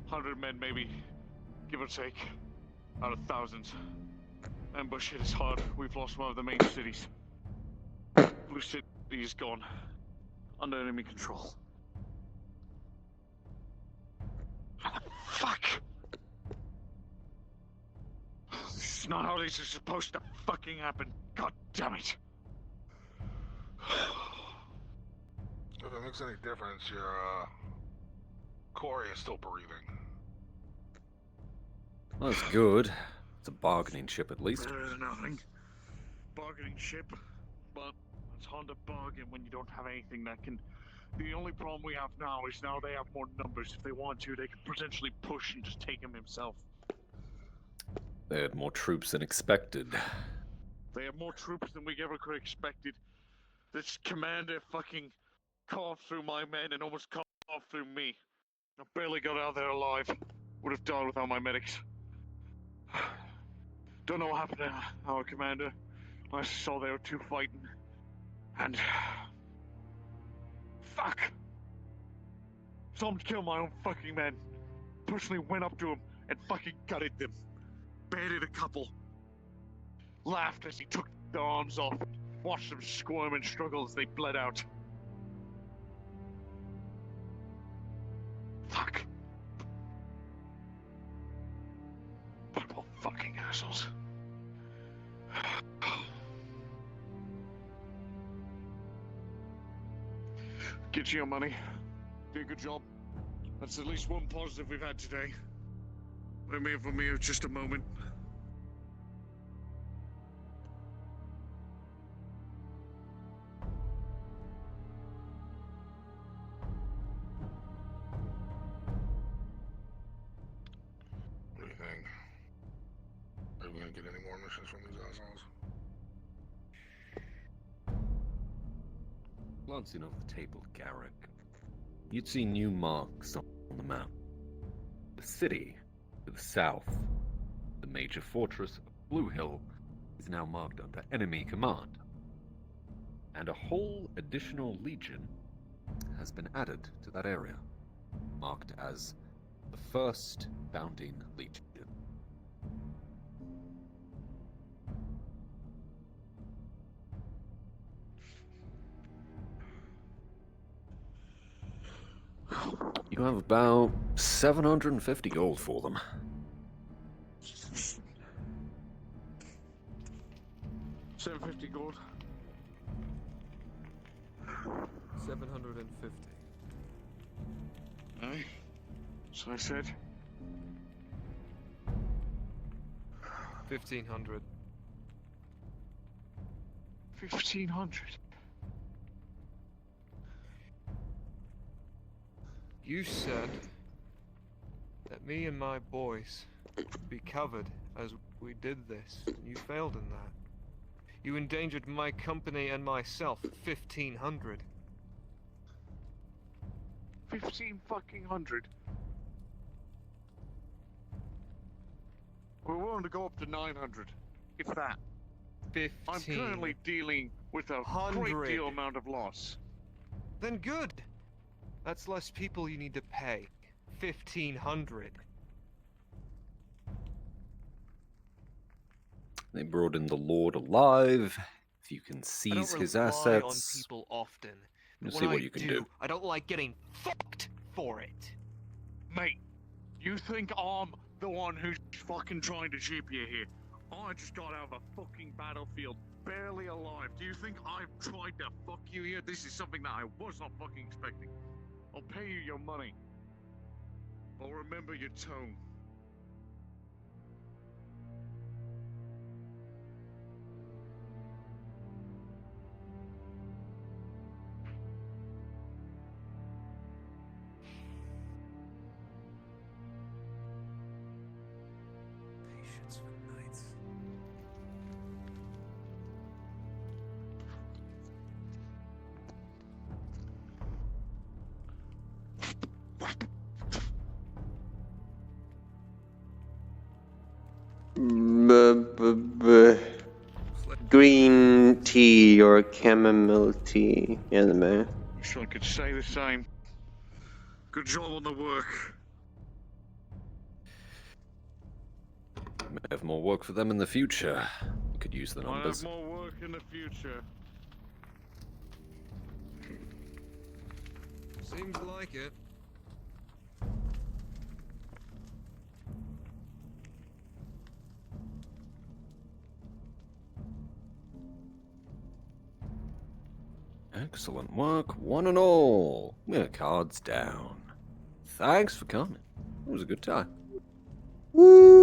100 men maybe, give or take, out of thousands. Ambush hit is hard. We've lost one of the main cities. Blue City is gone. Under enemy control. Fuck! This is not how this is supposed to fucking happen. God damn it. If it makes any difference, your Corey is still breathing. Well, that's good. It's a bargaining chip at least. Better than nothing. Bargaining chip, but it's hard to bargain when you don't have anything that can. The only problem we have now is now they have more numbers. If they want to, they could potentially push and just take him himself. They had more troops than expected. They have more troops than we ever could have expected. This commander fucking carved through my men and almost carved through me. I barely got out there alive. Would have died without my medics. Don't know what happened to our commander. I saw they were two fighting. And... fuck! Saw him kill my own fucking men. Personally went up to him and fucking gutted them. Baited a couple. Laughed as he took their arms off. Watched them squirm and struggle as they bled out. Fuck. Purple fucking assholes. Get you your money. Do a good job. That's at least one positive we've had today. Maybe for me, it's just a moment. What do you think? Are we gonna get any more missions from these assholes? Glancing over the table, Garrick, you'd see new marks on the map. The city to the south, the major fortress of Blue Hill, is now marked under enemy command. And a whole additional legion has been added to that area, marked as the First Founding Legion. You have about 750 gold for them. $750 gold. 750. Aye. So I said. 1,500. 1,500. You said that me and my boys would be covered as we did this, and you failed in that. You endangered my company and myself. 1,500. 1,500. We're willing to go up to 900, if that. 15. I'm currently dealing with a great deal amount of loss. Then good. That's less people you need to pay. 1,500. They brought in the Lord alive. If you can I seize don't his rely assets, on people often. you'll But see when what I you can do. I don't like getting fucked for it. Mate, you think I'm the one who's fucking trying to ship you here? I just got out of a fucking battlefield, barely alive. Do you think I've tried to fuck you here? This is something that I was not fucking expecting. I'll pay you your money. But remember your tone. Patience for knights. Green tea or chamomile tea, anime. Wish I could say the same. Good job on the work. May have more work for them in the future. You could use the I have numbers. more work in the future. Seems like it. Excellent work, one and all. Yeah, cards down. Thanks for coming. It was a good time. Woo!